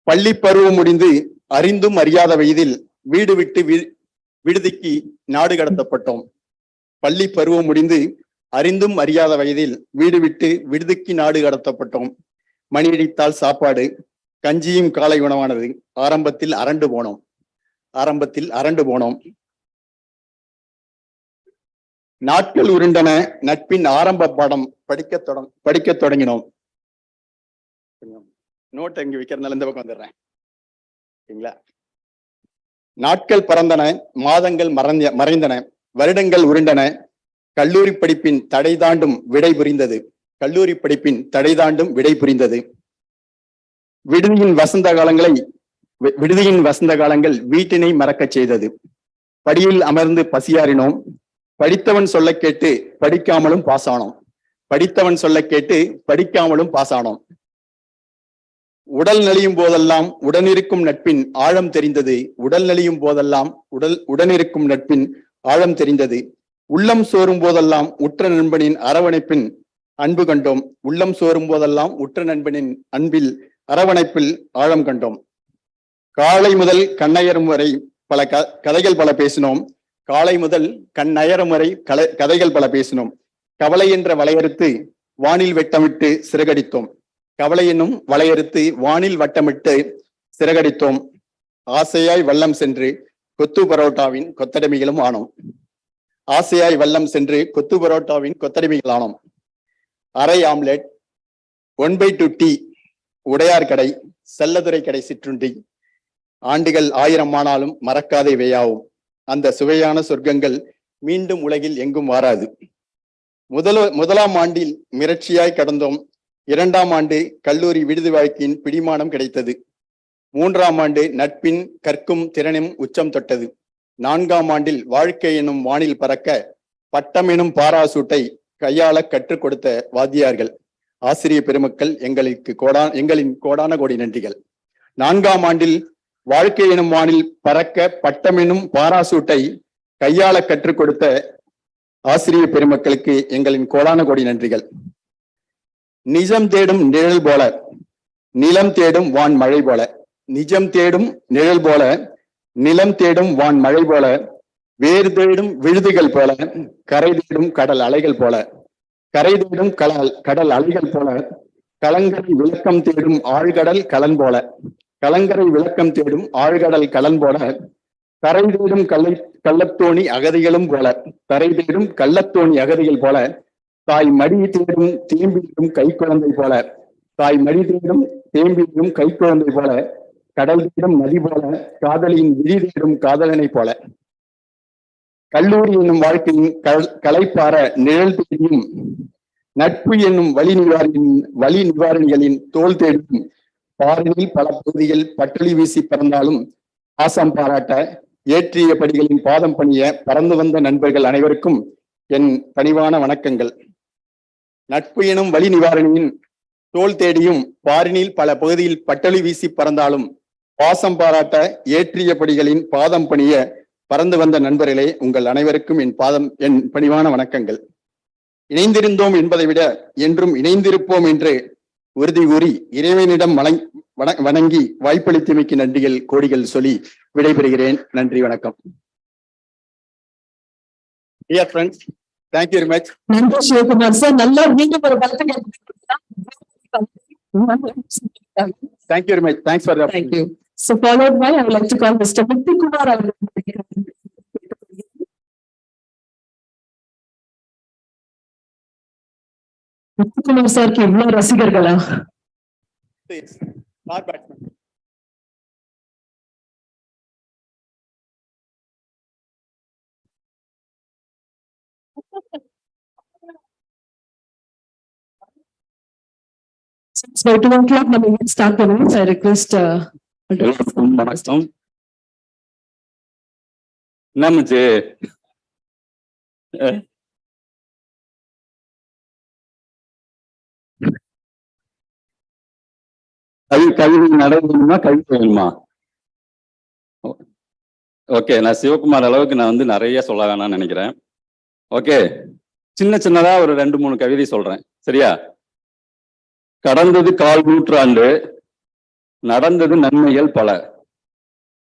பள்ளி பருவம் முடிந்து அறிந்தும் அறியாத வயதில் வீடு விட்டு விடுதிக்கு நாடு கடத்தப்பட்டோம். பள்ளி பருவம் முடிந்து அறிந்தும் அறியாத வயதில் வீடு விட்டு விடுதிக்கு நாடு கடத்தப்பட்டோம். மணியடித்தால் சாப்பாடு, கஞ்சியும் காலை உணவானது. ஆரம்பத்தில் அரண்டு போனோம். நாட்கள் உருண்டன. நட்பின் ஆரம்ப பாடம் படிக்க தொடங்கினோம். நோட் எங்க வைக்கிறதுனால இந்த பக்கம் வந்துடுறேன். சரிங்களா? நாட்கள் பறந்தன, மாதங்கள் மறைந்தன, வருடங்கள் உருண்டன. கல்லூரி படிப்பின் தடை தாண்டும் விடை புரிந்தது. விடுதியின் வசந்த காலங்கள் வீட்டினை மறக்க செய்தது. படியில் அமர்ந்து பசியாறினோம். படித்தவன் சொல்ல கேட்டு படிக்காமலும் பாசானோம். உடல் நலியும் போதெல்லாம் உடனிருக்கும் நட்பின் ஆழம் தெரிந்தது. உள்ளம் சோறும் போதெல்லாம் உற்ற நண்பனின் அரவணைப்பின் அன்பில் அரவணைப்பில் ஆழம் கண்டோம். காலை முதல் கண்ணயரும் வரை கதைகள் பல பேசினோம். கவலை என்ற வளையறுத்து வானில் வட்டமிட்டு சிறகடித்தோம். ஆசையாய் வல்லம் சென்று கொத்து பரோட்டாவின் கொத்தடிமைகளும் ஆனோம். அரை ஆம்லெட், 1/2 டீ, உடையார் கடை, செல்லதுரை கடை சிற்றுண்டி. ஆண்டுகள் 1000 ஆனாலும் மறக்காதவையாவும். அந்த சுவையான சொர்க்கங்கள் மீண்டும் உலகில் எங்கும் வாராது. முதலாம் ஆண்டில் மிரட்சியாய் கடந்தோம். 2ஆம் ஆண்டு கல்லூரி விடுதி வாழ்க்கையின் பிடிமானம் கிடைத்தது. 3ஆம் ஆண்டு நட்பின் கற்கும் திறனும் உச்சம் தொட்டது. 4ஆம் ஆண்டில் வாழ்க்கை எனும் வானில் பறக்க பட்டம் எனும் பாராசூட்டை கையாள கற்றுக் கொடுத்த வாத்தியார்கள், ஆசிரியர் பெருமக்கள் எங்களின் கோடான கோடி நன்றிகள். 4ஆம் ஆண்டில் வாழ்க்கை எனும் வானில் பறக்க பட்டம் எனும் பாராசூட்டை கையாள கற்றுக் கொடுத்த ஆசிரியர் பெருமக்களுக்கு எங்களின் கோடான கோடி நன்றிகள். நிஜம் தேடும் நிழல் போல, நிலம் தேடும் வான் மழை போல. நிஜம் தேடும் நிழல் போல, நிலம் தேடும் வான் மழை போல. வேறு தேடும் விழுதுகள் போல, கரை தேடும் கடல் அலைகள் போல. கலங்கரை விளக்கம் தேடும் ஆழ்கடல் கலன் போல. கரை தேடும் கள்ளத்தோணி அகதிகளும் போல. தாய் மடி தேடும் தேம்பிடும் கைக்குழந்தை போல. கடல் தேடும் நதி போல. காதலியின் விழி தேடும் காதலனை போல. கல்லூரி என்னும் வாழ்க்கையின் கலைப்பார நிழல் தேடியும், நட்பு என்னும் வலி நிவாரணிகளின் தோல் தேடியும், பாறையில் பல பகுதிகள் பட்டொலி வீசி பறந்தாலும் ஆசம் பாராட்ட ஏற்றிய படிகளின் பாதம் பணிய பறந்து வந்த நண்பர்கள் அனைவருக்கும் என் பணிவான வணக்கங்கள். நட்பு எனும் வலி நிவாரணியின் தோல் தேடியும், பாரினில் பல பகுதியில் பட்டொலி வீசி பறந்தாலும் பாசம் பாராட்ட ஏற்றிய படிகளின் பாதம் பணிய பறந்து வந்த நண்பர்களே, உங்கள் அனைவருக்கும் என் பணிவான வணக்கங்கள். இணைந்திருந்தோம் என்பதை விட என்றும் இணைந்திருப்போம் என்று உறுதி கூறி இறைவனிடம் வணங்கி வாய்ப்பளித்தமைக்கு நன்றிகள் கோடிகள் சொல்லி விடைபெறுகிறேன். நன்றி, வணக்கம். Dear friends, thank you very much. நன்றி சிவகுமார் சார். நல்லா நீங்க ஒரு Thank you very much. Thanks for the Thank you. So followed by I would like to call Mr. Muthukumar. Muthukumar சாருக்கு இவ்வளவு ரசிகர்களா? By 2 o'clock நம்ம start பண்ணுவோம். I request வணக்கம். நமது கவிதை நடைபெறணுமா கவிதை வேணுமா? ஓகே, நான் சிவகுமார் அளவுக்கு நான் நிறைய சொல்ல வேணாம்னு நினைக்கிறேன். ஓகே, சின்னதா ஒரு 2-3 கவிதை சொல்றேன், சரியா? கடந்தது 1/4 நூற்றாண்டு, நடந்தது நன்மைகள் பல.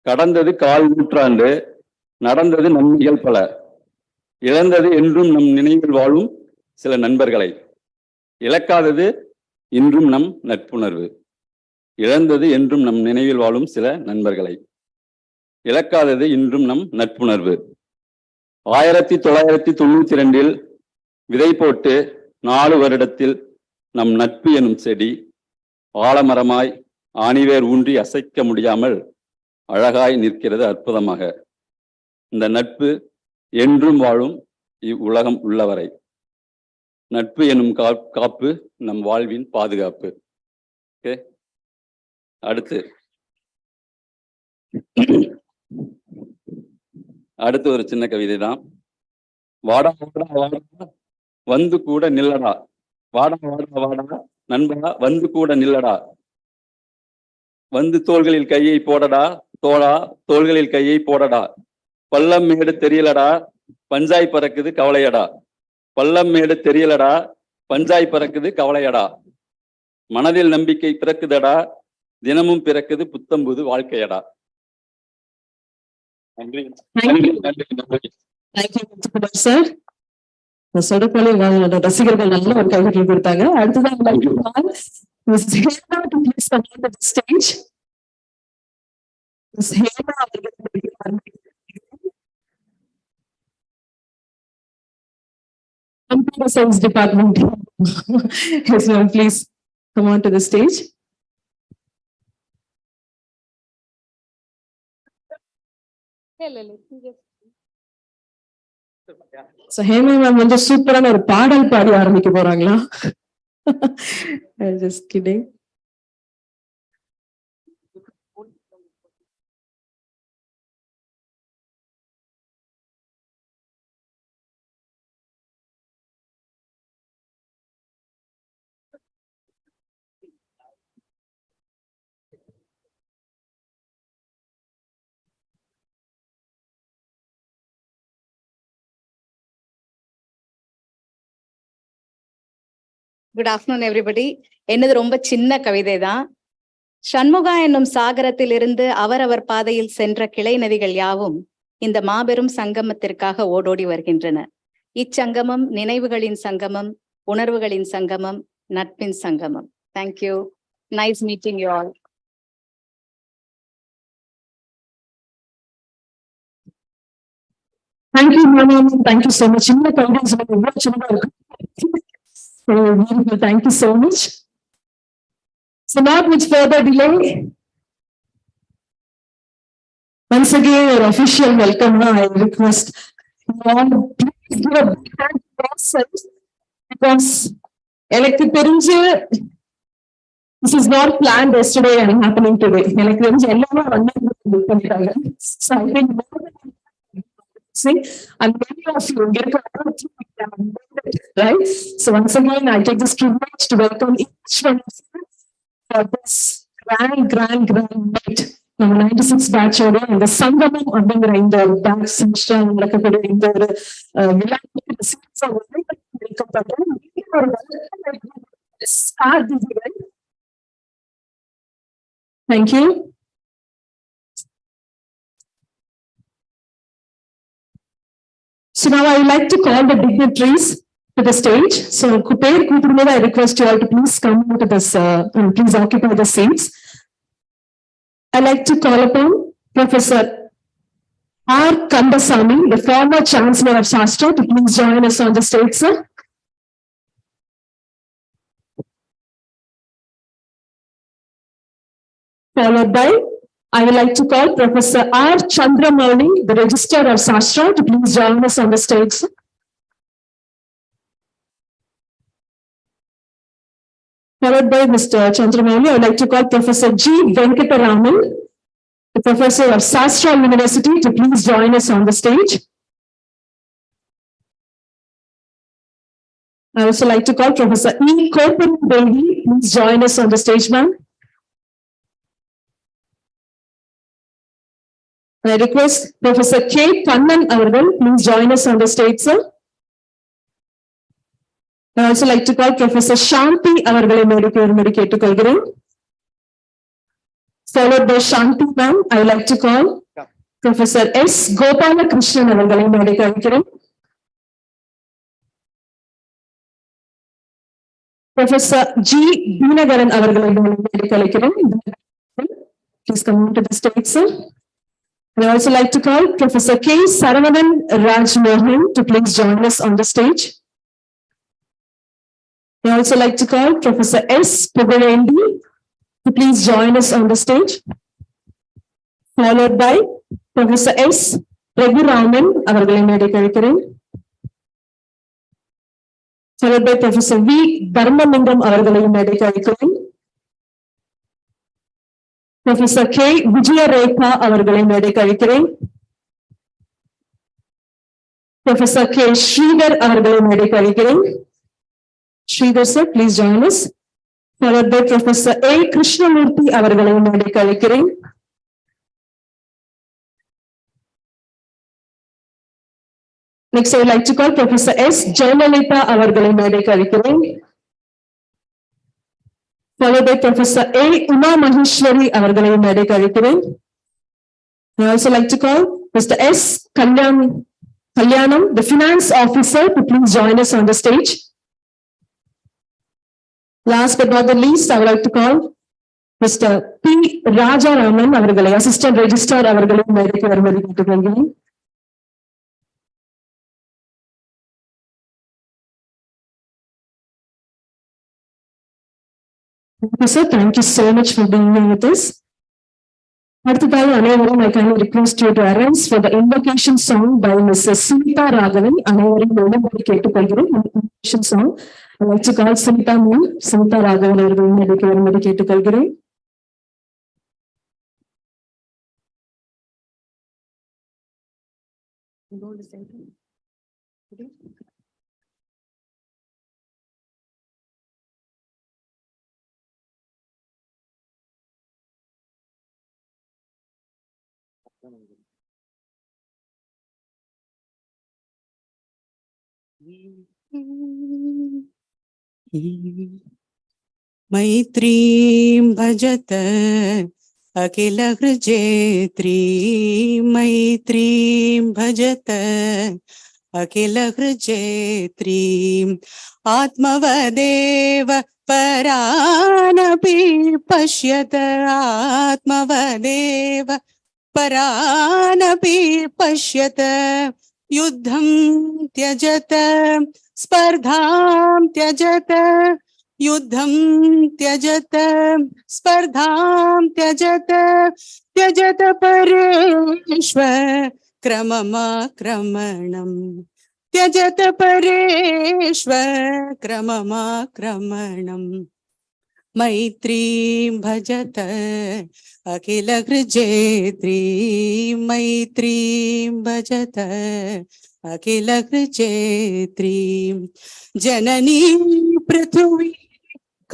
கடந்தது 1/4 நூற்றாண்டு, நடந்தது நன்மைகள் பல. இழந்தது என்றும் நம் நினைவில் வாழும் சில நண்பர்களை. இழக்காதது இன்றும் நம் நட்புணர்வு. இழந்தது என்றும் நம் நினைவில் வாழும் சில நண்பர்களை. இழக்காதது இன்றும் நம் நட்புணர்வு. 1992 விதை போட்டு 4 வருடத்தில் நம் நட்பு எனும் செடி ஆலமரமாய் ஆணிவேர் ஊன்றி அசைக்க முடியாமல் அழகாய் நிற்கிறது அற்புதமாக. இந்த நட்பு என்றும் வாழும் இவ்வுலகம் உள்ளவரை. நட்பு எனும் காப்பு நம் வாழ்வின் பாதுகாப்பு. ஓகே, அடுத்து ஒரு சின்ன கவிதை தான். வாடா வாடா வாடா வந்து கூட நில்லடா, வாடா வாடா வாடா நண்பா வந்து கூட நில்லடா, வந்து தோள்களில் கையை போடடா தோழா, தோள்களில் கையை போடடா, பள்ளம் மேடு தெரியலடா பஞ்சாய் பறக்குது கவலையடா, பள்ளம் மேடு தெரியலடா பஞ்சாய் பறக்குது கவலையடா, மனதில் நம்பிக்கை பிறக்குதடா தினமும் பிறக்குது புத்தம்புது வாழ்க்கையடா. நன்றி நன்றி நன்றி நன்றி. சார் சொடப்பள்ளி ரசிகர்கள் நல்ல ஒரு கைகள் கொடுத்தாங்க. அடுத்ததான் stage Computer Science Department. Yes, ma'am, please come on to the stage. So, Hema ma'am வந்து சூப்பரான ஒரு பாடல் பாடி ஆரம்பிக்க போறாங்களா? Just kidding. Good afternoon everybody. என்னது ரொம்ப சின்ன கவிதை தான். சண்முகா என்னும் சாகரத்தில் இருந்து அவரவர் பாதையில் சென்ற கிளை நதிகள் யாவும் இந்த மாபெரும் சங்கமத்திற்காக ஓடோடி வருகின்றன. இச்சங்கமம் நினைவுகளின் சங்கமம், உணர்வுகளின் சங்கமம், நட்பின் சங்கமம். Thank you. Nice meeting you all. Thank you, ma'am. Thank you so much. சின்ன கவிதை எவ்வளவு சின்னதா இருக்கு. Thank you so much. So not with further delay, once again your official welcome. I request you all please give a big hand to yourself, because எனக்கு தெரிஞ்சு this is not planned yesterday and happening today. எனக்கு தெரிஞ்சு எல்லாமே வந்து பண்ணிட்டாங்க. So I think and many of you get right. So once again, I take this privilege to welcome each one of you for this grand night. நம்ம 96 batch ஓட இந்த சங்கமம் அப்படிங்கிற இந்த பேட்ச் செமஸ்டர் நடக்கக்கூடிய இந்த ஒரு Thank you. So now I would like to call the dignitaries to the stage. So I request you all to please come to this and please occupy the seats. I like to call upon Professor R. Kandasamy, the former Chancellor of SASTRA, to please join us on the stage, sir. Followed by, I would like to call Professor R. Chandramouli, the Registrar of SASTRA, to please join us on the stage, sir. Followed by Mr. Chandramouli, I would like to call Professor G. Venkataraman, the Professor of SASTRA University, to please join us on the stage. I also like to call Professor E. Kopan Devi, please join us on the stage, ma'am. I request Professor K. Kannan Avargal, please join us on the stage, sir. I also like to call Professor Shanti Avargal, Medicare to Kolgren. followed by Shanti ma'am. I would like to call Professor S. Gopala Krishnan அவர்களை மேடைக்கு அழைக்கிறேன். Professor G. Deenagaran அவர்களை மேடைக்கு அழைக்கிறேன். Please come to the stage, sir. I would also like to call Professor K. Saravanan Rajmohan to please join us on the stage. I would also like to call Professor S. Pugarendi to please join us on the stage, followed by Professor S. Raghuraman அவர்களை மேடைக்கு அழைக்கிறேன். Followed by Professor V. Dharmamindram அவர்களை மேடைக்கு அழைக்கிறேன். Professor K. Vijayareka அவர்களை மேடைக்கு அழைக்கிறேன். Professor K. Sridhar அவர்களை மேடைக்கு அழைக்கிறேன். Sridhar sir, please join us. Followed by Professor A. Krishnamurthy அவர்களை மேடைக்கு அழைக்கிறேன். Next, I would like to call Professor S. Jayanalalitha அவர்களை மேடைக்கு அழைக்கிறேன். Followed by Professor A. Uma Maheshwari அவர்களை மேடைக்கு அழைக்கிறேன். I also like to call Mr. S. Kalyanam, the finance officer, to please join us on the stage. Last but not the least, I would like to call Mr. P. Rajaraman அவர்களை assistant registrar அவர்களை மேடைக்கு வரும்படி கேட்டுக்கொள்கிறேன். Thank you, sir. Thank you so much for being here with us. அடுத்ததாக அனைவரும் I kindly request you to arise for the invocation song by Mrs. Sunita Raghavan. அனைவரும் உடம்படி கேட்டுக்கொள்கிறேன். Invocation song. I like to call Sunita ma'am. Sunita Raghavan அவர்கள் மேடைக்கு வரும்படி கேட்டுக்கொள்கிறேன். मैत्रीं भजत अखिल हृजेत्री मैत्रीं भजत अखिल हृजेत्री आत्मवदेव परानपि पश्यत आत्मवदेव परानपि पश्यत युद्धं त्यजत स्पर्धां त्यजत युद्धं त्यजत स्पर्धां त्यजत त्यजत परेश्वर क्रममाक्रमणम् त्यजत परेश्वर क्रममाक्रमणम् मैत्रीं भजत अखिल हृजेत्री मैत्रीं भजत अखिल हृजेत्री जननी पृथ्वी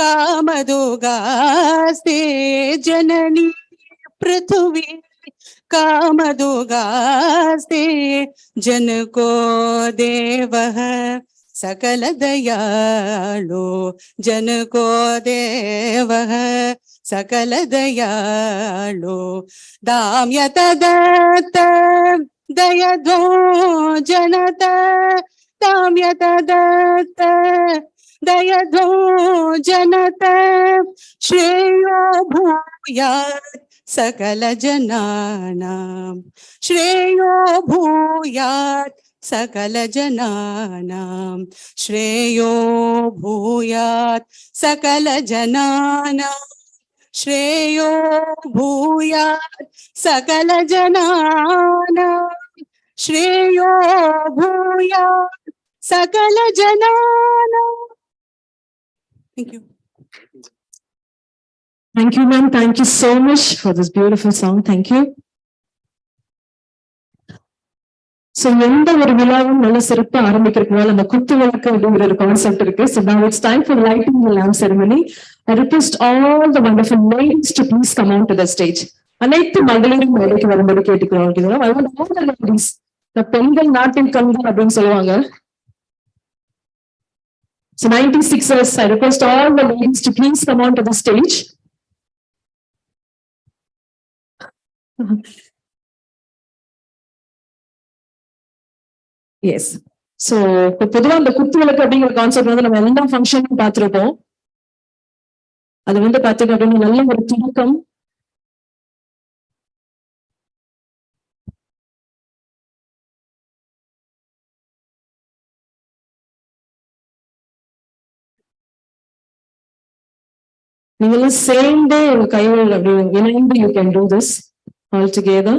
कामदोगास्ते जननी पृथ्वी कामदोगास्ते जनको देवः सकल दयालो जनको देवः सकल दयालो दाम्यत दत्त दयदो जनत दाम्यत दत्त दयदो जनत श्रेयो भूयात् सकल जनानां श्रेयो भूयात् सकल जनानां श्रेयो भूयात् सकल जनानां श्रेयो भूयात् सकल जनानां श्रेयो भूयात् सकल जनानां. Thank you. Thank you, ma'am. Thank you so much for this beautiful song. Thank you. So, எந்த ஒரு விழாவும் நல்ல சிறப்பா ஆரம்பிக்கிறதுனால அந்த குத்து விளக்கு அப்படிங்கிற ஒரு கான்செப்ட் இருக்கு. So now it's time for lighting the lamp ceremony. I request all the wonderful ladies to please come on to the stage. அனைத்து மகளிரும் மேடைக்கு வரும்படி கேட்டுக்கிறோம். I want all the ladies. The பெண்கள் நாட்டின் கண்கள் அப்படின்னு சொல்லுவாங்க. So 96ers, I request all the ladies to please come on to the stage. Yes. So, இப்போ பொதுவா அந்த குத்து விளக்கு அப்படிங்கிற கான்செப்ட் வந்து நம்ம எல்லா ஃபங்க்ஷனும் பார்த்திருப்போம். அது வந்து பாத்தீங்க அப்படின்னா நல்ல ஒரு துவக்கம். நீங்களும் சேர்ந்து உங்க கைகள் அப்படி இணைந்து you can do this all together.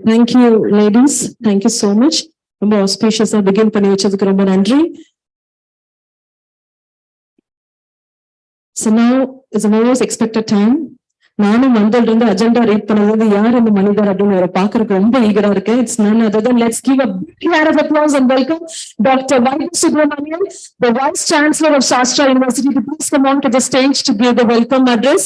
Thank you, ladies. Thank you so much. ரொம்ப auspicious-ஆ begin பண்ணி வச்சதுக்கு ரொம்ப நன்றி. So now is the most expected time. நானும் வந்ததுல இருந்து அஜெண்டா ரீட் பண்ணும்போது யார் இந்த மனிதர் அப்படின்னு ஒரு பாக்குறதுக்கு ரொம்ப ஈகரா இருக்கேன். It's none other than let's give a big round of applause and welcome Dr. Subramanian, the Vice Chancellor of SASTRA University, to please come on to the stage to give the welcome address.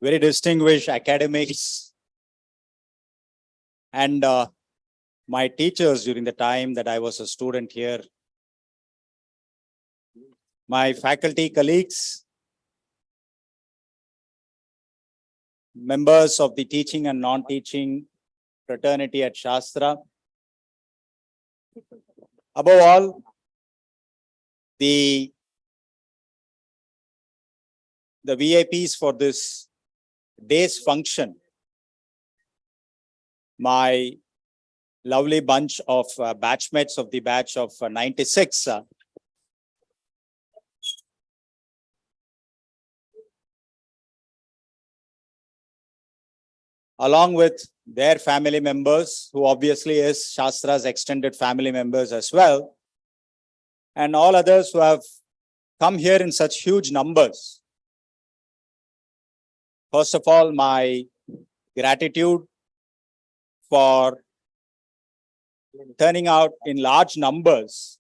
Very distinguished academics and my teachers during the time that I was a student here, my faculty colleagues, members of the teaching and non-teaching fraternity at Shastra. Above all, the VIPs for this day's function, my lovely bunch of batchmates of the batch of 96, along with their family members, who obviously is Shastra's extended family members as well, and all others who have come here in such huge numbers. First of all, my gratitude for turning out in large numbers,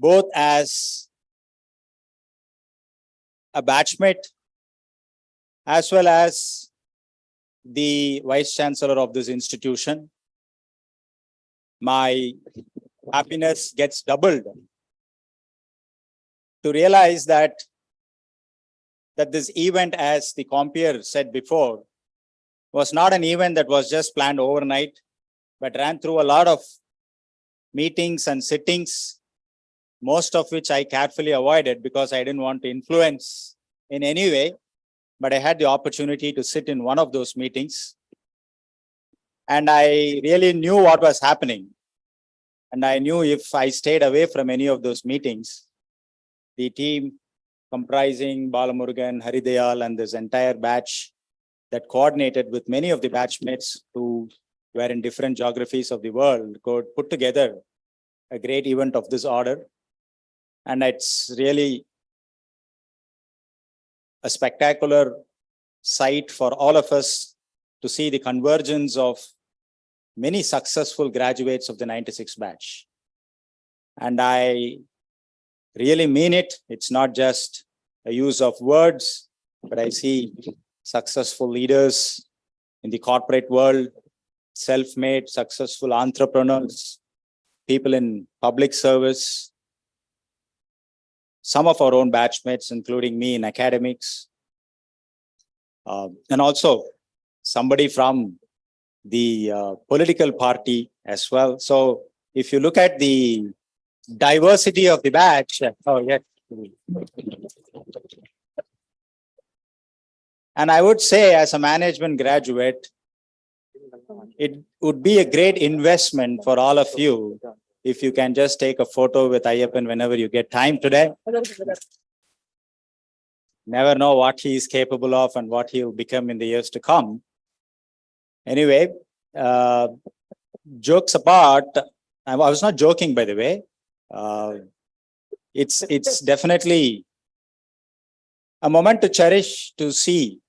both as a batchmate as well as the Vice Chancellor of this institution. My happiness gets doubled to realize that this event, as the compeer said before, was not an event that was just planned overnight, but ran through a lot of meetings and sittings, most of which I carefully avoided because I didn't want to influence in any way. But I had the opportunity to sit in one of those meetings, and I really knew what was happening. And I knew if I stayed away from any of those meetings, the team comprising Balamurugan, Haridayal, and this entire batch that coordinated with many of the batchmates who were in different geographies of the world could put together a great event of this order. And it's really a spectacular sight for all of us to see the convergence of many successful graduates of the 96 batch. And I really mean it. It's not just a use of words, but I see successful leaders in the corporate world, self-made, successful entrepreneurs, people in public service, some of our own batchmates, including me in academics, and also somebody from the political party as well. So if you look at the diversity of the batch, oh yes. And I would say, as a management graduate, it would be a great investment for all of you if you can just take a photo with Ayyappan whenever you get time today. Never know what he is capable of and what he will become in the years to come. Anyway, jokes apart, I was not joking, by the way. It's definitely a moment to cherish, to see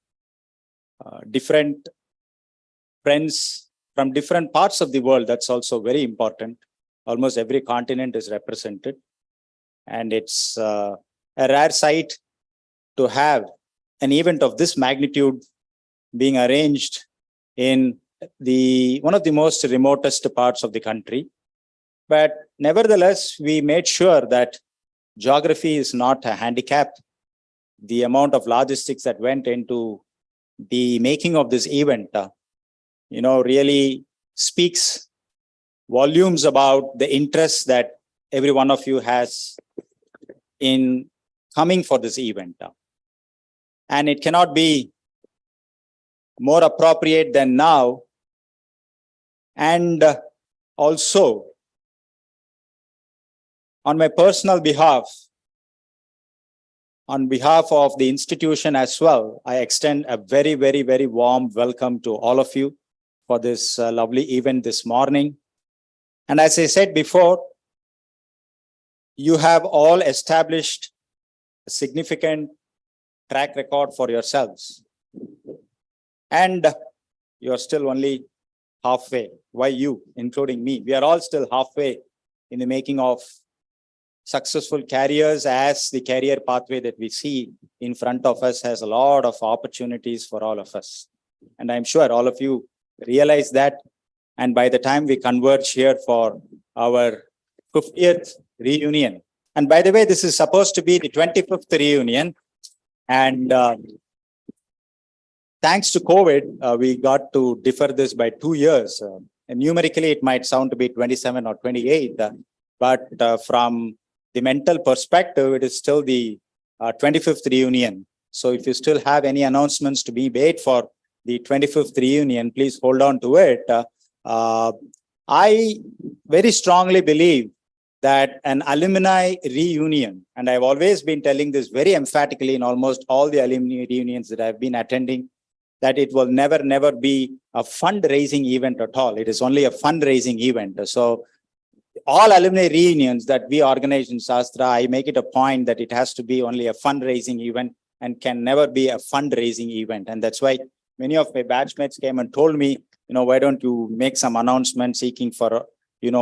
different friends from different parts of the world. That's also very important. Almost every continent is represented. And it's a rare sight to have an event of this magnitude being arranged in one of the most remotest parts of the country. But nevertheless, we made sure that geography is not a handicap. The amount of logistics that went into the making of this event, really speaks volumes about the interest that every one of you has in coming for this event. And it cannot be more appropriate than now. And also, on my personal behalf, on behalf of the institution as well, I extend a very, very, very warm welcome to all of you for this lovely event this morning. And as I said before, you have all established a significant track record for yourselves. And you're still only halfway. Why you, including me? We are all still halfway in the making of successful careers, as the career pathway that we see in front of us has a lot of opportunities for all of us. And I'm sure all of you realize that. And by the time we converge here for our 50th reunion, and by the way, this is supposed to be the 25th reunion. And thanks to COVID, we got to defer this by 2 years. And numerically, it might sound to be 27 or 28, but from the mental perspective, it is still the 25th reunion. So if you still have any announcements to be made for the 25th reunion, please hold on to it. I very strongly believe that an alumni reunion, and I've always been telling this very emphatically in almost all the alumni reunions that I've been attending, that it will never be a fundraising event at all. It is only a fundraising event. So all alumni reunions that we organize in Sastra, I make it a point that it has to be only a fundraising event and can never be a fundraising event. And that's why many of my batchmates came and told me, why don't you make some announcement seeking for,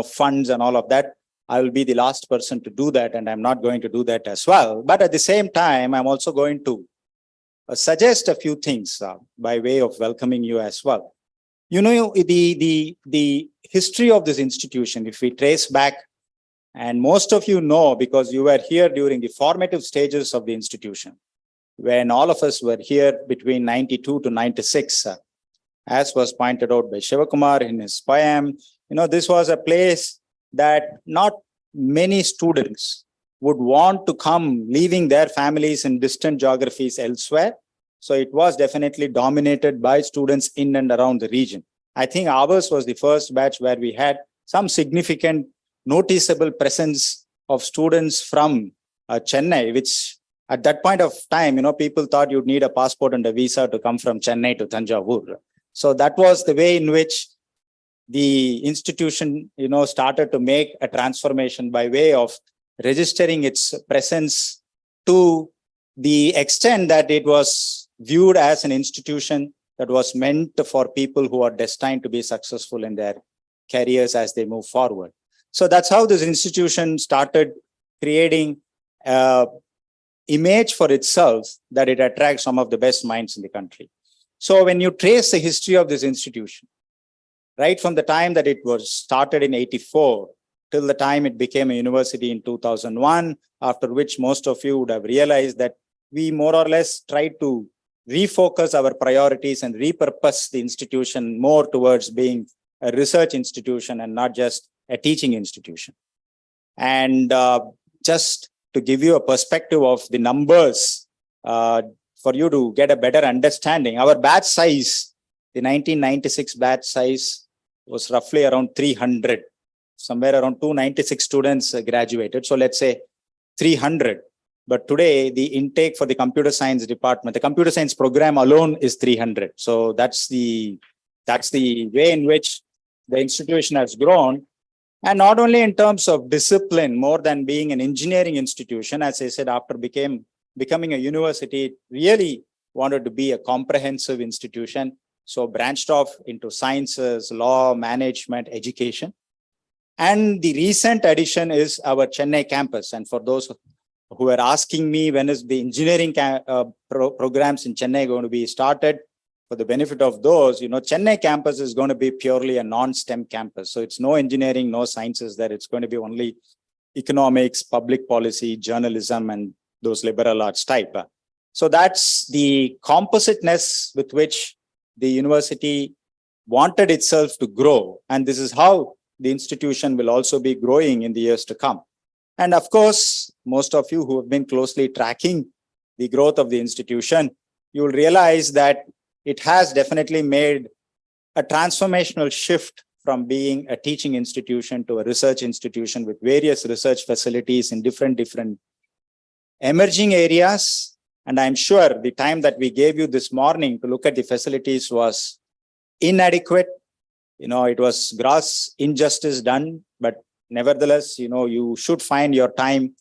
funds and all of that. I will be the last person to do that, and I'm not going to do that as well. But at the same time, I'm also going to suggest a few things by way of welcoming you as well. The history of this institution, if we trace back, and most of you know because you were here during the formative stages of the institution, when all of us were here between 92 to 96, as was pointed out by Shivakumar in his poem, this was a place that not many students would want to come, leaving their families in distant geographies elsewhere. So it was definitely dominated by students in and around the region. I think ours was the first batch where we had some significant noticeable presence of students from Chennai, which at that point of time, people thought you'd need a passport and a visa to come from Chennai to Thanjavur. So that was the way in which the institution, started to make a transformation by way of registering its presence to the extent that it was viewed as an institution that was meant for people who are destined to be successful in their careers as they move forward. So that's how this institution started creating an image for itself that it attracts some of the best minds in the country. So when you trace the history of this institution, right from the time that it was started in 84 till the time it became a university in 2001, after which most of you would have realized that we more or less tried to refocus our priorities and repurpose the institution more towards being a research institution and not just a teaching institution. And just to give you a perspective of the numbers, for you to get a better understanding, our batch size, the 1996 batch size was roughly around 300, somewhere around 296 students graduated. So let's say 300. But today the intake for the computer science department, the computer science program alone is 300. So that's the way in which the institution has grown. And not only in terms of discipline, more than being an engineering institution, as I said, after becoming a university, it really wanted to be a comprehensive institution. So branched off into sciences, law, management, education. And the recent addition is our Chennai campus. And for those who are asking me, when is the engineering programs in Chennai going to be started? For the benefit of those, Chennai campus is going to be purely a non-STEM campus. So it's no engineering, no sciences there. It's going to be only economics, public policy, journalism, and those liberal arts type. So that's the compositeness with which the university wanted itself to grow. And this is how the institution will also be growing in the years to come. And of course, most of you who have been closely tracking the growth of the institution, you will realize that it has definitely made a transformational shift from being a teaching institution to a research institution with various research facilities in different emerging areas. And I'm sure the time that we gave you this morning to look at the facilities was inadequate. It was gross injustice done, but nevertheless, you should find your time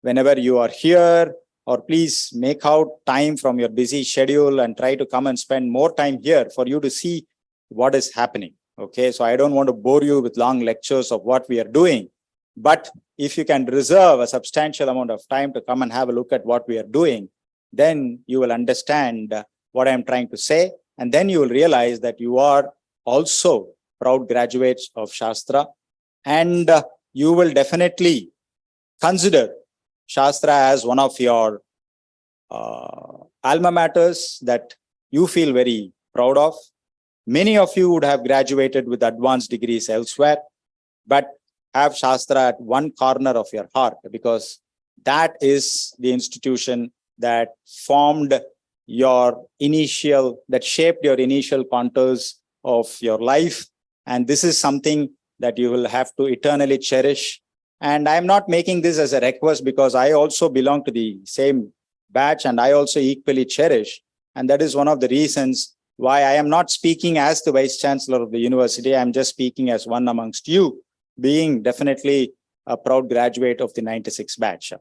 whenever you are here, or please make out time from your busy schedule and try to come and spend more time here for you to see what is happening. Okay, so I don't want to bore you with long lectures of what we are doing, but if you can reserve a substantial amount of time to come and have a look at what we are doing, then you will understand what I'm trying to say. And then you will realize that you are also proud graduates of Shastra, and you will definitely consider Shastra as one of your alma maters that you feel very proud of. Many of you would have graduated with advanced degrees elsewhere, but have Shastra at one corner of your heart, because that is the institution that formed that shaped your initial contours of your life. And this is something that you will have to eternally cherish. And I'm not making this as a request, because I also belong to the same batch and I also equally cherish. And that is one of the reasons why I am not speaking as the Vice Chancellor of the university. I'm just speaking as one amongst you, being definitely a proud graduate of the 96 batch.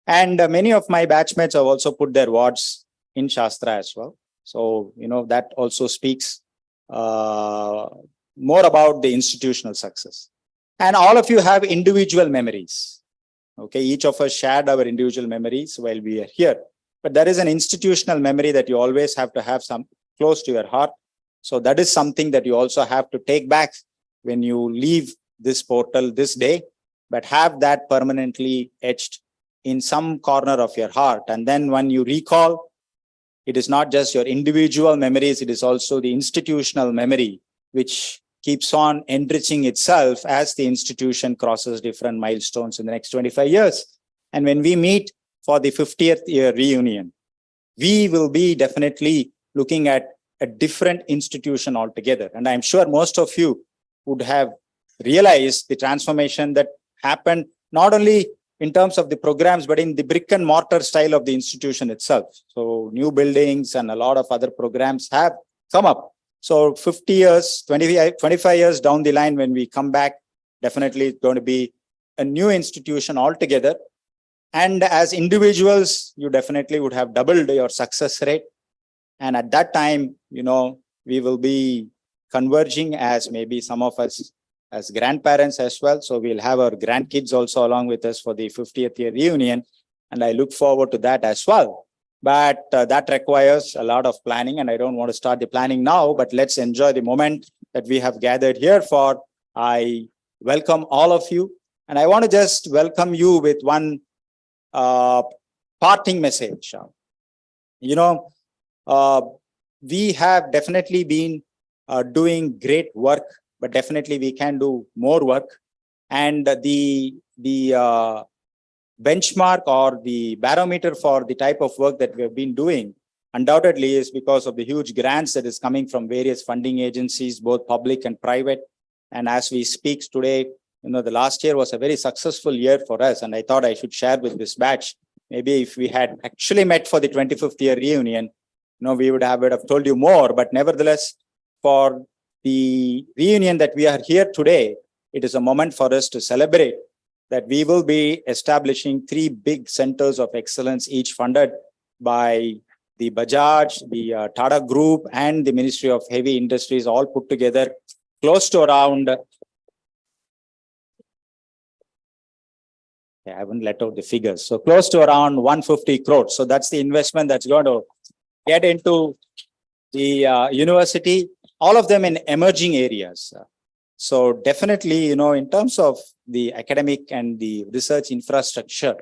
And many of my batchmates have also put their wards in Shastra as well. So, that also speaks more about the institutional success. And all of you have individual memories. Okay, each of us shared our individual memories while we are here. But there is an institutional memory that you always have to have some close to your heart. So that is something that you also have to take back when you leave this portal this day, but have that permanently etched in some corner of your heart. And then when you recall, it is not just your individual memories, it is also the institutional memory, which keeps on enriching itself as the institution crosses different milestones in the next 25 years. And when we meet for the 50th year reunion, we will be definitely looking at a different institution altogether. And I'm sure most of you would have realized the transformation that happened, not only in terms of the programs, but in the brick and mortar style of the institution itself. So new buildings and a lot of other programs have come up. So 50 years, 25 years down the line, when we come back, definitely it's going to be a new institution altogether. And as individuals, you definitely would have doubled your success rate. And at that time, we will be converging as maybe some of us as grandparents as well. So we'll have our grandkids also along with us for the 50th year reunion. And I look forward to that as well. But that requires a lot of planning, and I don't want to start the planning now, but let's enjoy the moment that we have gathered here for. I welcome all of you, and I want to just welcome you with one parting message. We have definitely been doing great work, but definitely we can do more work. And the benchmark or the barometer for the type of work that we have been doing undoubtedly is because of the huge grants that is coming from various funding agencies, both public and private. And as we speak today, the last year was a very successful year for us. And I thought I should share with this batch. Maybe if we had actually met for the 25th year reunion, we would have told you more. But nevertheless, for the reunion that we are here today, it is a moment for us to celebrate that we will be establishing 3 big centers of excellence, each funded by the Bajaj, the Tata Group, and the Ministry of Heavy Industries, all put together, close to around, I haven't let out the figures, so close to around 150 crores. So that's the investment that's going to get into the university, all of them in emerging areas. So definitely, in terms of the academic and the research infrastructure,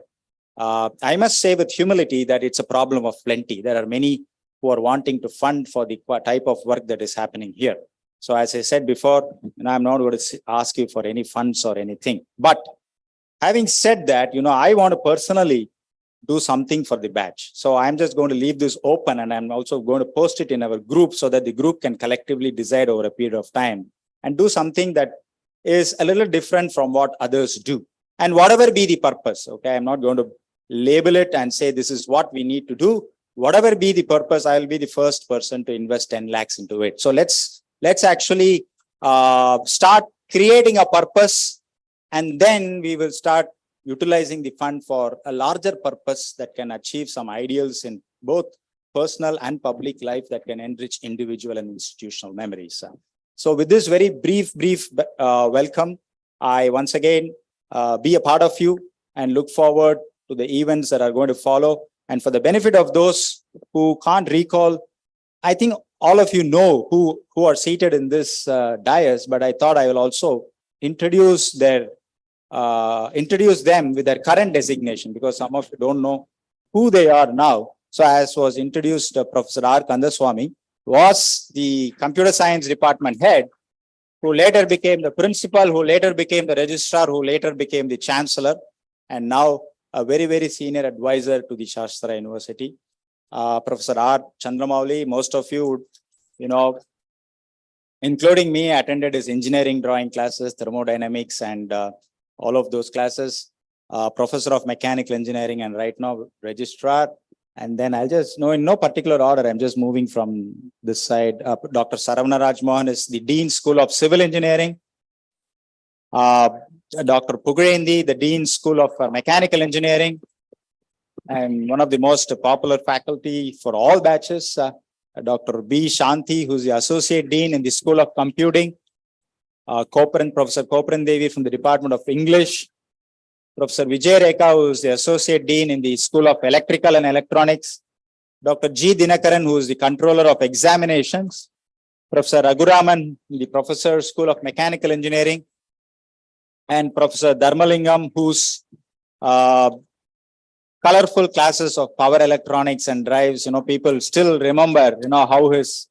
I must say with humility that it's a problem of plenty. There are many who are wanting to fund for the type of work that is happening here. So as I said before, I'm not going to ask you for any funds or anything. But having said that, I want to personally do something for the batch. So I'm just going to leave this open, and I'm also going to post it in our group so that the group can collectively decide over a period of time and do something that is a little different from what others do. And whatever be the purpose, okay, I'm not going to label it and say this is what we need to do. Whatever be the purpose, I'll be the first person to invest 10 lakhs into it. So let's actually start creating a purpose, and then we will start utilizing the fund for a larger purpose that can achieve some ideals in both personal and public life that can enrich individual and institutional memories. So with this very brief welcome, I once again be a part of you and look forward to the events that are going to follow. And for the benefit of those who can't recall, I think all of you know who are seated in this dais, but I thought I will also introduce them with their current designation, because some of you don't know who they are now. So as was introduced, Professor R. Kandaswamy was the computer science department head, who later became the principal, who later became the registrar, who later became the chancellor, and now a very, very senior advisor to the SASTRA University. Professor R. Chandramouli, most of you would, including me, attended his engineering drawing classes, thermodynamics, and all of those classes. Professor of mechanical engineering, and right now registrar. And then I'll just in no particular order, I'm just moving from this side. Dr. Saravana Rajmohan is the Dean School of Civil Engineering. Dr. Pugarendi, the Dean School of Mechanical Engineering, and one of the most popular faculty for all batches. Dr. B. Shanti, who's the Associate Dean in the School of Computing. Professor Koparan Devi from the Department of English. Professor Vijay Rekha, who is the Associate Dean in the School of Electrical and Electronics. Dr. G. Dinakaran, who is the Controller of Examinations. Professor Raguraman, the Professor, School of Mechanical Engineering. And Professor Dharmalingam, whose colorful classes of power electronics and drives, people still remember, how his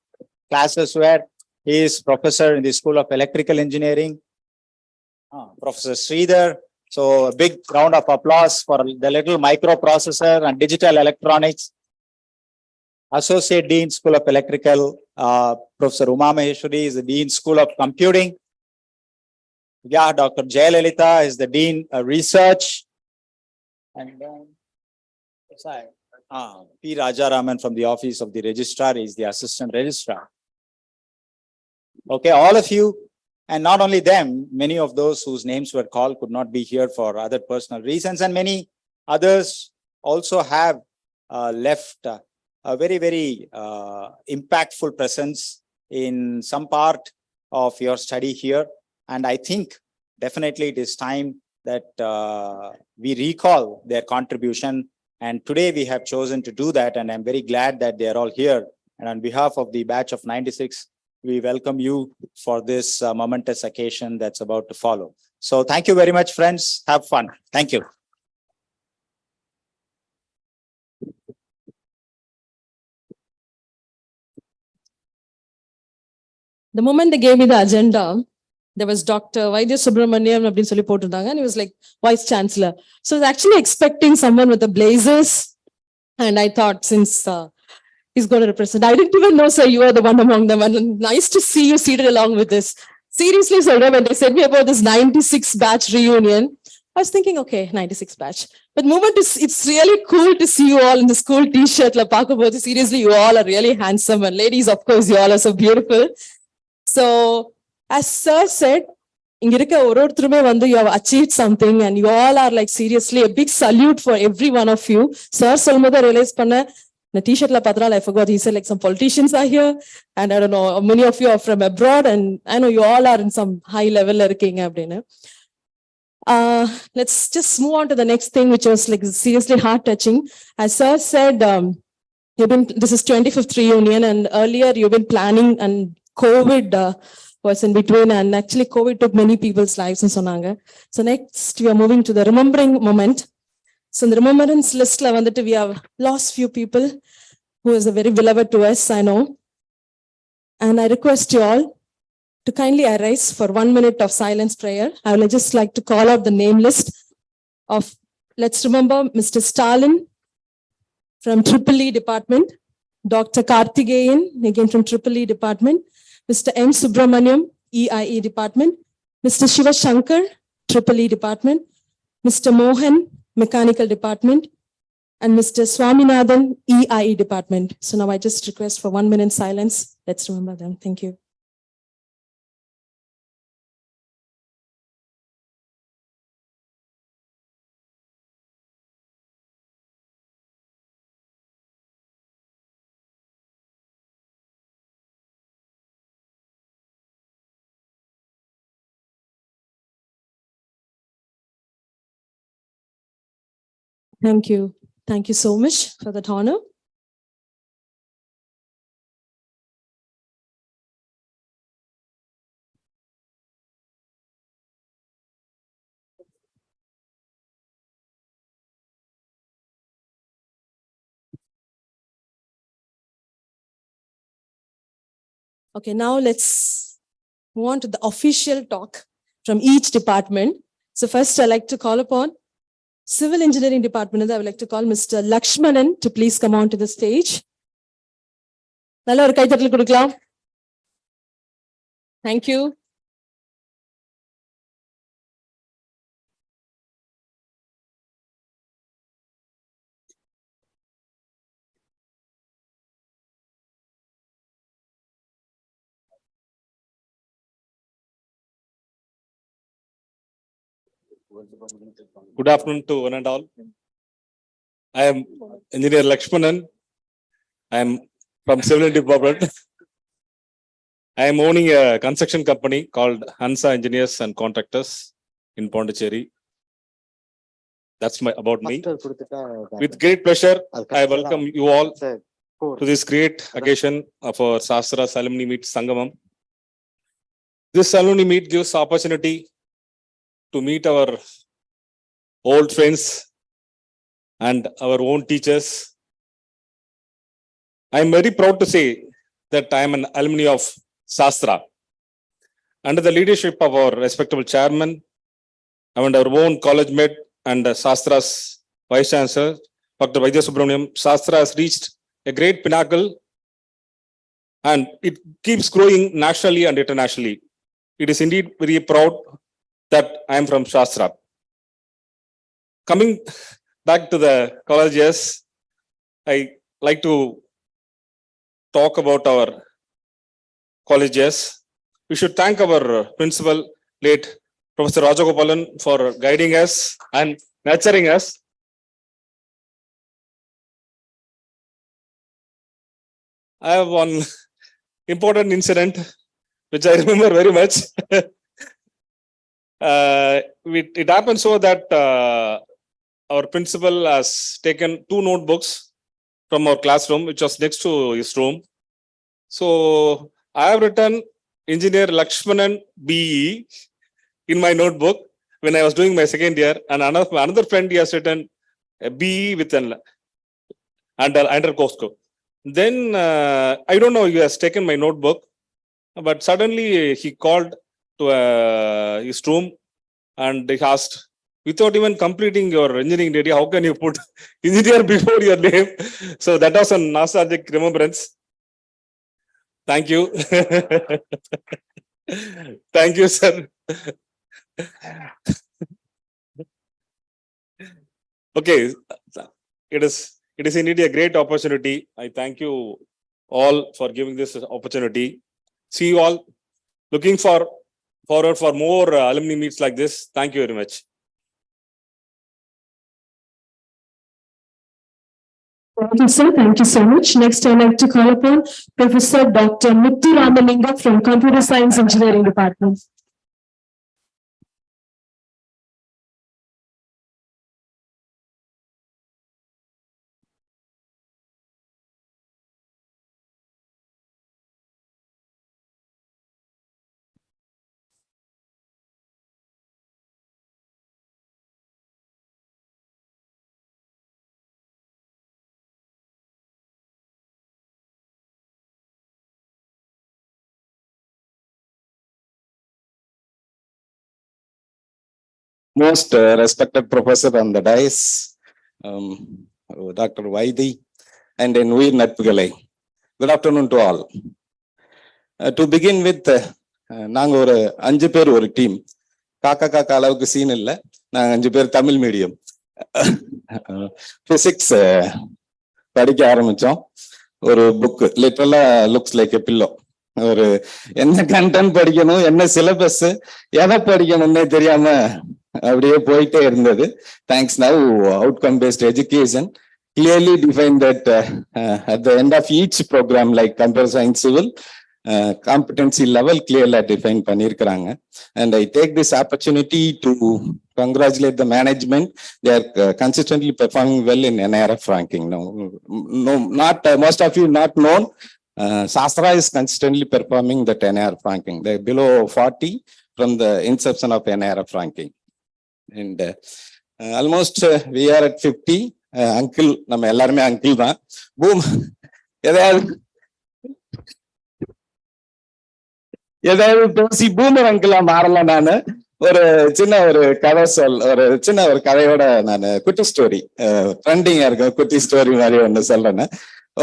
classes were. He is Professor in the School of Electrical Engineering. Professor Sridhar. So a big round of applause for the little microprocessor and digital electronics. Associate Dean, School of Electrical. Professor Uma Maheshwari is the Dean, School of Computing. Yeah, Dr. Jayalalitha is the Dean, Research. And then, P. Rajaraman from the Office of the Registrar is the Assistant Registrar. Okay, all of you. And not only them, many of those whose names were called could not be here for other personal reasons. And many others also have left a very, very impactful presence in some part of your study here. And I think definitely it is time that we recall their contribution. And today we have chosen to do that. And I'm very glad that they are all here. And on behalf of the batch of 96, we welcome you for this momentous occasion that's about to follow. So thank you very much, friends. Have fun. Thank you. The moment they gave me the agenda, there was Dr. Vaidya Subramaniam அப்படின்னு சொல்லி போட்டிருந்தாங்க, and he was like vice chancellor. So I was actually expecting someone with the blazers, and I thought since he's going to represent, I didn't even know, sir, you are the one among them, and nice to see you seated along with this. Seriously, sir, when they said me about this 96 batch reunion, I was thinking, okay, 96 batch. But moment is, it's really cool to see you all in the school t-shirt. La Pakabodhi, seriously, you all are really handsome. And ladies, of course, you all are so beautiful. So, as sir said, you have achieved something, and you all are like seriously a big salute for every one of you. Sir, Solmada realized the t-shirt la patra, I forgot, he said like some politicians are here, and I don't know, many of you are from abroad, and I know you all are in some high level working. Let's just move on to the next thing, which was like seriously heart touching. As sir said, this is 25th reunion, and earlier you've been planning, and COVID was in between, and actually COVID took many people's lives in Sonanga. So next we are moving to the remembering moment. So in the remembrance list, we have lost few people who is very beloved to us, I know. And I request you all to kindly arise for 1 minute of silence prayer. I would just like to call out the name list of, let's remember Mr. Stalin from EEE department, Dr. Karthikeyan, again from EEE department, Mr. M. Subramaniam, EIE department, Mr. Shiva Shankar, EEE department, Mr. Mohan, mechanical department, and Mr. Swaminathan, EIE department. So now I just request for 1 minute silence. Let's remember them. Thank you. Thank you. Thank you so much for that honor. Okay, now let's move on to the official talk from each department. So first I'd like to call upon Civil Engineering Department. I would like to call Mr. Lakshmanan to please come on to the stage. Thank you. Good afternoon to one and all. I am Engineer Lakshmanan. I am from Civil Department. I am owning a construction company called Hansa Engineers and Contractors in Pondicherry. That's about me. With great pleasure, I welcome you all to this great occasion of our SASTRA Alumni Meet Sangamam. This alumni meet gives opportunity to meet our old friends and our own teachers. I am very proud to say that I am an alumni of SASTRA. Under the leadership of our respectable chairman and our own college mate and SASTRA's vice chancellor, Dr. Vaidya Subramaniam, SASTRA has reached a great pinnacle, and it keeps growing nationally and internationally. It is indeed very proud that I am from SASTRA. Coming back to the colleges, I like to talk about our colleges. We should thank our principal, late Professor Rajagopalan, for guiding us and nurturing us. I have one important incident which I remember very much. It happened so that our principal has taken 2 notebooks from our classroom, which was next to his room. So I have written Engineer Lakshmanan BE in my notebook when I was doing my second year, and another friend, he has written BE with an underscore. Then I don't know, he has taken my notebook, but suddenly he called to his room and he asked, without even completing your engineering degree, how can you put engineer before your name? So that was a nostalgic remembrance. Thank you. Thank you, sir. Okay, it is indeed a great opportunity. I thank you all for giving this opportunity. See you all. Looking forward for more alumni meets like this. Thank you very much. Thank you, sir. Thank you so much. Next, I'd like to call upon Professor Dr. Muthu Ramalinga from Computer Science Engineering Department. Most respected professor on the dais, Dr. Vaidi, and in Uir Natpugalai. Good afternoon to all. To begin with, நாங்க ஒரு 5 பேர் ஒரு team. காக்கா அளவுக்கு scene இல்லை. நாங்க 5 பேர் Tamil medium. Physics படிக்க ஆரம்பிச்சோம். ஒரு புக் லிட்டரலா லுக்ஸ் லைக் எ பில்லோ. ஒரு என்ன கண்டென்ட் படிக்கணும், என்ன சிலபஸ், எதை படிக்கணும்னே தெரியாம அப்படியே போயிட்டே இருந்தது. Thanks now outcome paste education clearly defined that at the end of each program like computer science civil competency level clearly defined பண்ணிருக்காங்க. And I take this opportunity to congratulate the management. They are consistently performing well in NIRF ranking. No, not most of you not known. SASTRA is consistently performing the NIRF ranking. They're below 40 from the inception of NIRF ranking. And almost we are at 50. Uncle, நம்ம எல்லாருமே uncle தான். Boom, ஏதாவது பேசி boomer அங்கிளா மாறல. நானு ஒரு சின்ன ஒரு கதையோட நான் குட்டி ஸ்டோரி ட்ரெண்டிங்கா இருக்கும். குட்டி ஸ்டோரி மாதிரி ஒண்ணு சொல்றேன்னு.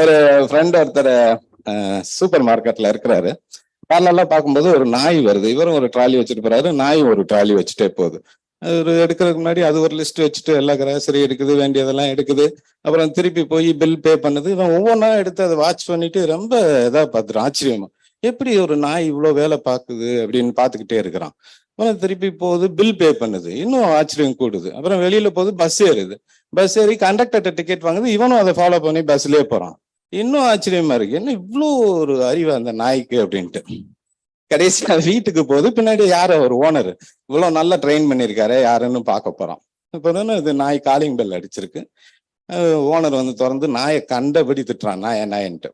ஒரு ஃப்ரெண்ட் ஒருத்தர் சூப்பர் மார்க்கெட்ல இருக்கிறாரு. பார்லர்லாம் பார்க்கும்போது ஒரு நாய் வருது. இவரும் ஒரு ட்ராலி வச்சுட்டு போறாரு, நாயும் ஒரு ட்ராலி வச்சுட்டே போகுது. ஒரு எடுக்கிறதுக்கு முன்னாடி அது ஒரு லிஸ்ட் வச்சுட்டு எல்லா கிராசரி எடுக்குது, வேண்டியதெல்லாம் எடுக்குது. அப்புறம் திருப்பி போய் பில் பே பண்ணுது. இவன் ஒவ்வொன்றா எடுத்து அதை வாட்ச் பண்ணிட்டு ரொம்ப இதா பார்த்துட்டு ஆச்சரியமா, எப்படி ஒரு நாய் இவ்வளோ வேலை பார்க்குது அப்படின்னு பார்த்துக்கிட்டே இருக்கிறான். அப்புறம் திருப்பி போகுது, பில் பே பண்ணுது, இன்னும் ஆச்சரியம் கூடுது. அப்புறம் வெளியில போகுது, பஸ் ஏறுது. பஸ் ஏறி கண்டக்டர்கிட்ட டிக்கெட் வாங்குது, இவனும் அதை ஃபாலோ பண்ணி பஸ்லயே போறான். இன்னும் ஆச்சரியமா இருக்கு, என்ன இவ்வளோ ஒரு அறிவு அந்த நாய்க்கு அப்படின்ட்டு. கடைசியா வீட்டுக்கு போகுது, பின்னாடி யாரு ஒரு ஓனர் இவ்வளவு நல்லா ட்ரெயின் பண்ணிருக்காரு, யாருன்னு பார்க்க போறான். இப்போ இது நாய் காலிங் பெல் அடிச்சிருக்கு. ஓனர் வந்து திறந்து நாயை கண்டபடி திட்டுறான், நாயன்ட்டு.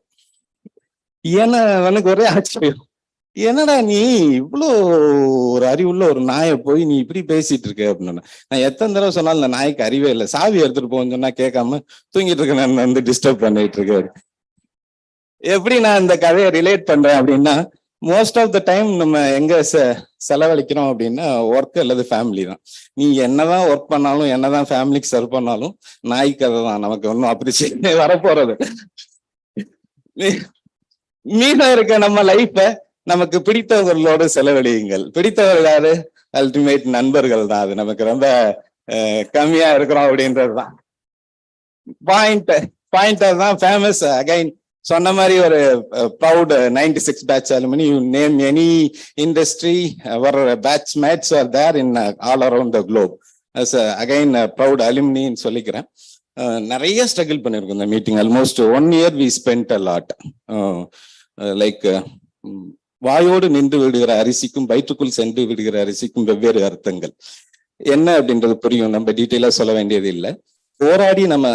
ஏன்னா எனக்கு ஒரே ஆச்சரியம், என்னடா நீ இவ்வளோ ஒரு அறிவுள்ள ஒரு நாயை போய் நீ இப்படி பேசிட்டு இருக்க அப்படின்னு. நான் எத்தனை தடவை சொன்னாலும் இந்த நாய்க்கு அறிவே இல்லை, சாவி எடுத்துட்டு போன்னு சொன்னா கேட்காம தூங்கிட்டு இருக்க நான் வந்து டிஸ்டர்ப் பண்ணிட்டு இருக்காரு. எப்படி நான் இந்த கதையை ரிலேட் பண்றேன் அப்படின்னா, மோஸ்ட் ஆஃப் த டைம் நம்ம எங்க செலவழிக்கிறோம் அப்படின்னா ஒர்க் அல்லது ஃபேமிலி தான். நீங்க என்னதான் ஒர்க் பண்ணாலும், என்னதான் ஃபேமிலிக்கு சர்வ் பண்ணாலும், நாய்க்கு அதை தான் நமக்கு ஒன்றும் அப்ரிசியேட் வரப்போறது. மீதம் இருக்க நம்ம லைஃப நமக்கு பிடித்தவர்களோடு செலவழியுங்கள். பிடித்தவர்கள் யாரு? அல்டிமேட் நண்பர்கள் தான். அது நமக்கு ரொம்ப கம்மியா இருக்கிறோம் அப்படின்றதுதான் பாயிண்ட். அதுதான் ஃபேமஸ். அகைன் சொன்ன மாதிரி ஒரு proud 96 batch alumni. You name any industry, our batch mates are there in all around the globe. Again proud அலுமினின்னு சொல்லிக்கிறேன். நிறைய ஸ்ட்ரகிள் பண்ணிருக்கோம் இந்த meeting. Almost 1 year we spend a lot. Like வாயோடு நின்று விடுகிற அரிசிக்கும் வயிற்றுக்குள் சென்று விடுகிற அரிசிக்கும் வெவ்வேறு அர்த்தங்கள் என்ன அப்படின்றது புரியும். நம்ம டீட்டெயிலா சொல்ல வேண்டியது இல்லை. போராடி நம்ம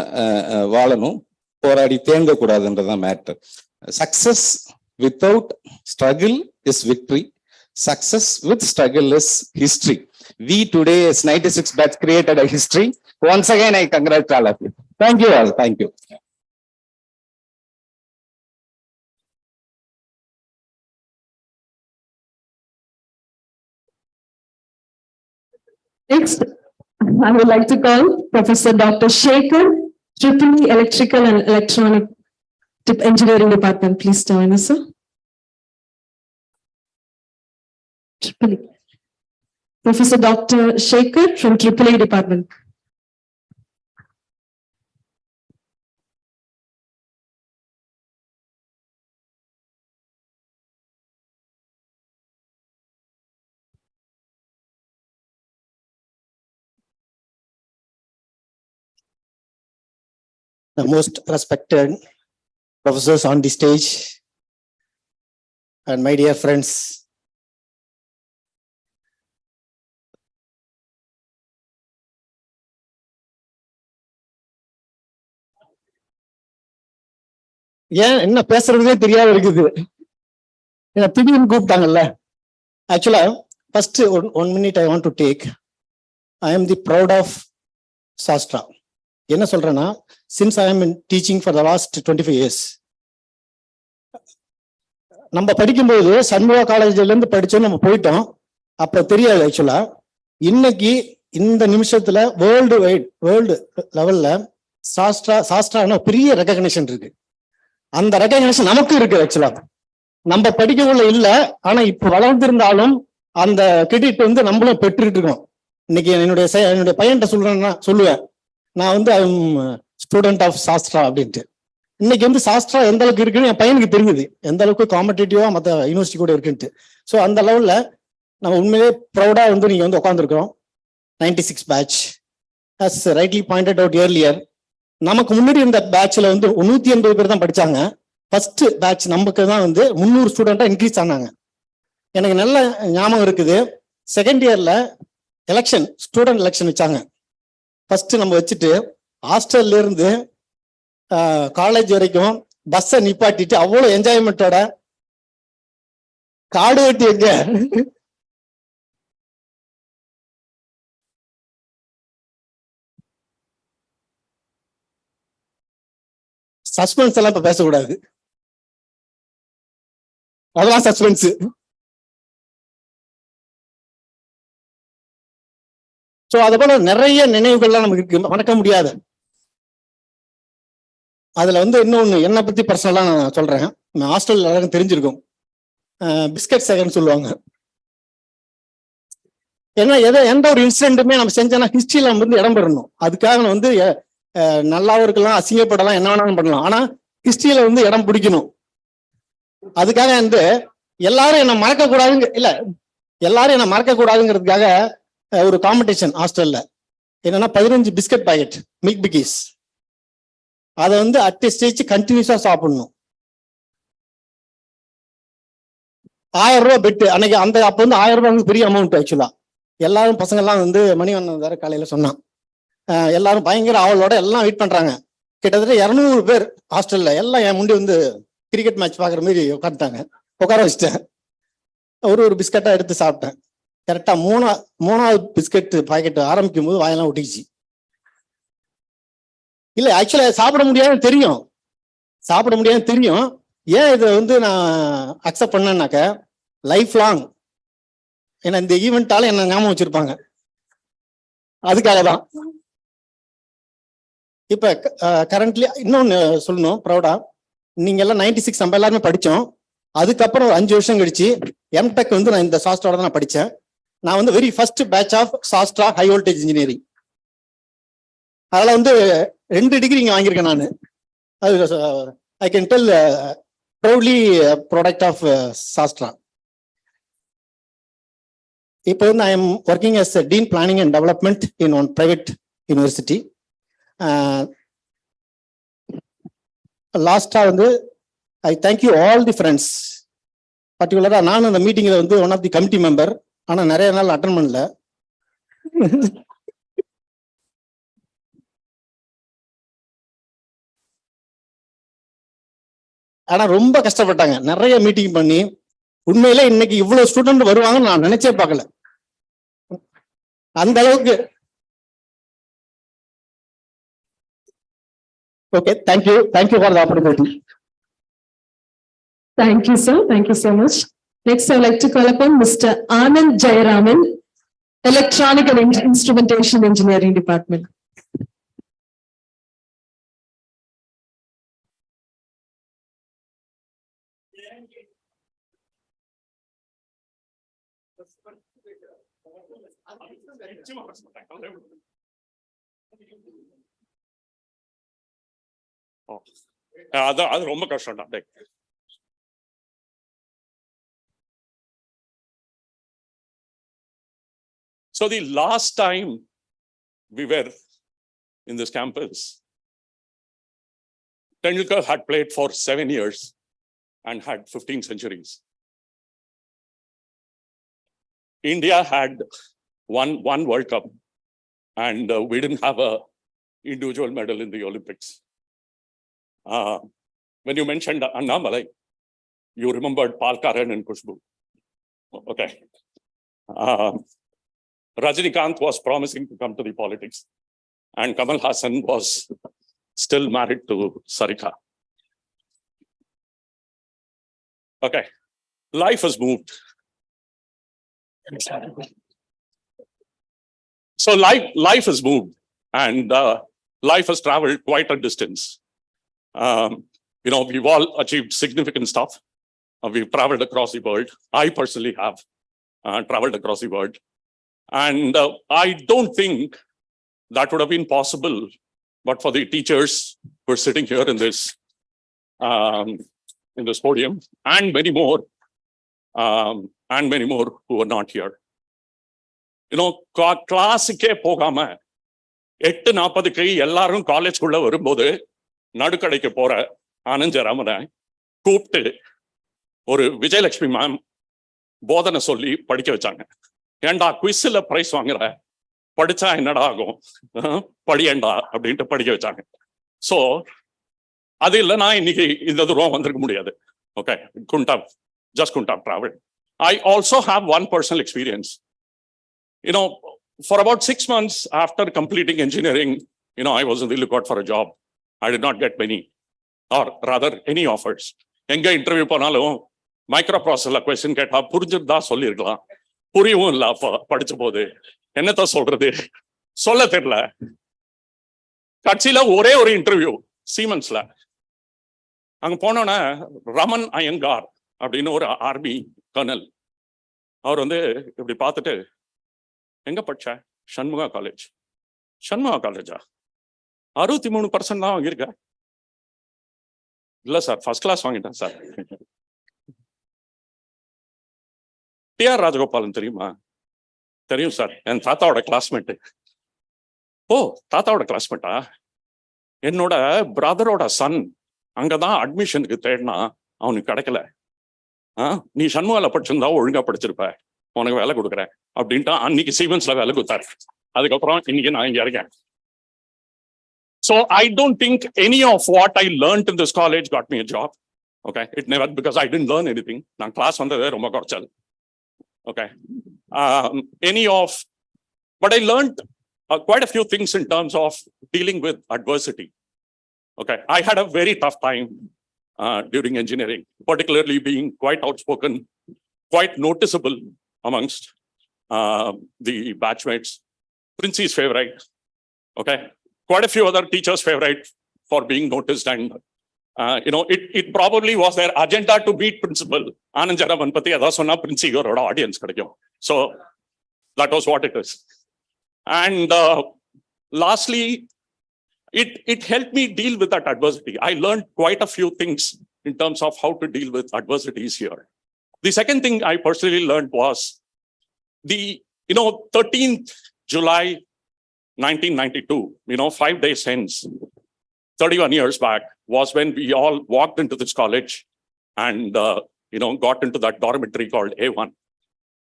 வாழணும், போராடி தேங்க கூடாதுன்றதான் matter. Success without struggle is victory. Success with struggle is history. We today as 96 batch created a history. Once again, I congratulate all of you. Thank you all. Thank you. Next, I would like to call Professor Dr. Shekhar, Triple Electrical and Electronic Engineering Department. Please join us, sir. Triple E. Professor Dr. Shekhar from AAA Department. The most respected professors on the stage and my dear friends. ஏன் என்ன பேசுறதுனே தெரியாத இருக்குது. என்ன திடீர்னு கூப்பிட்டாங்கல்ல. ஆக்சுவலா first one minute I want to take. I am the proud of Sastra. என்ன சொல்றேன்னா, since I am in teaching for the last 25 years, நம்ம படிக்கும்போது சண்முகா காலேஜ்ல இருந்து படிச்சோம், நம்ம போயிட்டோம், அப்ப தெரியாது. ஆக்சுவலா இன்னைக்கு இந்த நிமிஷத்துல வேர்ல்டு லெவல்ல சாஸ்ட்ரா பெரிய ரெகக்னிஷன் இருக்கு. அந்த ரெகக்னிஷன் நமக்கு இருக்கு. ஆக்சுவலா நம்ம படிக்கக்குள்ள இல்ல, ஆனா இப்ப வளர்ந்திருந்தாலும் அந்த கிரெடிட் வந்து நம்மளும் பெற்றுட்டு இருக்கோம். இன்னைக்கு என்னுடைய பையன்கிட்ட சொல்லுவேன், நான் வந்து ஸ்டூடெண்ட் ஆஃப் சாஸ்ட்ரா அப்படின்ட்டு. இன்னைக்கு வந்து சாஸ்ட்ரா எந்த அளவுக்கு இருக்குன்னு என் பையனுக்கு தெரியுது, எந்த அளவுக்கு காம்படிட்டிவா மற்ற யூனிவர்சிட்டி கூட இருக்குன்ட்டு. ஸோ அந்த லெவல்ல நம்ம உண்மையிலே ப்ரௌடா வந்து நீங்க வந்து உட்காந்துருக்கிறோம். 96 batch, as rightly pointed out earlier. நமக்கு முன்னாடி இந்த பேட்ச்ல வந்து 180 பேர் தான் படிச்சாங்க. ஃபர்ஸ்ட் பேட்ச் நமக்கு தான் வந்து 300 ஸ்டூடெண்டா இன்க்ரீஸ் ஆனாங்க. எனக்கு நல்ல ஞாபகம் இருக்குது. செகண்ட் இயர்ல எலெக்ஷன், ஸ்டூடெண்ட் எலெக்ஷன் வச்சாங்க. ஃபர்ஸ்ட் நம்ம வச்சுட்டு ஹாஸ்டல்ல இருந்து காலேஜ் வரைக்கும் பஸ்ஸை நிப்பாட்டிட்டு அவ்வளவு என்ஜாய்மெண்டோட காடு வெட்டி எங்க சஸ்பென்ஸ் எல்லாம் இப்ப பேசக்கூடாது, அதெல்லாம் சஸ்பென்ஸ். சோ அது போல நிறைய நினைவுகள்லாம் நமக்கு இருக்கு, மறக்க முடியாத. அதுல வந்து இன்னொன்னு என்னை பத்தி பர்சனலா நான் சொல்றேன். ஹாஸ்டல் எல்லாருக்கும் தெரிஞ்சிருக்கும், பிஸ்கட் செகண்ட் சொல்லுவாங்க. ஏன்னா எந்த ஒரு இன்சிடென்ட்டுமே நம்ம செஞ்சோன்னா ஹிஸ்டரியில நம்ம வந்து இடம் பெறணும். அதுக்காக நான் வந்து நல்லாவும் இருக்கலாம், அசிங்கப்படலாம், என்ன வேணாலும் பண்ணலாம், ஆனா ஹிஸ்டரியில வந்து இடம் பிடிக்கணும். அதுக்காக வந்து எல்லாரும் என்ன மறக்க கூடாதுங்க, இல்ல எல்லாரும் என்ன மறக்க கூடாதுங்கிறதுக்காக ஒரு காம்படிஷன் ஹாஸ்டல்ல. என்னன்னா 15 பிஸ்கட் பாக்கெட் மில்க் பிக்கீஸ், அதை வந்து அட் ஸ்டேஜ் கண்டினியூஸா சாப்பிடணும். 1000 ரூபாய் பெட்டு அன்னைக்கு. அப்ப வந்து 1000 ரூபாய் வந்து பெரிய அமௌண்ட். ஆக்சுவலா எல்லாரும் பசங்க எல்லாம் வந்து மணிவண்ணன் வேற காலையில சொன்னான், எல்லாரும் பயங்கர ஆவலோட எல்லாம் வெயிட் பண்றாங்க. கிட்டத்தட்ட 200 பேர் ஹாஸ்டல்ல எல்லாம் என் முன்னாடி வந்து கிரிக்கெட் மேட்ச் பாக்குற மாதிரி உட்காந்துட்டாங்க. உட்கார வச்சுட்டேன், ஒரு பிஸ்கட்டா எடுத்து சாப்பிட்டேன். கரெக்டா மூணாவது பிஸ்கட் பாக்கெட் ஆரம்பிக்கும் போது வாயெல்லாம் ஒட்டிச்சு. இல்ல ஆக்சுவலா சாப்பிட முடியாதுன்னு தெரியும். ஏன் இதை வந்து நான் அக்செப்ட் பண்ணேன்னாக்க, லைஃப் லாங் ஏன்னா இந்த ஈவெண்டால என்ன ஞாபகம் வச்சிருப்பாங்க, அதுக்காக தான். இப்ப கரண்ட்லி இன்னொன்னு சொல்லணும் ப்ரௌடா, நீங்க எல்லாம் 96 நம்ம எல்லாருமே படிச்சோம். அதுக்கப்புறம் ஒரு 5 வருஷம் கழிச்சு எம்டெக் வந்து நான் இந்த சாஸ்ட்ராவோட தான் நான் படித்தேன். நான் வந்து very first batch of Sastra high voltage engineering. அதில் வந்து 2 டிகிரி இங்கே வாங்கியிருக்கேன் நான். அது I can tell proudly product of Sastra. இப்போ வந்து I am working as dean planning and development in one private university. லாஸ்டா வந்து I thank you all the friends. பர்டிகுலரா நான் அந்த மீட்டிங்ல வந்து one of the committee member, ஆனா நிறைய நாள் அட்டன் பண்ணல. ஆனா ரொம்ப கஷ்டப்பட்டாங்க, நிறைய மீட்டிங் பண்ணி. உண்மையிலே இன்னைக்கு இவ்வளவு ஸ்டூடெண்ட் வருவாங்கன்னு நான் நினைச்சே பார்க்கல, அந்த அளவுக்கு. Okay, thank you for the opportunity. Thank you, sir. Thank you so much. Next, I would like to call upon Mr. Anand Jayaraman, Electronic and Instrumentation Engineering Department. அது ரொம்ப கஷ்டம் தான். So the last time we were in this campus, Tendulkar had played for 7 years and had 15 centuries. India had won one World Cup and we didn't have a individual medal in the Olympics. When you mentioned Annamalai, you remembered Palkaran and Kushbu. Okay. Rajinikanth was promising to come to the politics, and Kamal Hassan was still married to Sarika. Okay. Life has moved. So life has moved, and life has traveled quite a distance. We've all achieved significant stuff. We've traveled across the world. I personally have traveled across the world. And I don't think that would have been possible, but for the teachers who are sitting here in this podium, and many more who are not here. Classic pogama 8:40 எல்லாரும் காலேஜ்க்குள்ள வரும்போது நடுக்கடைக்கு போற ஆனந்தராமனை கூப்பிட்டு ஒரு Vijayalakshmi ma'am போதனை சொல்லி படிக்க வச்சாங்க. ஏண்டா குவிஸ்ல பிரைஸ் வாங்குற, படிச்சா என்னடா ஆகும், படியேண்டா அப்படின்ட்டு படிக்க வச்சாங்க. சோ அது இல்லைன்னா இன்னைக்கு இந்த தூரம் வந்திருக்க முடியாது. Okay, couldn't have traveled. I also have one personal experience. For about 6 months after completing engineering, I was in the lookout for a job. I did not get many, or rather any offers. எங்க interview போனாலும் micro ப்ராசஸர்ல question கேட்டா புரிஞ்சிருந்தா சொல்லியிருக்கலாம், புரியவும் இல்லை. அப்ப படிச்ச போது என்னத்த சொல்றது சொல்ல தெரியல. கட்சியில ஒரே ஒரு இன்டர்வியூ சீமன்ஸ்ல. அங்க போனோன்னா ரமன் அயங்கார் அப்படின்னு ஒரு ஆர்மி கர்னல், அவர் இப்படி பார்த்துட்டு, எங்க படிச்ச? சண்முகா காலேஜ். சண்முகா காலேஜா? 63% தான் வாங்கியிருக்க? இல்ல சார், ஃபர்ஸ்ட் கிளாஸ் வாங்கிட்டேன் சார். டிஆர் ராஜகோபாலன் தெரியுமா? தெரியும் சார், என் தாத்தாவோட கிளாஸ்மேட். ஓ, தாத்தாவோட கிளாஸ்மேட்டா? என்னோட பிரதரோட சன் அங்கதான் அட்மிஷனுக்கு தேடினா அவனுக்கு கிடைக்கல. நீ சண்முகால படிச்சிருந்தா ஒழுங்கா படிச்சிருப்ப, உனக்கு வேலை கொடுக்குறேன் அப்படின்ட்டு அன்னைக்கு சீவன்ஸ்ல வேலை கொடுத்தாரு. அதுக்கப்புறம் இன்னைக்கு நான் இங்க இருக்கேன். So I don't think any of what I learned in this college got me a job. Okay, it never, because I didn't learn anything. நான் கிளாஸ் வந்ததே ரொம்ப குறைச்சல். Okay, but I learned quite a few things in terms of dealing with adversity. Okay, I had a very tough time during engineering, particularly being quite outspoken, quite noticeable amongst the batchmates. Princi's favorite. Okay, quite a few other teachers' favorite for being noticed, and it probably was their agenda to meet principal. Anand Jaravan pati adha sonna Prince yoroda audience kadaikum. So that was what it is. And lastly, it helped me deal with that adversity. I learned quite a few things in terms of how to deal with adversities here. The second thing I personally learned was the 13th July 1992, 5 days hence, 31 years back, was when we all walked into this college and, got into that dormitory called A1.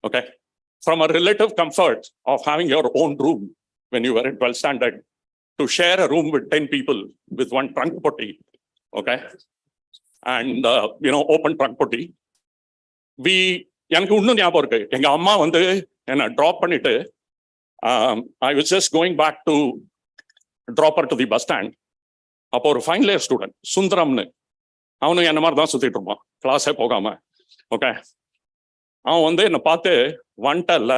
Okay. From a relative comfort of having your own room when you were in 12th standard to share a room with 10 people with one trunk potty. Okay. And, open trunk potty. எனக்கு இன்னும் ஞாபகம் இருக்கு, எங்க அம்மா என்ன drop பண்ணிட்டு, I was just going back to drop her to the bus stand. அப்போ ஒரு ஃபைனல் இயர் ஸ்டூடெண்ட் சுந்தரம்னு, அவனும் என்ன மாதிரி தான் சுத்திட்டு இருப்பான், கிளாஸே போகாம. ஓகே, அவன் என்னை பார்த்து வந்துட்டல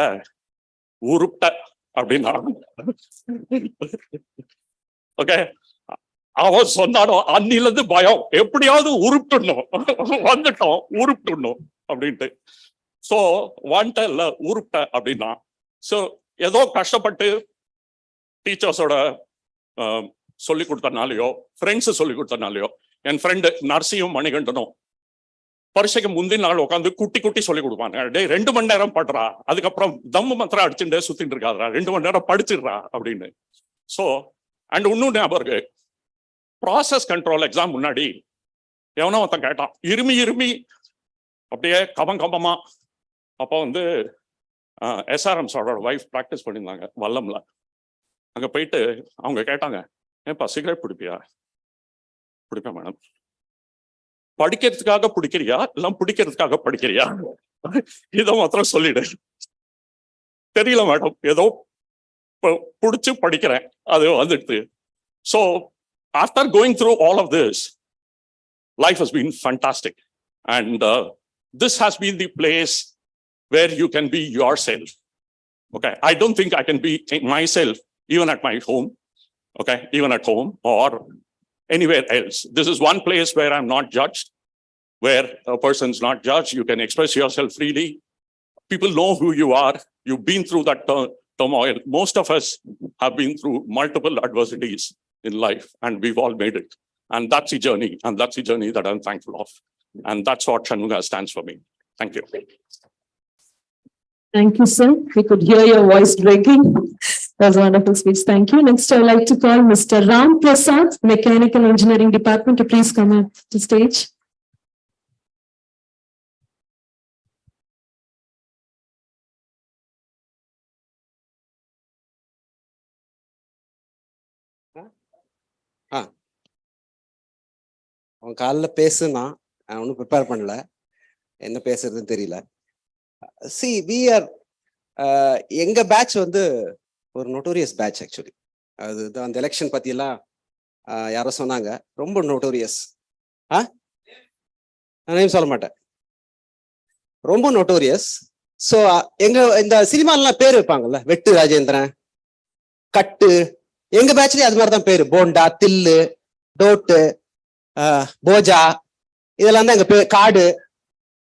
உருப்ட அப்படின்னா ஓகே, அவன் சொன்னானோ அன்னில இருந்து பயம், எப்படியாவது உருப்பிடணும், வந்துட்டோம் உருப்பிடணும் அப்படின்ட்டு. சோ வந்துட்ட இல்ல உருப்ட அப்படின்னா, சோ ஏதோ கஷ்டப்பட்டு டீச்சர்ஸோட சொல்லி கொடுத்தனாலையோ ஃப்ரெண்ட்ஸ் சொல்லி கொடுத்தனாலையோ, என் ஃப்ரெண்டு நர்சியும் மணிகண்டனும் பரீட்சைக்கு முந்தின நாள் உட்காந்து குட்டி குட்டி சொல்லி கொடுப்பாங்க. டே 2 மணி நேரம் படுறா, அதுக்கப்புறம் தம்மு மாத்திரம் அடிச்சுட்டு சுத்திட்டு இருக்காதா, 2 மணி நேரம் படிச்சிடுறா அப்படின்னு. ஸோ அண்ட் இன்னும் ஞாபகம் இருக்கு, ப்ராசஸ் கண்ட்ரோல் எக்ஸாம் முன்னாடி எவனோ ஒருத்தன் கேட்டான், இருமி இருமி அப்படியே கபமா. அப்போ வந்து SRM சாரோட ஒய்ஃப் ப்ராக்டிஸ் பண்ணியிருந்தாங்க வல்லம்ல. அங்க போயிட்டு அவங்க கேட்டாங்க, ஏப்பா சிகரெட் பிடிப்பியா? பிடிப்பேன் மேடம். படிக்கிறதுக்காக பிடிக்கிறியா இல்ல பிடிக்கிறதுக்காக படிக்கிறியா? இதை மாத்திரம் சொல்லிடு. தெரியல மேடம், ஏதோ பிடிச்சு படிக்கிறேன், அது வந்துடுது. So after going through all of this, life has been fantastic, and this has been the place where you can be yourself. Okay, I don't think I can be myself even at my home, okay, even at home or anywhere else. This is one place where I'm not judged, where a person's not judged. You can express yourself freely. People know who you are. You've been through that turmoil. Most of us have been through multiple adversities in life, and we've all made it. And that's the journey, and that's the journey that I'm thankful of. And that's what Shanmuga stands for me. Thank you. Thank you, sir. We could hear your voice breaking. That was a wonderful speech. Thank you. Next, I would like to call Mr. Ram Prasad, Mechanical Engineering Department, to please come up to stage. அவன் காலைல பேசுனா நான் ஒன்றும் prepare பண்ணல, என்ன பேசுறதுன்னு தெரியல. எங்க பேட்ச் வந்து ஒரு நோட்டோரியஸ் பேட்ச் ஆக்சுவலி. அது அந்த எலெக்ஷன் பத்தி எல்லாம் யாரோ சொன்னாங்க, ரொம்ப நோட்டோரியஸ். நான் சொல்ல மாட்டேன், ரொம்ப நோட்டோரியஸ். ஸோ எங்க இந்த சினிமாலாம் பேர் வைப்பாங்கல்ல, வெட்டு ராஜேந்திரன், கட்டு, எங்க பேட்ச்லயே அது மாதிரிதான் பேரு. போண்டா, தில்லு, டோட்டு, போஜா, இதெல்லாம் தான் எங்க பேர். காடு,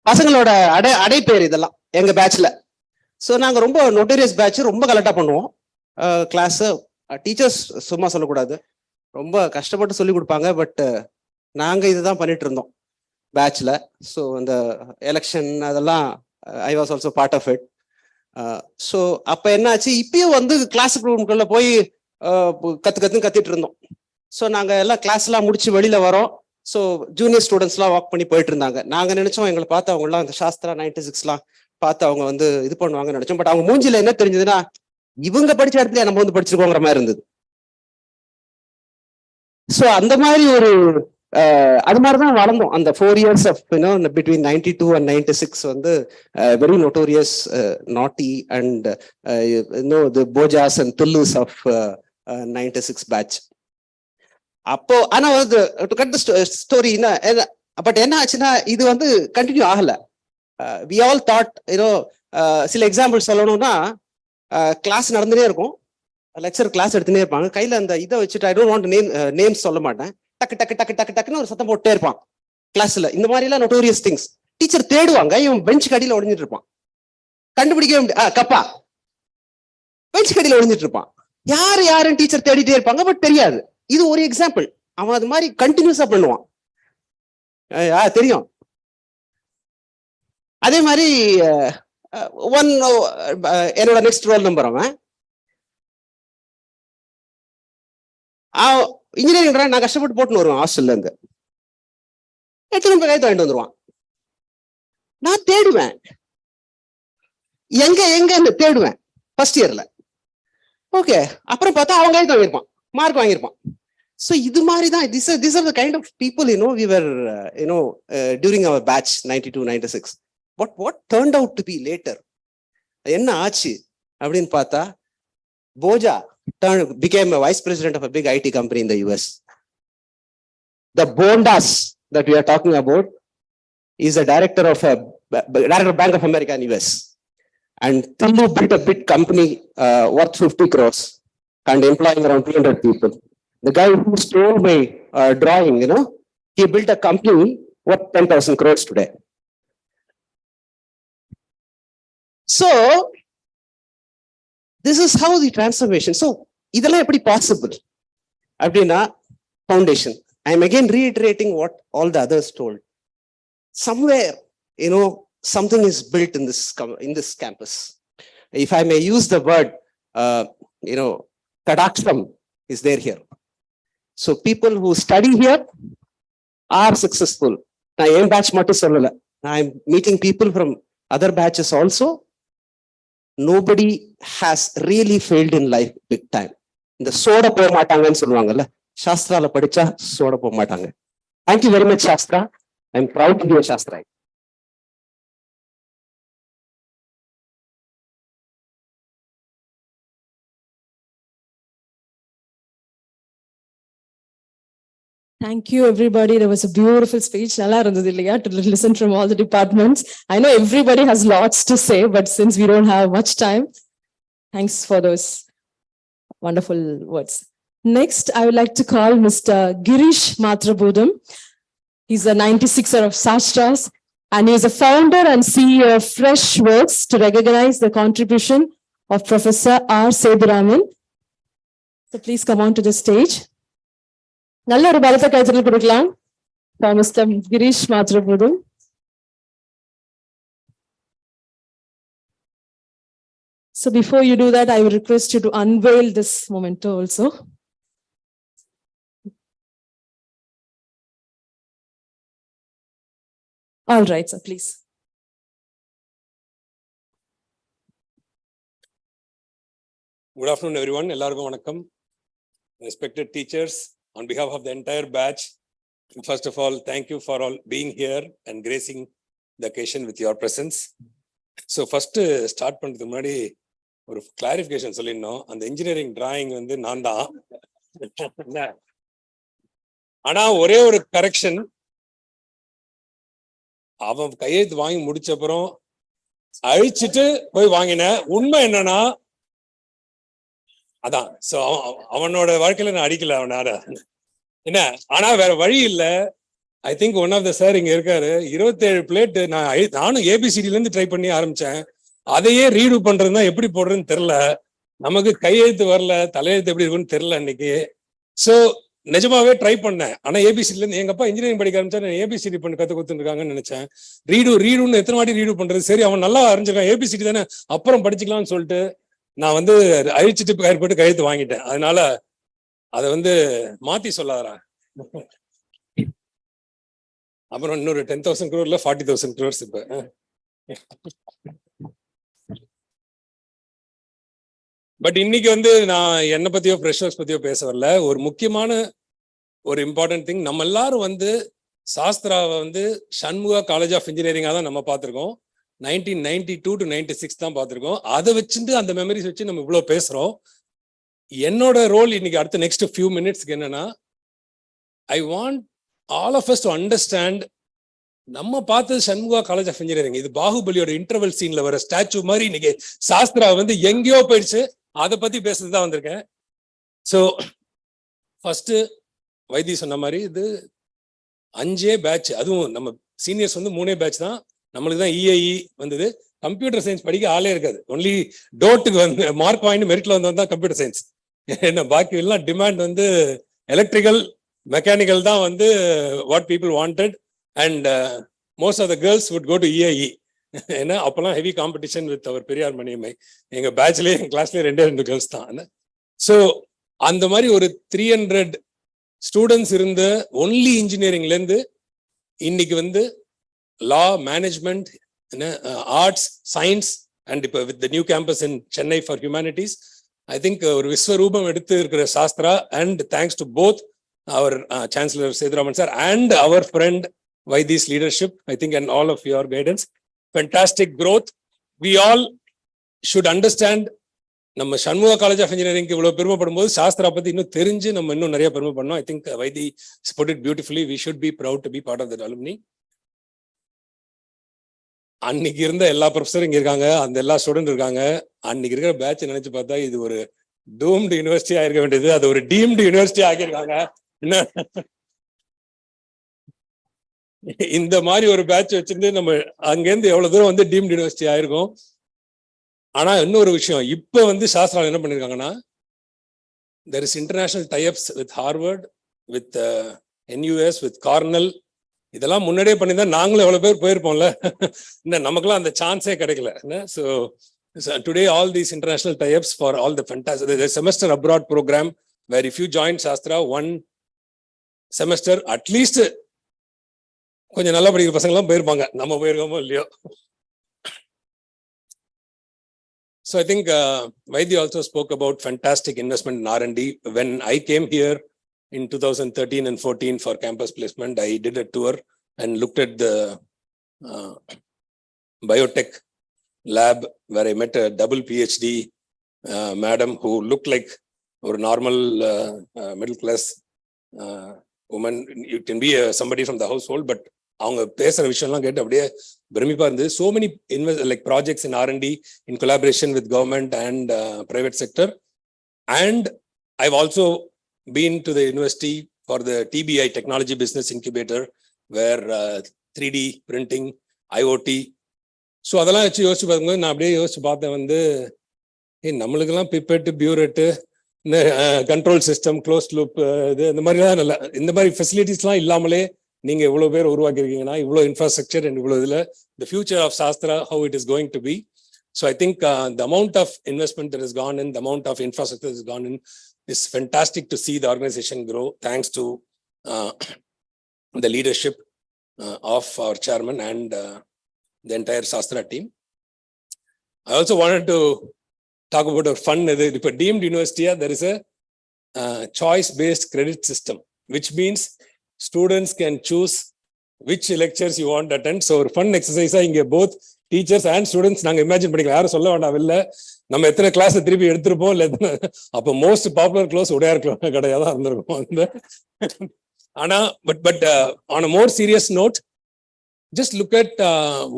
பசங்களோட அடை பேர் இதெல்லாம் எங்க பேட்ச்ல. ஸோ நாங்க ரொம்ப நோட்டோரியஸ் பேட்ச், ரொம்ப கலெக்டா பண்ணுவோம் கிளாஸ். டீச்சர்ஸ் சும்மா சொல்லக்கூடாது, ரொம்ப கஷ்டப்பட்டு சொல்லி கொடுப்பாங்க. பட் நாங்க இதுதான் பண்ணிட்டு இருந்தோம் பேட்ச்ல. ஸோ அந்த எலெக்ஷன் அதெல்லாம் I was also part of it. So அப்ப என்னாச்சு, இப்பயும் வந்து கிளாஸ் ரூம்குள்ள போய் கத்திட்டு இருந்தோம். ஸோ நாங்க எல்லாம் கிளாஸ் எல்லாம் முடிச்சு வெளியில வரோம். ஸோ ஜூனியர் ஸ்டூடெண்ட்ஸ் எல்லாம் வாக் பண்ணி போயிட்டு இருந்தாங்க. நாங்க நினைச்சோம் எங்களை பார்த்து அவங்க எல்லாம் அந்த சாஸ்திரா 96 பார்த்து அவங்க வந்து இது பண்ணுவாங்கன்னு நினைச்சோம். பட் அவங்க மூஞ்சில என்ன தெரிஞ்சதுன்னா, இவங்க படிச்ச இடத்துல நம்ம வந்து படிச்சிருக்கோங்கிற மாதிரி இருந்தது. ஸோ அந்த மாதிரி ஒரு அது மாதிரிதான் வளர்ந்தோம். அந்த 4 years of between 92 and 96 வந்து very notorious, naughty and the bojas and tullus of 96 batch. அப்போ ஆனா வந்து to cut the story, but என்ன ஆச்சுன்னா இது வந்து கண்டினியூ ஆகல. வி ஆல் தாட் சில எக்ஸாம்பிள் சொல்லணும்னா, கிளாஸ் நடந்துனே இருக்கும், லெக்சர் கிளாஸ் எடுத்துனே இருப்பாங்க, கையில அந்த இதை வச்சுட்டு, ஐ டோன்ட் வாண்ட் நேம்ஸ் சொல்ல மாட்டேன், டக்கு டக்கு டக்கு டக்கு டக்குன்னு ஒரு சத்தம் போட்டே இருப்பான் கிளாஸ்ல. இந்த மாதிரி எல்லாம் நோட்டோரியஸ் திங்ஸ். டீச்சர் தேடுவாங்க, இவன் பெஞ்ச் கடியில ஒளிஞ்சிட்டு இருப்பான், கண்டுபிடிக்கவே முடியாது. கப்பா பெஞ்ச் கடியில ஒளிஞ்சிட்டு இருப்பான், யாருன்னு டீச்சர் தேடிட்டே இருப்பாங்க, பட் தெரியாது. இது ஒரு எக்ஸாம்பிள். அவன் அது மாதிரி கண்டினியூஸா பண்ணுவான், தெரியும். அதே மாதிரி என்னோட நெக்ஸ்ட் ரோல் நம்பர், அவன் இன்ஜினியரிங் நான் கஷ்டப்பட்டு போட்டுன்னு வருவேன் ஹாஸ்டல்ல இருந்து, 8 ரூபாய் கைத்து வாங்கிட்டு வந்துருவான். நான் தேடுவேன், எங்க தேடுவேன் ஃபர்ஸ்ட் இயர்ல. ஓகே, அப்புறம் பார்த்தா அவங்க கைத்து வாங்கியிருப்பான், மார்க் வாங்கியிருப்பான். So இது மாதிரி தான், these are the kind of people we were during our batch 92 96. But what turned out to be later, என்ன ஆச்சு அப்படின்னு பார்த்தா, Bhoja became a vice president of a big IT company in the US. The bondas that we are talking about is a director of Bank of America in US. And Tillu built a big company worth 50 crores and employing around 300 people. The guy who stole my drawing, he built a company worth 10,000 crores today. So, this is how the transformation. So, இதெல்லாம் எப்படி possible? அப்படின்னா foundation. I am again reiterating what all the others told. Somewhere, something is built in this campus. If I may use the word, kadaksham is there here. So people who study here are successful. I am batch mattu sollala. I am meeting people from other batches also. Nobody has really failed in life big time. இந்த சோட போக மாட்டாங்கன்னு சொல்லுவாங்கல்ல, சாஸ்திரால படிச்சா சோட போக மாட்டாங்க. Thank you very much, Shastra. I am proud to be a Shastra. Thank you, everybody. That was a beautiful speech. Nalla irundhathu illaya to listen from all the departments. I know everybody has lots to say, but since we don't have much time, thanks for those wonderful words. Next, I would like to call Mr. Girish Matrabudam. He's a 96er of SASTRAs, and he is a founder and CEO of Fresh Works to recognize the contribution of Professor R. Seduraman. So please come on to the stage. நல்ல ஒரு பலத்த கைத்தறல் கொடுக்கலாம் mister Girish Mathrubootham. So before you do that, I will request you to unveil this memento also. All right, sir, please. Good afternoon, everyone. எல்லாருக்கும் வணக்கம். Respected teachers, on behalf of the entire batch, first of all, thank you for all being here and gracing the occasion with your presence. So first start பண்றதுக்கு முன்னாடி ஒரு clarification சொல்லிடணும். அந்த engineering drawing வந்து நான் தான். ஆனா ஒரே ஒரு கரெக்ஷன், அவன் கையெழுத்து வாங்கி முடிச்ச அப்புறம் அழிச்சிட்டு போய் வாங்கினேன். உண்மை என்னன்னா அதான். சோ அவனோட வாழ்க்கையில நான் அடிக்கல அவனால என்ன. ஆனா வேற வழி இல்ல. I think one of the sir இங்க இருக்காரு. 27 பிளேட் நானும் ஏபிசிடில இருந்து ட்ரை பண்ணி ஆரம்பிச்சேன். அதையே ரீடு பண்றதுன்னா எப்படி போடுறதுன்னு தெரியல. நமக்கு கையெழுத்து வரல, தலையெழுத்து எப்படி இருக்குன்னு தெரியல இன்னைக்கு. சோ நிஜமாவே ட்ரை பண்ணேன். ஆனா ஏபிசிடில இருந்து எங்க அப்பா இன்ஜினியரிங் படிக்க ஆரம்பிச்சா நான் ஏபிசிடி பண்ணி கத்து கொடுத்துருக்காங்கன்னு நினைச்சேன். ரீடுன்னு எத்தனை வாட்டி ரீடு பண்றது. சரி அவன் நல்லா அறிஞ்சிருக்கான், ஏபிசிடி தானே அப்புறம் படிச்சுக்கலாம்னு சொல்லிட்டு நான் வந்து அழிச்சிட்டு போட்டு கையெழுத்து வாங்கிட்டேன். அதனால அதை வந்து மாத்தி சொல்லாதரா. அப்புறம் இன்னொரு 10,000 crore 40,000 crores இப்ப. பட் இன்னைக்கு வந்து நான் என்னை பத்தியோ ஃப்ரெஷர்ஸ் பத்தியோ பேச வரல. ஒரு முக்கியமான ஒரு இம்பார்ட்டன்ட் திங், நம்ம எல்லாரும் வந்து சாஸ்திராவை வந்து சண்முகா காலேஜ் ஆஃப் இன்ஜினியரிங்கா தான் நம்ம பார்த்திருக்கோம். 1992 to 96 தான் பார்த்திருக்கோம். அதை வச்சுட்டு அந்த மெமரிஸ் வச்சு நம்ம இவ்வளவு பேசுறோம். என்னோட ரோல் இன்னைக்கு அடுத்த நெக்ஸ்ட் ஃபியூ மினிட்ஸ்க்கு என்னன்னா, I want all of us to understand. நம்ம பார்த்தது சண்முகா காலேஜ் ஆஃப் இன்ஜினியரிங். இது பாகுபலியோட இன்டர்வல் சீன்ல வர ஸ்டாச்சு மாதிரி இன்னைக்கு சாஸ்திரா வந்து எங்கேயோ போயிடுச்சு. அதை பத்தி பேசுறதுதான் வந்திருக்கேன். ஸோ ஃபர்ஸ்ட் வைத்தி சொன்ன மாதிரி இது 5 பேட்ச். அதுவும் நம்ம சீனியர்ஸ் வந்து 3 பேட்ச் தான். நம்மளுக்கு தான் இஐஇ வந்தது. கம்ப்யூட்டர் சயின்ஸ் படிக்க ஆளே இருக்காது. ஒன்லி டோட்டுக்கு வந்து மார்க் வாங்கி மெரிட்ல வந்தவன் தான் கம்ப்யூட்டர் சயின்ஸ். என்ன பாக்கி எல்லாம் டிமாண்ட் வந்து எலக்ட்ரிக்கல் மெக்கானிக்கல் தான் வந்து what people wanted. And most of the girls would go to EIE. ஏன்னா அப்பெல்லாம் heavy competition with our Periyar Maniammai. எங்க பேட்ச்லயே எங்க கிளாஸ்லயே 2 கேர்ள்ஸ் தான். ஸோ அந்த மாதிரி ஒரு 300 ஸ்டூடெண்ட்ஸ் இருந்த ஒன்லி இன்ஜினியரிங்ல இருந்து இன்னைக்கு வந்து law, management, arts, science and இப்போ with the new campus in Chennai for humanities, I think ஒரு விஸ்வரூபம் எடுத்து இருக்கிற Sastra. And thanks to both our Chancellor Seduraman sir and our friend Vaidi's leadership, I think, and all of your guidance. Fantastic growth. We all should understand, நம்ம சண்முகா college of engineering இவ்வளவு பெருமைப்படும் போது சாஸ்திரா பத்தி இன்னும் தெரிஞ்சு நம்ம இன்னும் நிறைய பெருமை பண்ணோம். I think Vaidi put it beautifully. We should be proud to be part of that alumni. அன்னைக்கு இருந்த எல்லா ப்ரொஃபஸரும் இங்க இருக்காங்க, அந்த எல்லா ஸ்டூடெண்ட் இருக்காங்க. அன்னைக்கு இருக்கிற பேட்ச் நினைச்சு பார்த்தா இது ஒரு டூம்டு யூனிவர்சிட்டி ஆயிருக்க வேண்டியது, அது ஒரு டீம்டு யூனிவர்சிட்டி ஆகியிருக்காங்க. என்ன இந்த மாதிரி ஒரு பேட்ச் வச்சிருந்து நம்ம அங்கேருந்து எவ்வளவு தூரம் வந்து டீம்டு யூனிவர்சிட்டி ஆயிருக்கும். ஆனா இன்னொரு விஷயம், இப்ப வந்து சாஸ்திரா என்ன பண்ணிருக்காங்கன்னா, there is international tie-ups with Harvard, with NUS, with Cornell. இதெல்லாம் முன்னாடியே பண்ணிதான் நாங்களும் எவ்வளவு பேர் போயிருப்போம்ல. இன்னும் நமக்குலாம் அந்த சான்ஸே கிடைக்கல. So today all these international tie-ups for all the fantastic, the semester abroad program where if you join Shastra one semester at least கொஞ்சம் நல்லா படிக்கிற பசங்க எல்லாம் போயிருப்பாங்க, நம்ம போயிருக்கோமோ இல்லையோ. So I think Vaidhi also spoke about fantastic investment in R&D. When I came here in 2013 and 14 for campus placement, I did a tour and looked at the biotech lab where I met a double PhD madam who looked like a normal middle class woman. You can be somebody from the household, but அவங்க பேசுற விஷயம்லாம் கேட்டு அப்படியே பிரமிப்பா இருந்தது. So many like projects in R&D in collaboration with government and private sector. And I've also been to the university for the TBI Technology Business Incubator where 3D printing, IoT. So அதெல்லாம் வச்சு யோசிச்சு பார்க்கும்போது நான் அப்படியே யோசிச்சு பார்த்தேன் வந்து, நம்மளுக்கெல்லாம் பிப்பெட்டு பியூரெட்டு இந்த கண்ட்ரோல் சிஸ்டம் க்ளோஸ் லூப் இது இந்த மாதிரிலாம் நல்லா இந்த மாதிரி ஃபெசிலிட்டிஸ்லாம் இல்லாமலே நீங்க இவ்வளவு பேர் உருவாக்கிருக்கீங்கன்னா, இவ்வளவு இன்ஃப்ராஸ்ட்ரக்சர் அண்ட் இவ்வளவு இதுல the future of Shastra, how it is going to be. So I think the amount of investment that has gone in, the amount of infrastructure that has gone in is fantastic to see the organization grow thanks to the leadership of our chairman and the entire Shastra team. I also wanted to talk about a fun, if a deemed university, there is a choice-based credit system, which means students can choose which lectures you want to attend. So ஒரு fun exercise இங்க both teachers and students நாங்க imagine பண்ணிக்கலாம், யாரும் சொல்ல வேண்டாம் இல்ல நம்ம எத்தனை கிளாஸ் திருப்பி எடுத்திருப்போம் இல்ல அப்போ மோஸ்ட் பாப்புலர் க்ளோஸ் உடையார் கடையா தான் இருந்திருக்கும். ஆனா but on a more serious note, just look at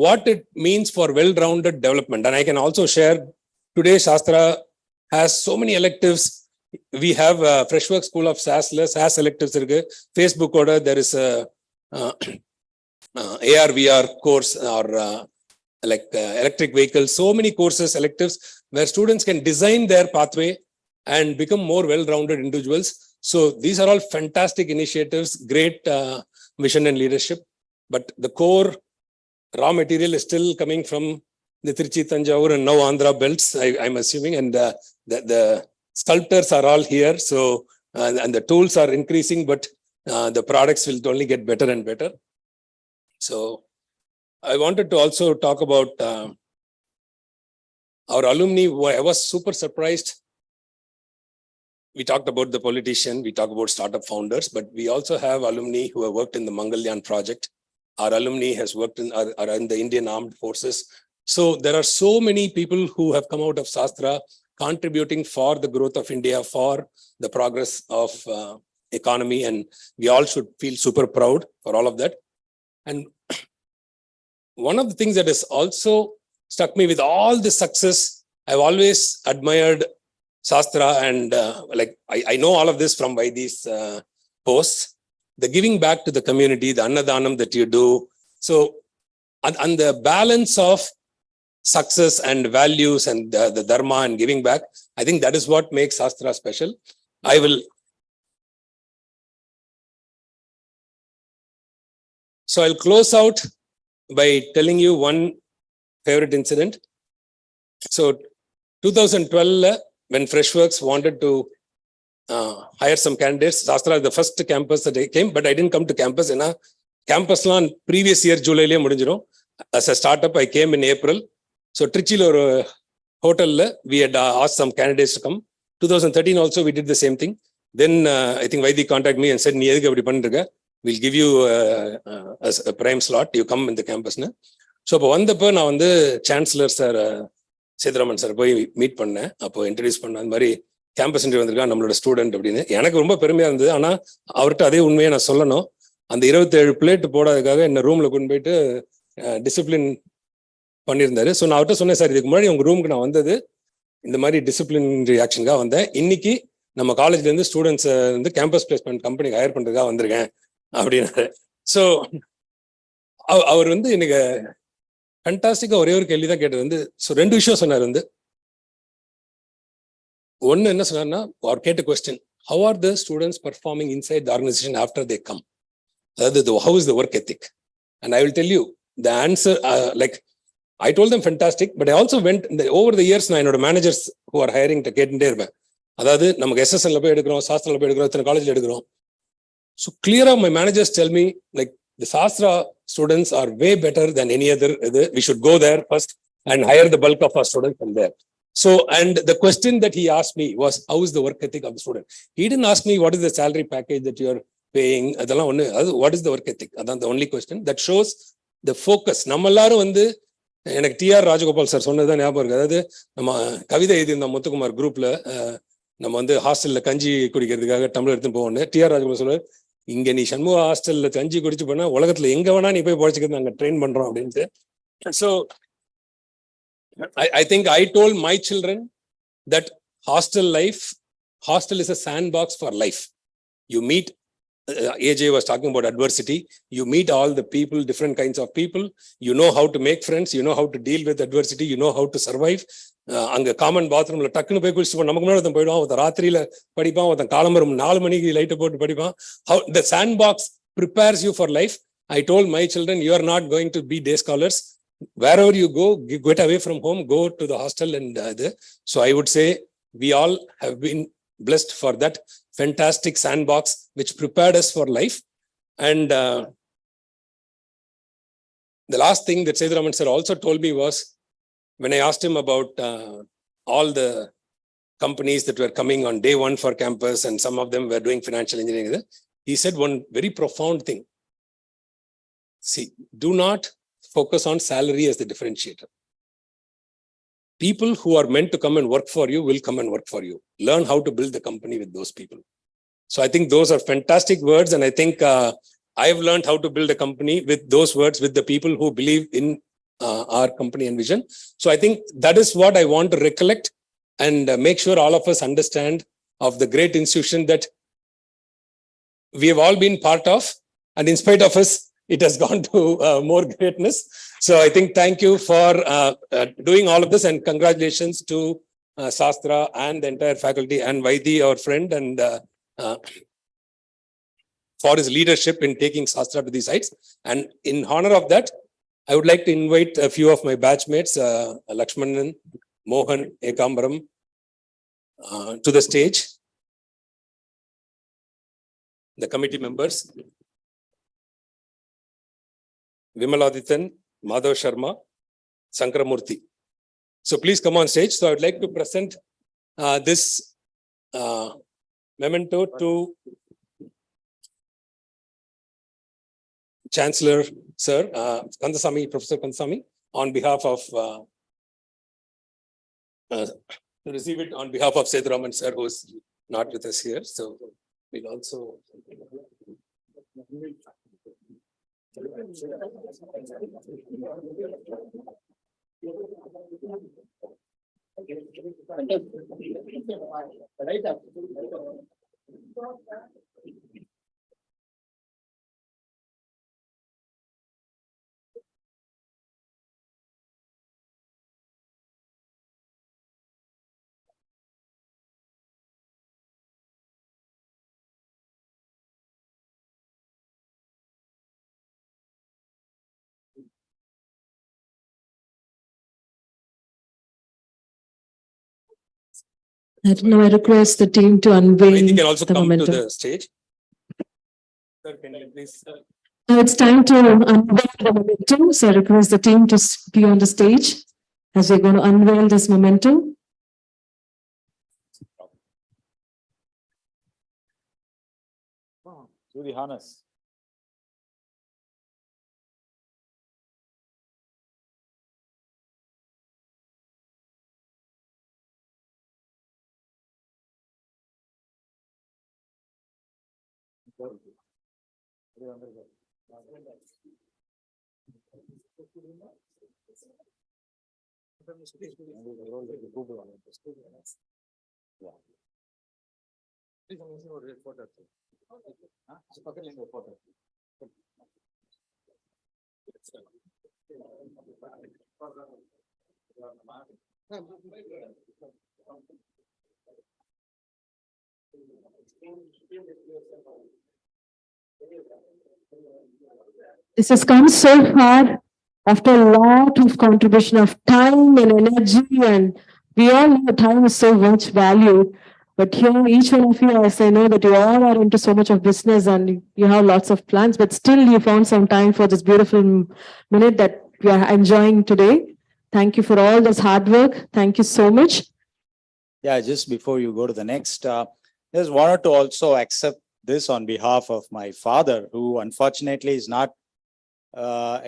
what it means for well-rounded development. And I can also share today Shastra has so many electives. We have a Freshworks School of SAS electives. Facebook order, there is a AR/VR course or like electric vehicles. So many courses, electives where students can design their pathway and become more well-rounded individuals. So these are all fantastic initiatives, great vision and leadership. But the core raw material is still coming from the Trichy, Tanjavur and now Andhra belts, I'm assuming, and the sculptors are all here. So and the tools are increasing, but the products will only get better and better. So I wanted to also talk about our alumni. I was super surprised. We talked about the politician, we talked about startup founders, but we also have alumni who have worked in the Mangalyan project. Our alumni has worked are in the Indian Armed Forces. So there are so many people who have come out of Shastra contributing for the growth of India, for the progress of economy, and we all should feel super proud for all of that. And one of the things that has also struck me with all this success, I've always admired Shastra, and like I know all of this from Vaidhi's posts, the giving back to the community, the Annadanam that you do. So and the balance of success and values and the dharma and giving back, I think that is what makes Shastra special. So I'll close out by telling you one favorite incident. So 2012, when Freshworks wanted to hire some candidates, Shastra is the first campus that I came, but I didn't come to campus. Campus la previous year July le mudinjirum. As a startup, I came in April. So Trichyல ஒரு hotel, we had asked some candidates to come. 2013 also we did the same thing. Then I think Vaidhi contacted me and said, நீ எதுக்கு அப்படி பண்ணிருக்க? We'll give you a prime slot. You come in the campus. So அப்போ வந்தப்போ நான் வந்து chancellor sir Sethuraman sir போய் meet பண்ணேன். அப்போ இன்ட்ரடியூஸ் பண்ண அந்த மாதிரி கேம்பஸ் இன்டர்வியூ வந்திருக்கான் நம்மளோட ஸ்டூடெண்ட் அப்படின்னு. எனக்கு ரொம்ப பெருமையா இருந்தது. ஆனா அவர்கிட்ட அதே உண்மையை நான் சொல்லணும். அந்த 27 பிளேட் போடாததுக்காக என்ன ரூம்ல கொண்டு போயிட்டு டிசிப்ளின் பண்ணியிருந்தாரு. ஸோ நான் அவர்கிட்ட சொன்னேன், சார் இதுக்கு முன்னாடி உங்க ரூமுக்கு நான் வந்தது இந்த மாதிரி டிசிப்ளினரி ஆக்ஷனுக்காக வந்தேன். இன்னைக்கு நம்ம காலேஜ்ல இருந்து ஸ்டூடெண்ட்ஸ் வந்து கேம்பஸ் பிளேஸ்மெண்ட் கம்பெனிக்கு ஹையர் பண்றதுக்காக வந்திருக்கேன் அப்படின்னாரு. ஸோ அவர் வந்து எனக்கு ஃபண்டாஸ்டிக்கா ஒரே ஒரு கேள்வி தான் கேட்டது வந்து, ஸோ 2 விஷயம் சொன்னார் வந்து. ஒன்னு என்ன சொன்னார்னா, அவர் கேட்ட question, how are the students performing inside the organisation after they come, அதாவது how is the work ethic. And I will tell you the answer. Like I told them fantastic, but I also went over the years. நான் என்னோட managers who are hiring கேட்டுட்டே இருப்பேன். அதாவது நமக்கு SSNல போய் எடுக்கிறோம், சாஸ்திரால போய் எடுக்கிறோம், இத்தனை காலேஜ்ல எடுக்கிறோம். ஸோ கிளியரா my managers tell me like the Sastra students are way better than any other. We should go there first and hire the bulk of our students from there. So, and the question that he asked me was, how is the work ethic of the student? He didn't ask me what is the salary package that you are paying. அதெல்லாம் ஒண்ணு, what is the work ethic? அதான் the only question that shows the focus. நம்ம எல்லாரும் வந்து, எனக்கு TR Rajagopal sir சொன்னதுதான் ஞாபகம் இருக்கு. அதாவது நம்ம கவிதை எழுதியிருந்த முத்துக்குமார் குரூப்ல நம்ம வந்து ஹாஸ்டல்ல கஞ்சி குடிக்கிறதுக்காக டம்ளர் எடுத்துன்னு போவோம்னு TR ராஜகோபால் சொல்லுவார், இங்க நீ சண்முக ஹாஸ்டல்ல கஞ்சி குடிச்சு போனா உலகத்துல எங்க வேணா நீ போய் பொழைச்சிக்கிறது நாங்க ட்ரெயின் பண்றோம் அப்படின்ட்டு. So I think I told my children that hostel is a sandbox for life. You meet, AJ was talking about adversity. You meet all the people, different kinds of people. You know how to make friends. You know how to deal with adversity. You know how to survive. அங்க common பாத்ரூம்ல டக்குன்னு போய் குளிச்சுட்டு நமக்கு முன்னாடி ஒருத்தன் போயிடுவான், ஒருத்தன் ராத்திரியில படிப்பான், ஒருத்தன் காலம்பரம் 4 மணிக்கு லைட்டை போட்டு படிப்பான். How the sandbox prepares you for life. I told my children, you are not going to be day scholars. Wherever you go, get away from home, go to the hostel. And so I would say we all have been blessed for that fantastic sandbox which prepared us for life. And the last thing that Sethuraman sir also told me was, when I asked him about all the companies that were coming on day one for campus and some of them were doing financial engineering, he said one very profound thing. See, do not focus on salary as the differentiator. People who are meant to come and work for you will come and work for you. Learn how to build the company with those people. So I think those are fantastic words. And I think I've learned how to build a company with those words, with the people who believe in our company and vision. So I think that is what I want to recollect and make sure all of us understand of the great institution that we have all been part of. And in spite of us, it has gone to more greatness. So I think thank you for doing all of this, and congratulations to Sastra and the entire faculty and Vaidi, our friend, and for his leadership in taking Sastra to these sites. And in honor of that, I would like to invite a few of my batchmates, Lakshmanan, Mohan, Ekambaram, to the stage. The committee members, Vimaladithan, Madhav Sharma, Sankaramurthy. So please come on stage. So I would like to present this memento to Chancellor Sir Kandasamy, Professor Kandasamy, on behalf of to receive it on behalf of Sethuraman Sir, who is not with us here. So we'll also Now I request the team to unveil Vaidi can also the come momentum. to the stage. Sir, can you please? Now it's time to unveil the momentum. So I request the team to be on the stage as we're going to unveil this momentum. Do the harness. This has come so far after a lot of contribution of time and energy, and we all know time is so much valued. But here, each one of you, as I know that you all are into so much of business and you have lots of plans, but still you found some time for this beautiful minute that we are enjoying today. Thank you for all this hard work. Thank you so much. Yeah, just before you go to the next, just wanted to also accept this on behalf of my father, who unfortunately is not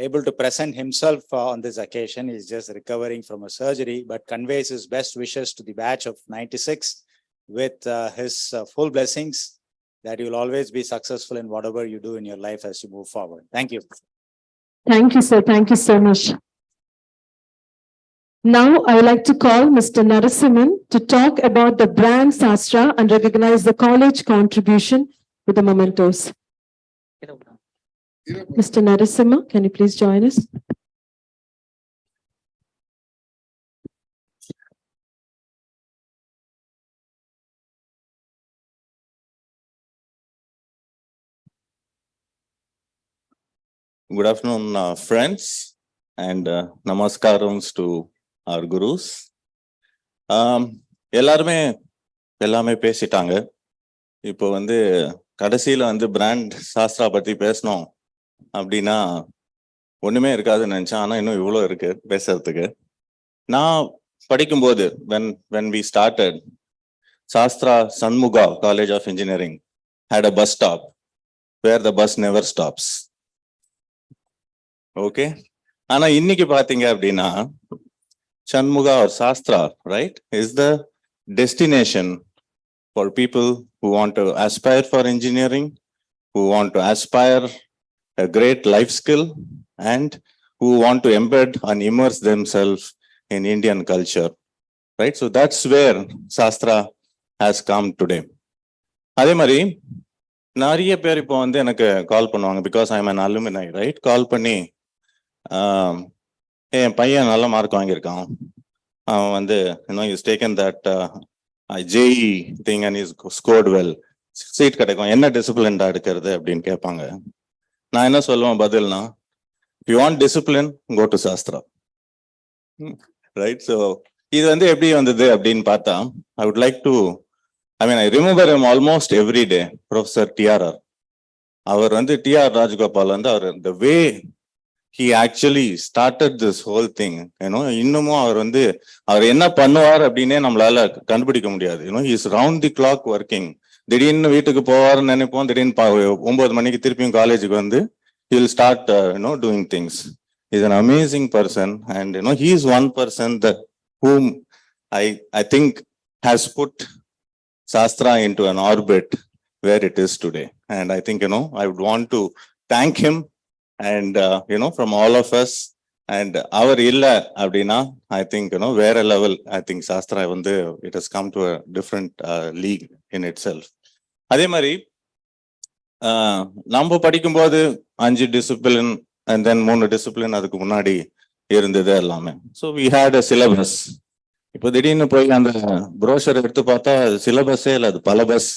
able to present himself on this occasion. He's just recovering from a surgery, but conveys his best wishes to the batch of 96 with his full blessings that you will always be successful in whatever you do in your life as you move forward. Thank you. Thank you, sir. Thank you so much. Now, I would like to call Mr. Narasimhan to talk about the brand SASTRA and recognize the college contribution with the mementos. Mr. Narasimhan, can you please join us? Good afternoon, friends, and namaskarams to our gurus. எல்லாமே பேசிட்டாங்க. இப்போ கடைசியில brand Sastra பத்தி பேசணும் அப்படின்னா ஒண்ணுமே இருக்காதுன்னு நினைச்சேன். ஆனா இன்னும் இவ்வளவு இருக்கு பேசுறதுக்கு. நான் படிக்கும்போது when we started, SASTRA Shanmuga College of Engineering had a bus stop where the bus never stops. Okay, ஆனா இன்னைக்கு பாத்தீங்க அப்படின்னா Shanmuga or SASTRA, right, is the destination for people who want to aspire for engineering, who want to aspire a great life skill, and who want to embed and immerse themselves in Indian culture, right? So that's where SASTRA has come today. அதே மாதிரி நிறைய பேர் இப்போ எனக்கு கால் பண்ணுவாங்க, because I'm an alumni, right? கால் பண்ணி என் பையன் நல்ல மார்க் வாங்கியிருக்கான், அவன் he's taken that JE thing and he's scored well, seat கிடைக்கும், என்ன டிசிப்ளின்டா எடுக்கிறது அப்படின்னு கேட்பாங்க. நான் என்ன சொல்லுவேன் பதில்னா, if you want discipline, go to SASTRA, right? So இது எப்படி வந்தது அப்படின்னு பார்த்தா, I would like to, I remember him almost every day, Professor TRR. Our TR Rajagopal our the way he actually started this whole thing, இன்னமும் அவர் என்ன பண்ணுவார் அப்படின்னே நம்மளால கண்டுபிடிக்க முடியாது. he is round the clock working. திடீர்னு வீட்டுக்கு போவார்னு நினைப்போம், திடீர்னு 9 மணிக்கு திருப்பியும் காலேஜுக்கு he will start doing things. He is an amazing person, and he is one person that whom I think has put SASTRA into an orbit where it is today. And I think I would want to thank him, and from all of us, and our illa abdina, I think where a level, I think SASTRA it has come to a different league in itself. அதே மாதிரி நம்ம படிக்கும்போது 5 discipline and then 3 discipline அதுக்கு முன்னாடி இருந்தது எல்லாமே. So we had a syllabus. இப்போ திடீர்னு போய் அந்த ப்ரோஷர் எடுத்து பார்த்தா சிலபஸே இல்லை, அது பல பஸ்,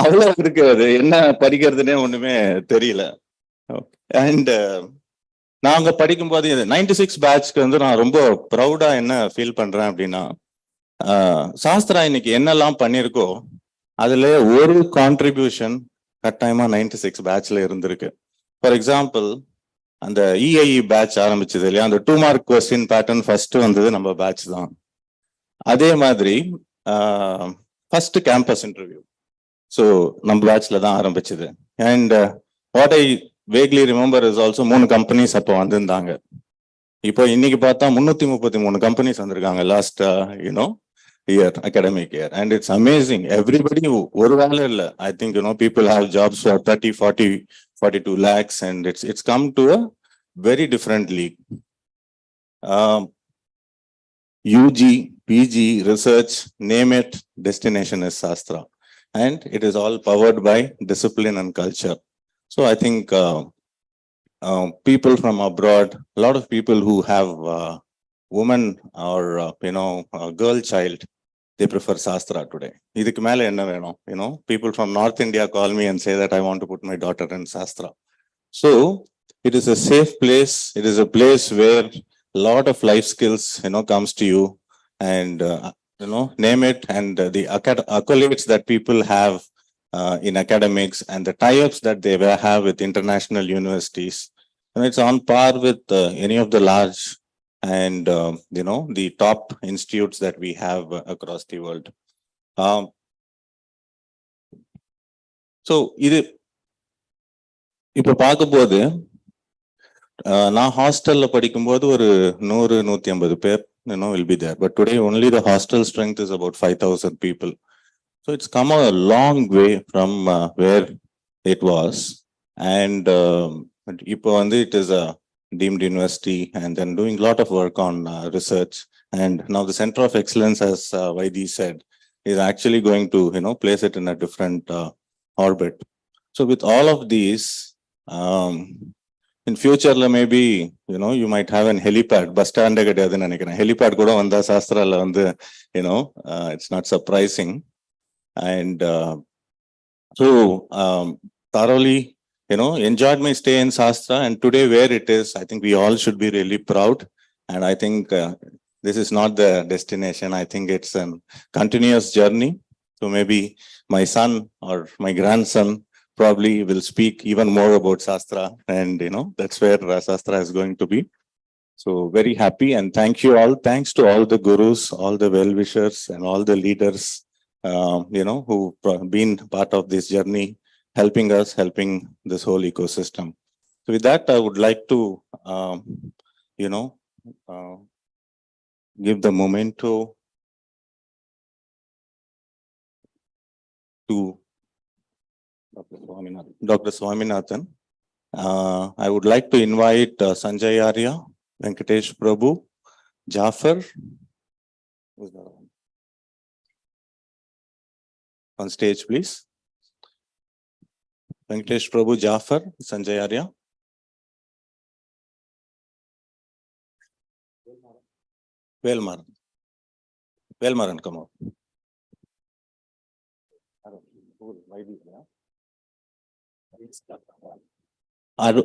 அவ்வளவு இருக்கு, அது என்ன படிக்கிறதுனே ஒண்ணுமே தெரியல. அண்ட் நாங்க படிக்கும்போது 96 பேட்ச்க்கு நான் ரொம்ப ப்ரௌடா என்ன ஃபீல் பண்றேன் அப்படின்னா, சாஸ்திரா இன்னைக்கு என்னெல்லாம் பண்ணிருக்கோ அதுல ஒரு கான்ட்ரிபியூஷன் கட்டாயமா 96 பேட்ச்ல இருந்திருக்கு. ஃபார் எக்ஸாம்பிள், அந்த EIE பேட்ச் ஆரம்பிச்சது இல்லையா, அந்த 2 மார்க் கொஸ்டின் பேட்டர்ன் ஃபர்ஸ்ட் வந்தது நம்ம பேட்ச் தான். அதே மாதிரி ஃபர்ஸ்ட் கேம்பஸ் இன்டர்வியூ ஸோ நம்ம பேட்ச்ல தான் ஆரம்பிச்சது. And what I vaguely remember is also 3 companies அப்போ வந்திருந்தாங்க. இப்போ இன்னைக்கு பார்த்தா 333 கம்பெனிஸ் வந்திருக்காங்க last year, academic year, and it's amazing. Everybody ஒரு வேலை இல்லை, I think people have jobs for 30, 40, 42 lakhs, and it's come to a very different league. UG, PG, research, name it, destination is Shastra. And it is all powered by discipline and culture. So I think people from abroad, a lot of people who have woman or a girl child, they prefer Shastra today. Idhukku mele enna venum? People from North India call me and say that I want to put my daughter in Shastra. So it is a safe place. It is a place where a lot of life skills, comes to you, and name it, and the accolades that people have in academics and the tie-ups that they have with international universities, and it's on par with any of the large and the top institutes that we have across the world. So இது இப்ப பார்க்கும்போது நான் ஹாஸ்டல்ல படிக்கும்போது ஒரு 100-150 பேர் will be there, but today only the hostel strength is about 5,000 people. So it's come a long way from where it was, and இப்போ வந்து it is a deemed university and then doing a lot of work on research, and now the center of excellence, as Vaidhi said, is actually going to place it in a different orbit. So with all of these, in future maybe you might have an helipad. Bus stand கிடையாதுன்னு நினைக்கிறேன். helipad கூட வந்தா சாஸ்திரால வந்து it's not surprising. And so thoroughly enjoyed my stay in Shastra, and today where it is, I think we all should be really proud. And I think this is not the destination. I think it's a continuous journey. So maybe my son or my grandson probably will speak even more about Shastra, and that's where Shastra is going to be. So very happy, and thank you all. Thanks to all the gurus, all the well-wishers, and all the leaders who've been part of this journey, helping us, helping this whole ecosystem. So with that, I would like to give the memento to Dr. Swaminathan. I would like to invite Sanjay Arya, Venkatesh Prabhu, Jafar on stage, please. Venkatesh Prabhu, Jafar, Sanjay Arya. Velmaran, come on.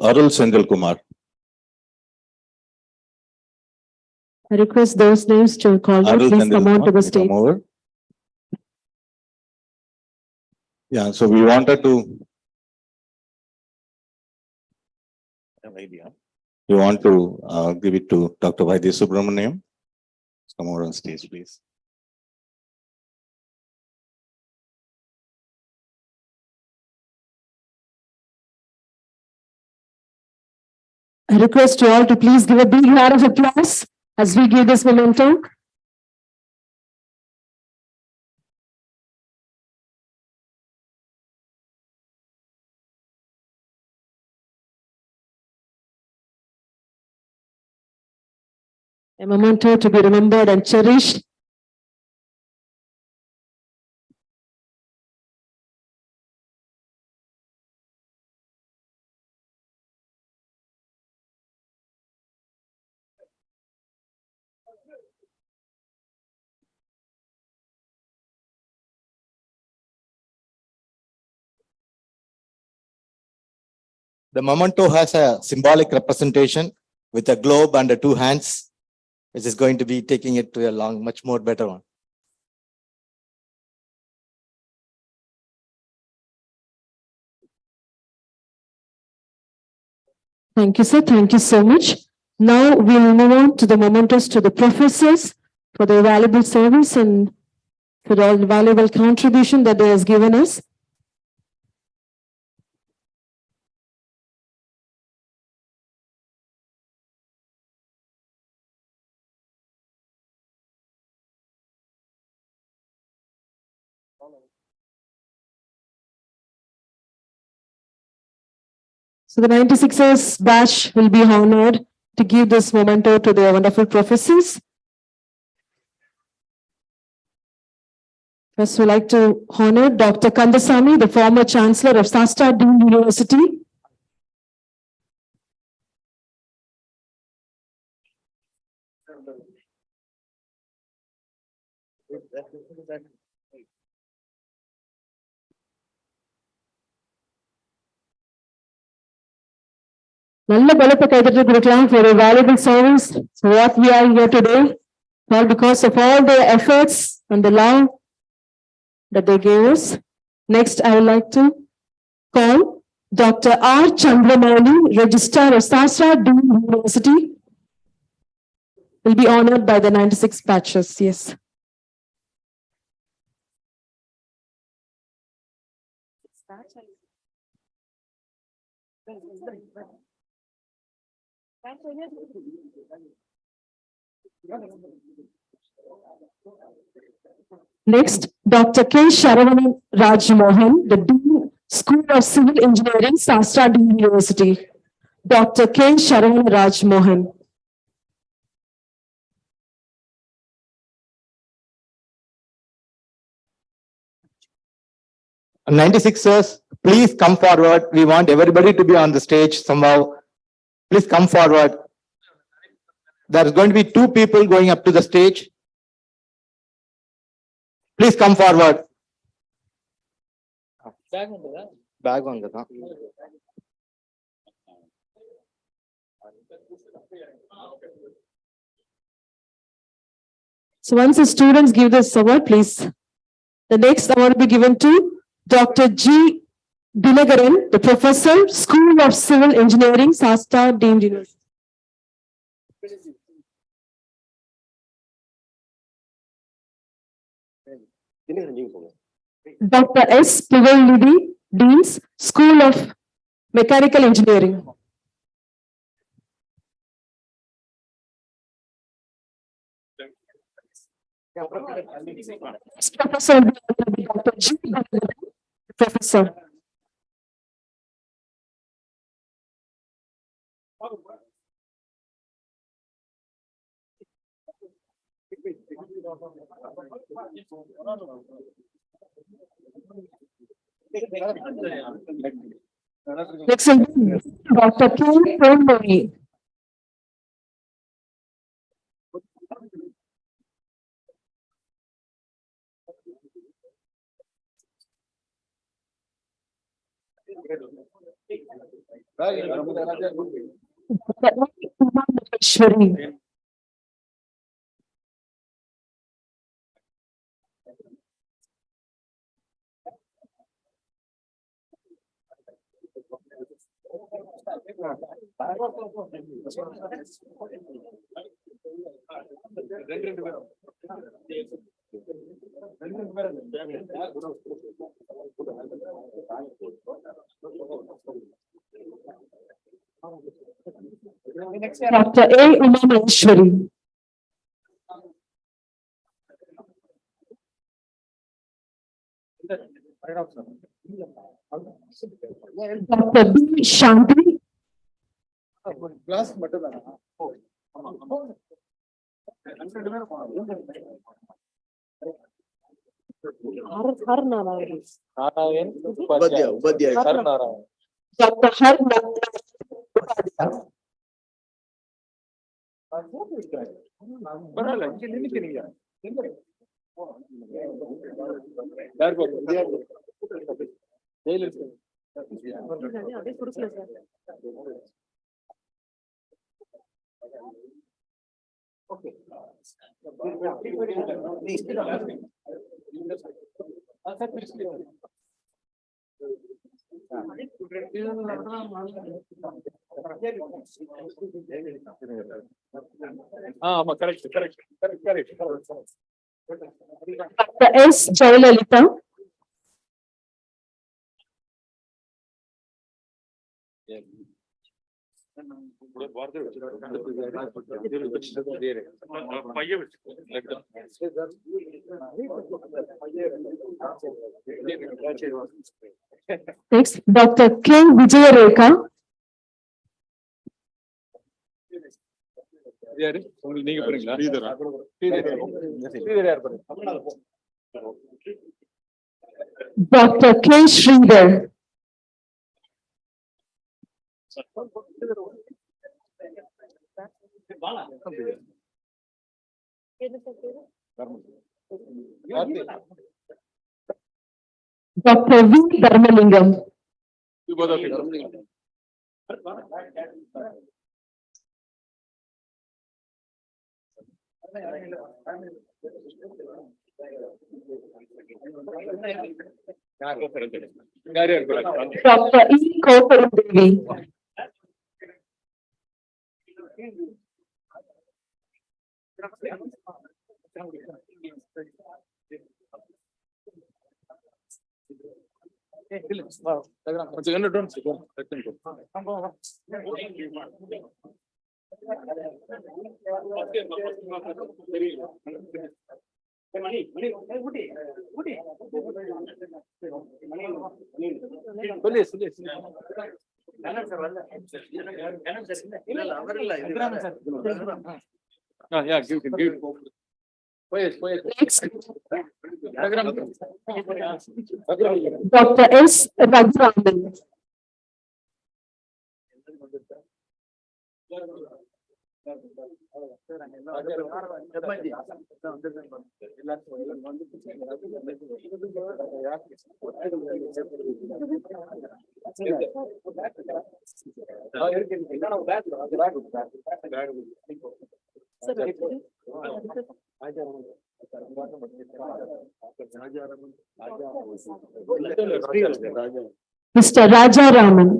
Arul Sendil Kumar. I request those names to call out, Arul please Sendil come on Kumar, to the come stage. over. Yeah, so we wanted to. We want to give it to Dr. Vaidhi Subramaniam. Come over on stage, please. I request you all to please give a big round of applause as we give this memento. A memento to be remembered and cherished. The memento has a symbolic representation with a globe and 2 hands, which is going to be taking it to a much more better one. Thank you, sir. Thank you so much. Now we'll move on to the mementos to the professors for their valuable service and for all the valuable contribution that they has given us. So the 96ers batch will be honored to give this memento to their wonderful professors. First, we'd like to honor Dr. Kandasamy, the former Chancellor of SASTRA Deemed University. நல்ல பலத்தை கைதட்டி கொடுக்கலாம் for a valuable service. So what we are here today, all because of all their efforts and the love that they gave us. Next, I would like to call Dr. R. Chandramani, Registrar of SASTRA Deemed University, will be honored by the 96 batches. Yes. Next, Dr. K. Sharavana Raj Mohan, the Dean, School of Civil Engineering, SASTRA Deemed University. Dr. K. Sharavana Raj Mohan. And 96ers, please come forward. We want everybody to be on the stage somehow. Please come forward. There's going to be 2 people going up to the stage. Please come forward. Bag on the top. So once the students give this award, please. The next award will be given to Dr. G. Dinagaran, the Professor, School of Civil Engineering, SASTRA Deemed University. Dr. S. Pugalnidhi, Deans, School of Mechanical Engineering. Professor will be Dr. G. Dinagaran, Professor. Next will be Dr. K. Ponmuri. Shwari. Dr. A. Umameshwari. Dr. B. Shanti. Dr. Har correct. Dr. S. Jayalalitha. Next, Dr. K. Vijayareka. யாரு உங்களுக்கு நீங்க போறீங்களா? Dr. K. Sridhar. Dr. V. Dharmalingam. Dr. E. Koparam Devi. Dr. S. Raghuram. Mr. Raja Raman.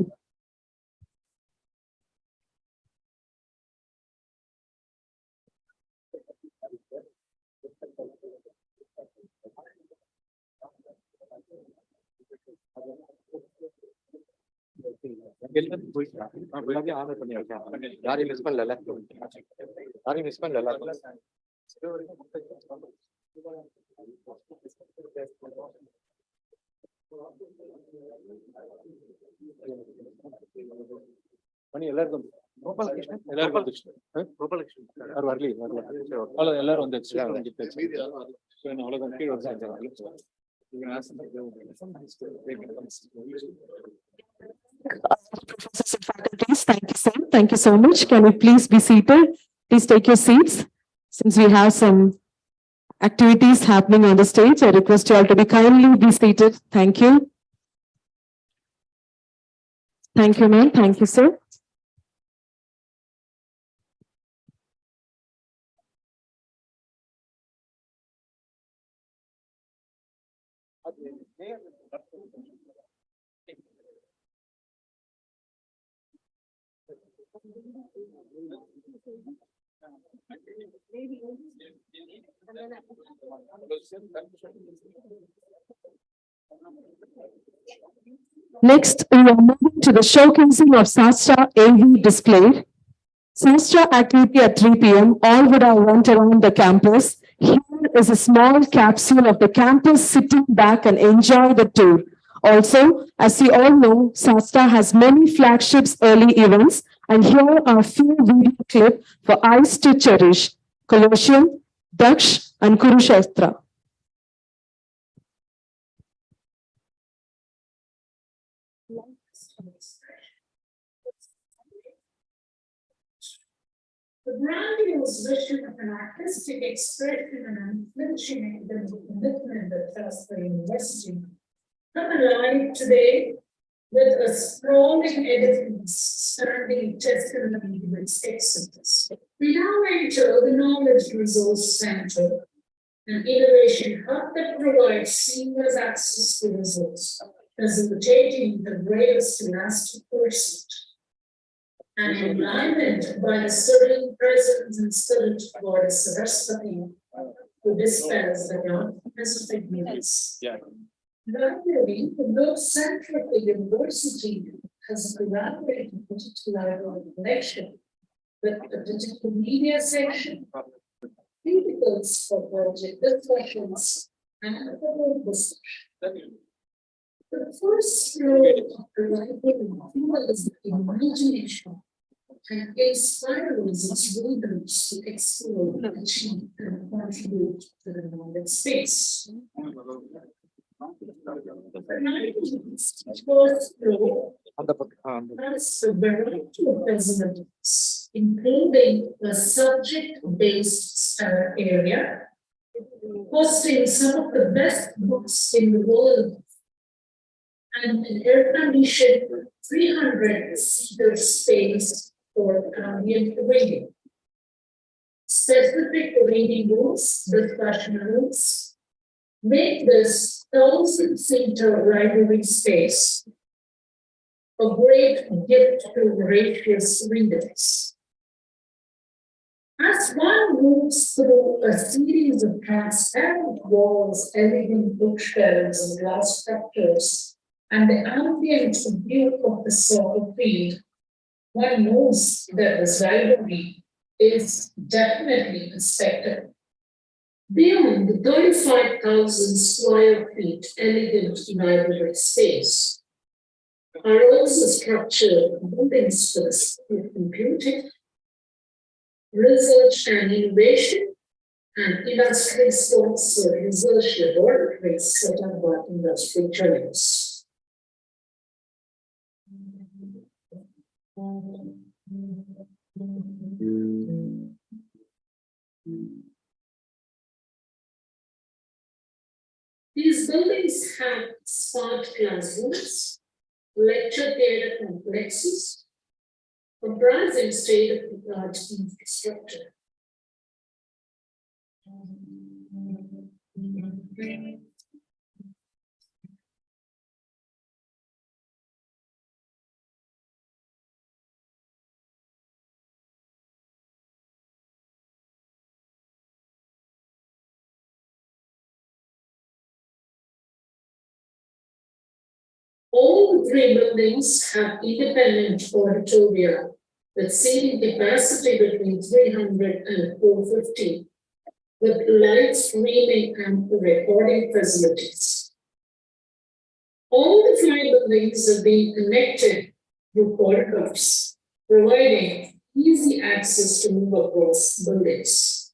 யாரையும் miss பண்ணல மணி எல்லாருக்கும் எல்லாரும் வந்துச்சு Professors and faculties, thank you, sir. Thank you so much. Can you please be seated? Please take your seats. Since we have some activities happening on the stage, I request you all to be kindly be seated. Thank you. Thank you, ma'am. Thank you, sir. Next, we are moving to the showcasing of SASTRA AV display. SASTRA activity at 3 p.m. All would have went around the campus. Here is a small capsule of the campus sitting back and enjoy the tour. Also, as you all know, SASTRA has many flagships early events, and here are a few video clips for Eyes to Cherish, Colosseum, Daksh, and Kurukshetra. The grandiose vision of an artistic expression and unflinching academic commitment at SASTRA University come alive today with a sprawling edifice standing testimony to its excellence. We now enter the Knowledge Resource Center, an innovation hub that provides seamless access to resource, facilitating the greatest elastic pursuit. An enlivened by the serene presence and spirit of Goddess Saraswati, who dispels the darkness of ignorance. Gradually, the North Center of the University has collaborated particularly on connection with the digital media section, cubicles for project discussions, and other discussion. The first floor of the library fuels the imagination and inspires its readers to explore, achieve, and contribute to the knowledge space. First floor has a variety of facilities, including a subject-based area, hosting some of the best books in the world, and an air-conditioned 300-seater space for ambient reading. Specific reading rooms, discussion rooms, make this 1,000-seater library space a great gift to voracious readers. As one moves through a series of transparent walls, elegant bookshelves, and glass structures, and the ambient view of the soccer field, one knows that this library is definitely a spectacle. Beyond the 35,000 square feet elegant library space are also structured buildings for the study of computing, research and innovation, and industry sponsored research laboratories set up by industry journals. These buildings have smart classrooms, lecture theatre complexes, comprising state-of-the-art infrastructure. All the three buildings have independent auditoria with seating capacity between 300 and 450, with live streaming and recording facilities. All the three buildings are being connected through corridors, providing easy access to move across buildings.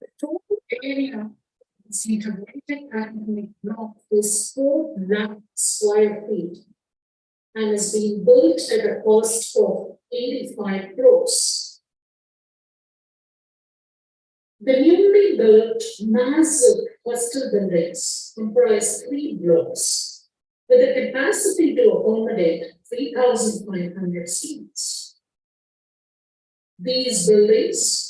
The total area situated academic block is 4 lakh square feet and is being built at a cost of 85 crores. The newly built massive hostel buildings comprise 3 blocks with a capacity to accommodate 3,500 seats. These buildings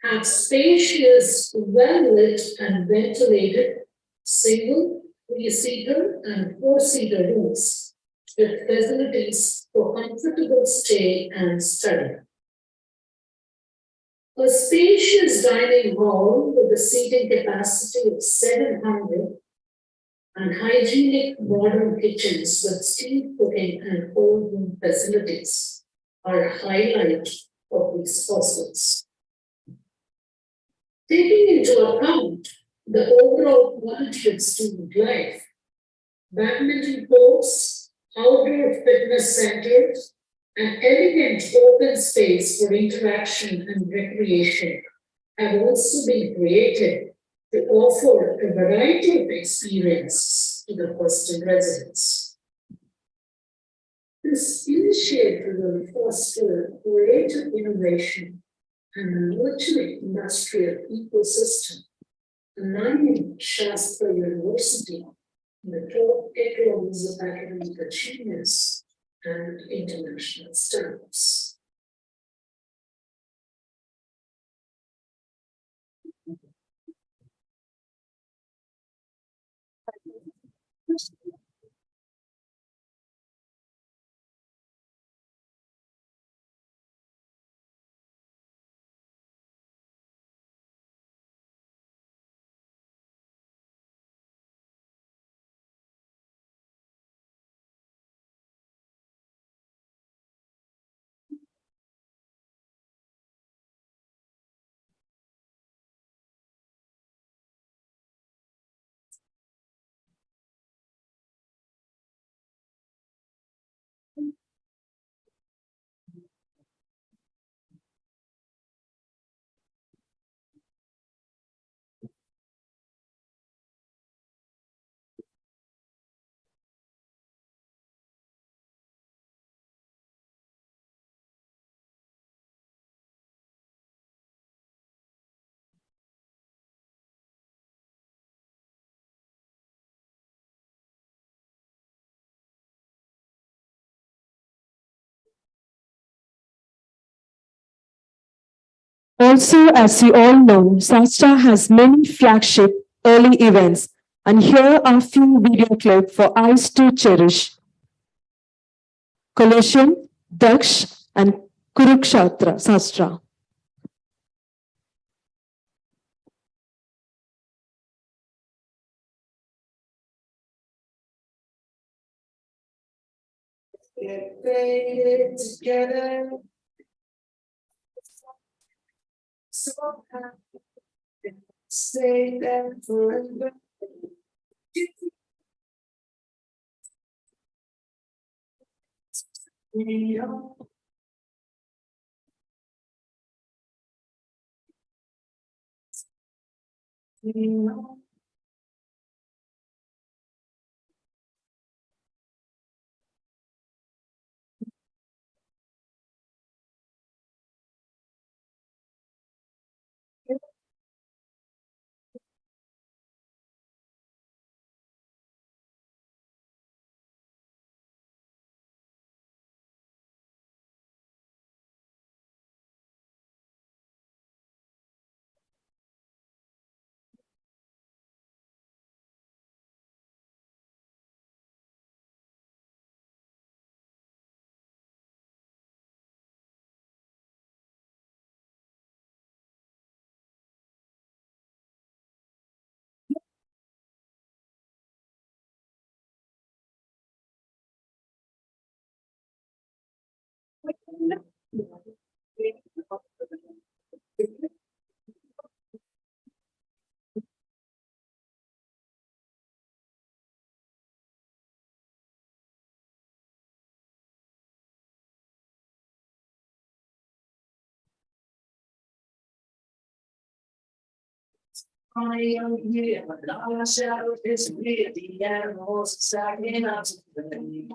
have spacious, well-lit and ventilated single, 3-seater and 4-seater rooms with facilities for comfortable stay and study. A spacious dining hall with a seating capacity of 700 and hygienic modern kitchens with steam cooking and cold room facilities are a highlight of these hostels. Taking into account the overall quality of student life, badminton courts, outdoor fitness centers, and elegant open space for interaction and recreation have also been created to offer a variety of experiences to the hostel residents. This initiative will foster creative innovation and a nurturing industrial ecosystem, aligning Shastra University in the top echelons of academic achievements and international standards. Also, as you all know, SASTRA has many flagship early events, and here are few video clips for eyes to cherish. Colosseum, Daksh, and Kurukshetra Sastra. Together. So happy. Stay there forever. We are. We are. I am here, our shadow is with the animals stacking up to the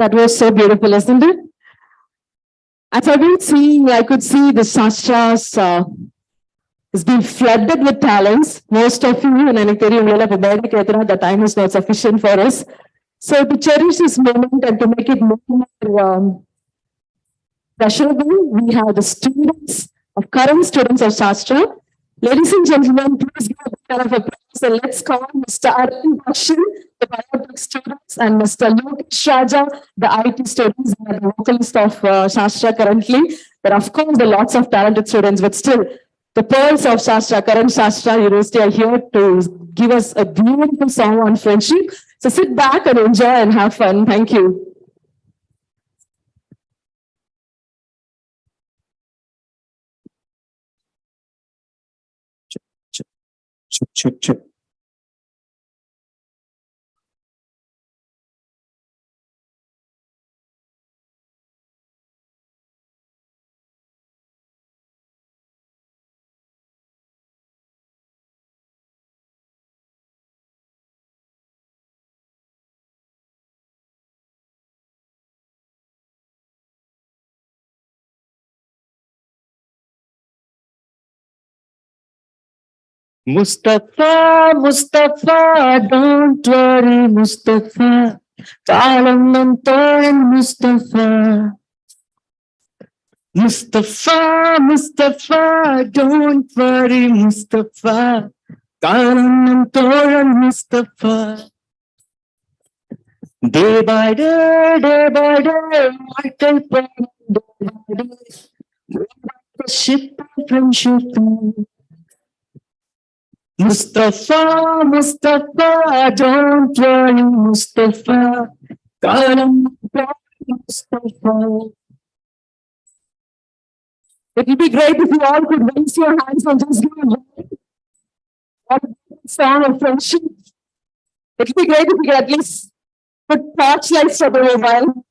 That was so beautiful, isn't it? As I've been seeing, I could see the Shastras has been flooded with talents. Most of you, and the time is not sufficient for us. So to cherish this moment and to make it more pleasurable, we have the students of current students of Shastra. Ladies and gentlemen, please give a round of applause and let's call Mr. Arvind Bhakshan, the biotech students, and Mr. Lokesh Raja, the IT students, and the vocalist of Shastra currently. There are, of course, there are lots of talented students, but still, the pearls of Shastra, current Shastra University are here to give us a beautiful song on friendship. So sit back and enjoy and have fun. Thank you. Check. Mustafa, Mustafa, don't worry, Mustafa. Kalam nantoyan, Mustafa. Mustafa, Mustafa, don't worry, Mustafa. Kalam nantoyan, Mustafa. Day by day, mortal day by day. The ship of friendship. Mustafa, Mustafa, don't worry, Mustafa. Kalam Mustafa. It would be great if you all could raise your hands and just give a song of friendship. It would be great if you could at least put torchlights on the mobile.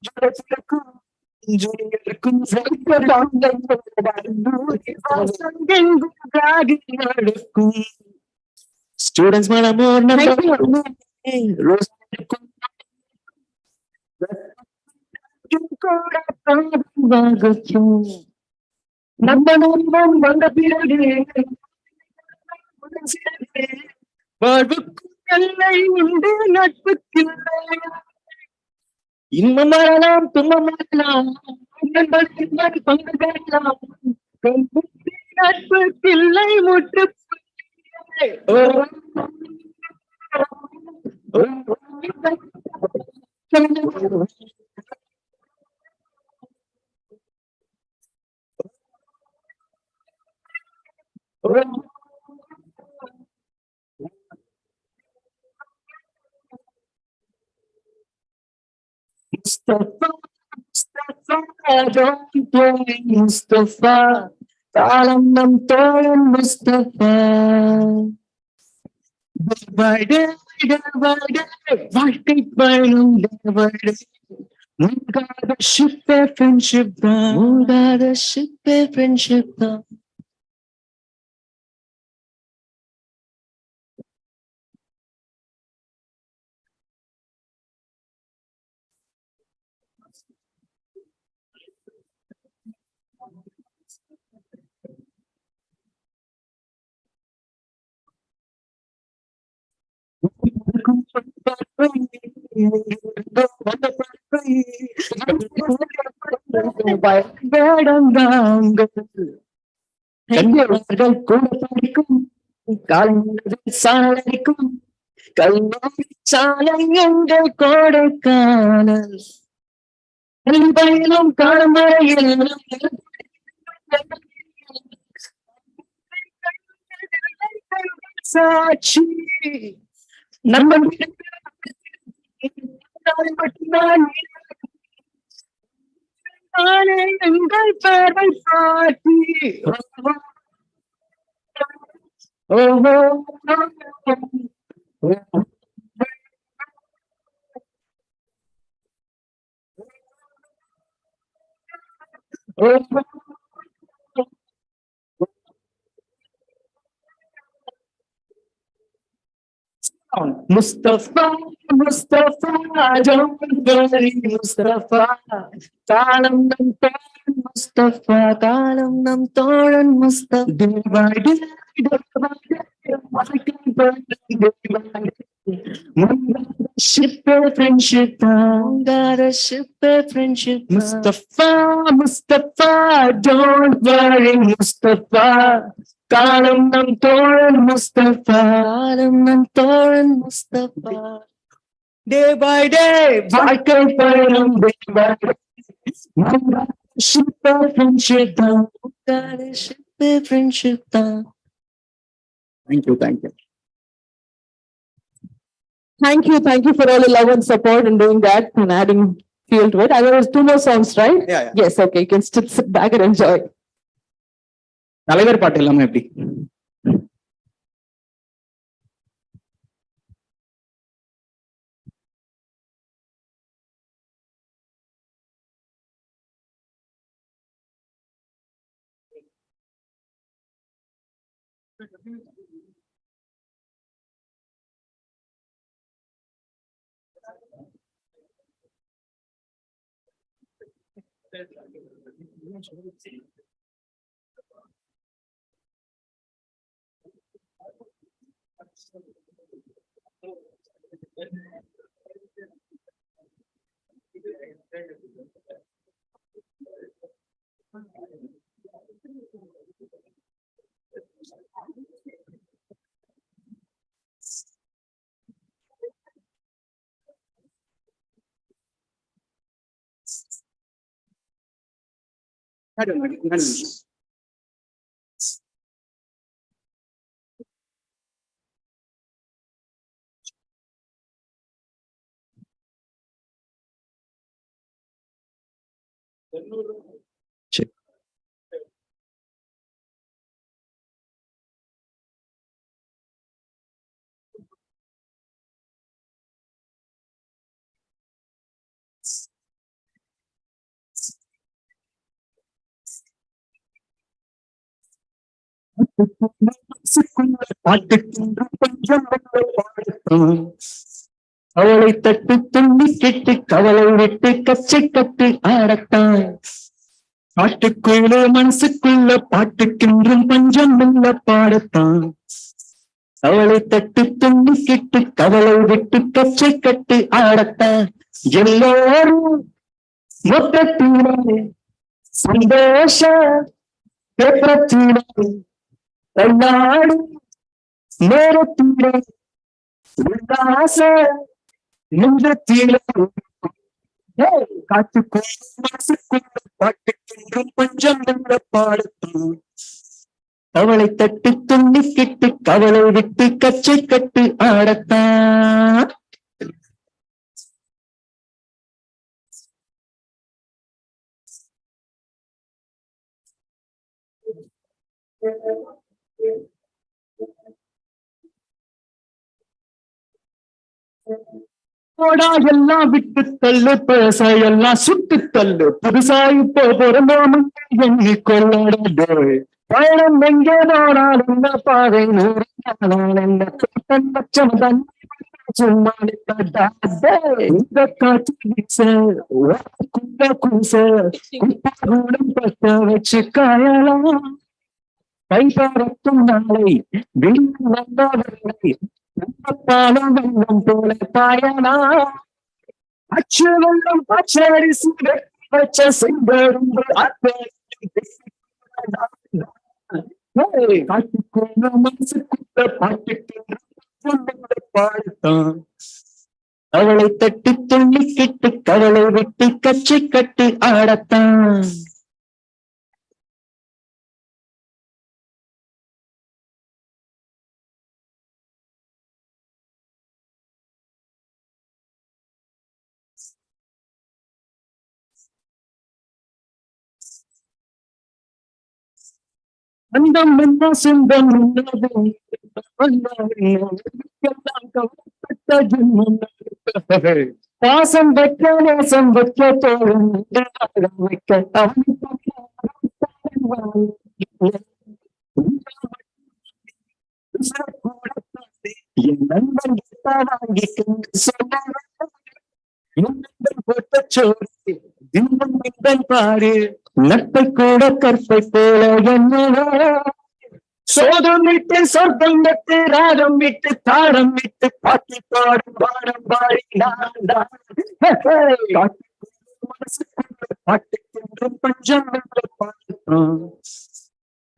Students, இன்பம் வரலாம் துன்பம் வரலாம் நட்பு பிள்ளை முற்று Mustafa, Mustafa, don't worry, Mustafa. Kalam nam thoran Mustafa. Day by day, வாழ்க்கை பயணம் day by day. மூழ்காத ஷிப்பே friendship தான், மூழ்காத ஷிப்பே ஃப்ரெண்ட்ஷிப் தான். கண்கள் கூட படிக்கும் காலங்கள் சாலைக்கும் கல்லூரி சாலை எங்கள் கோடைக்கானல் பயணம் காலம் வரையில் சாட்சி நம்ம மட்டும்தான் எங்கள் பார்வை சாட்சி. Mustafa, Mustafa, don't worry, Mustafa. Kalam nam thoran Mustafa, kalam nam thoran Mustafa. Day by day, ship friendship, gotta ship friendship. Mustafa, Mustafa, don't worry, Mustafa. Kalam nam thoran Mustafa, kalam nam thoran Mustafa. Day by day, வாழ்க்கை பயணம் day by day. Ship friendship தான், gotta ship friendship தான். Thank you, thank you. Thank you for all the love and support in doing that and adding fuel to it. And there was 2 more songs, right? Yeah. Yes, okay, you can still sit back and enjoy. தலைவர் பாட்டு எல்லாமே எப்படி? சரி. அவளை தட்டு துண்ணி கெட்டு கவலை விட்டு கச்சை கட்டு ஆடத்தான் பாட்டுக்குள்ளே மனசுக்குள்ள பாட்டுக்கென்றும் பஞ்சம் இல்ல பாடத்தான் அவளை தட்டு துண்ணி கெட்டு கவலை விட்டு கச்சை கட்டு ஆடத்தான் எல்லாரும் மொத்தத்திலே சந்தோஷ பெற்றத்திலே எல்லாரும் நேரத்திலே உல்லாச நெஞ்சத்திலே காட்டுக்குள்ள மனசுக்குள்ள பாட்டுக்கென்றும் பஞ்சம் இல்ல பாடத்தான் அவளை தட்டு துண்ணி கெட்டு கவலை விட்டு கச்சை கட்டு ஆடத்தான் போடா எல்லாம் விட்டு தள்ளு பழசா எல்லாம் சுட்டு தள்ளு புதுசா இப்போ பிறந்தோம் எண்ணி கொள்ளாட பயணம் எங்கே போனால் என்ன பாதை நூறு என்ன பச்சம் தண்ணி சும்மா இந்த காற்று வீச கூச குப்பாடும் பத்த வச்சு காயலாம் கைபாரத்தும் நாளை வீண் வந்தவர்களை பாலம் வெள்ளம் போல பாயனா அச்சு வெள்ளம் பச்சரிசி வச்ச செம்பரும்பு காட்டுக்குள்ள மனசுக்குள்ள பாட்டுக்கு பாடுத்தான் அவளை தட்டி துள்ளி கிட்டு கவலை விட்டு கச்சி கட்டி ஆடத்தான் அந்தம் என்ன சொந்தம் பாசம் வைக்க நேசம் வைக்க தோழும் வைக்க என் நண்பன் வாங்கி போட்ட சோறு தினம் பாரு நட்பை கூட கற்பை போல என்னவோ சோதம் விட்டு சொர்க்கம் விட்டு ராகம் விட்டு தாடம் விட்டு பாட்டி பாடும் பாடம் பாடி மனசுக்குள்ள பாட்டுக்கென்று பஞ்சம் பாடுறோம்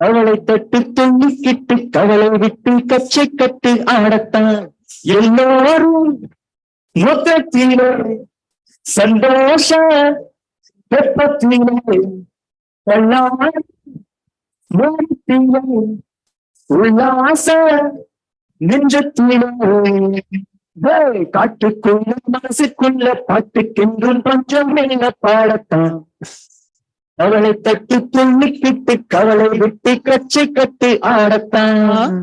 அவளை தட்டு துணிக்கிட்டு கவலை விட்டு கச்சை கட்டு ஆடத்தான் எல்லோரும் மொத்தத்திலே சந்தோஷ வெப்பத்திலே உல்லாச நெஞ்சத்திலே காட்டுக்குள்ள மனசுக்குள்ள பாட்டுக்கென்றும் பஞ்சம் என்ன பாடத்தான் அவளை தட்டு துள்ளிக்கிட்டு கவலை விட்டு கச்சை கட்டு ஆடத்தான்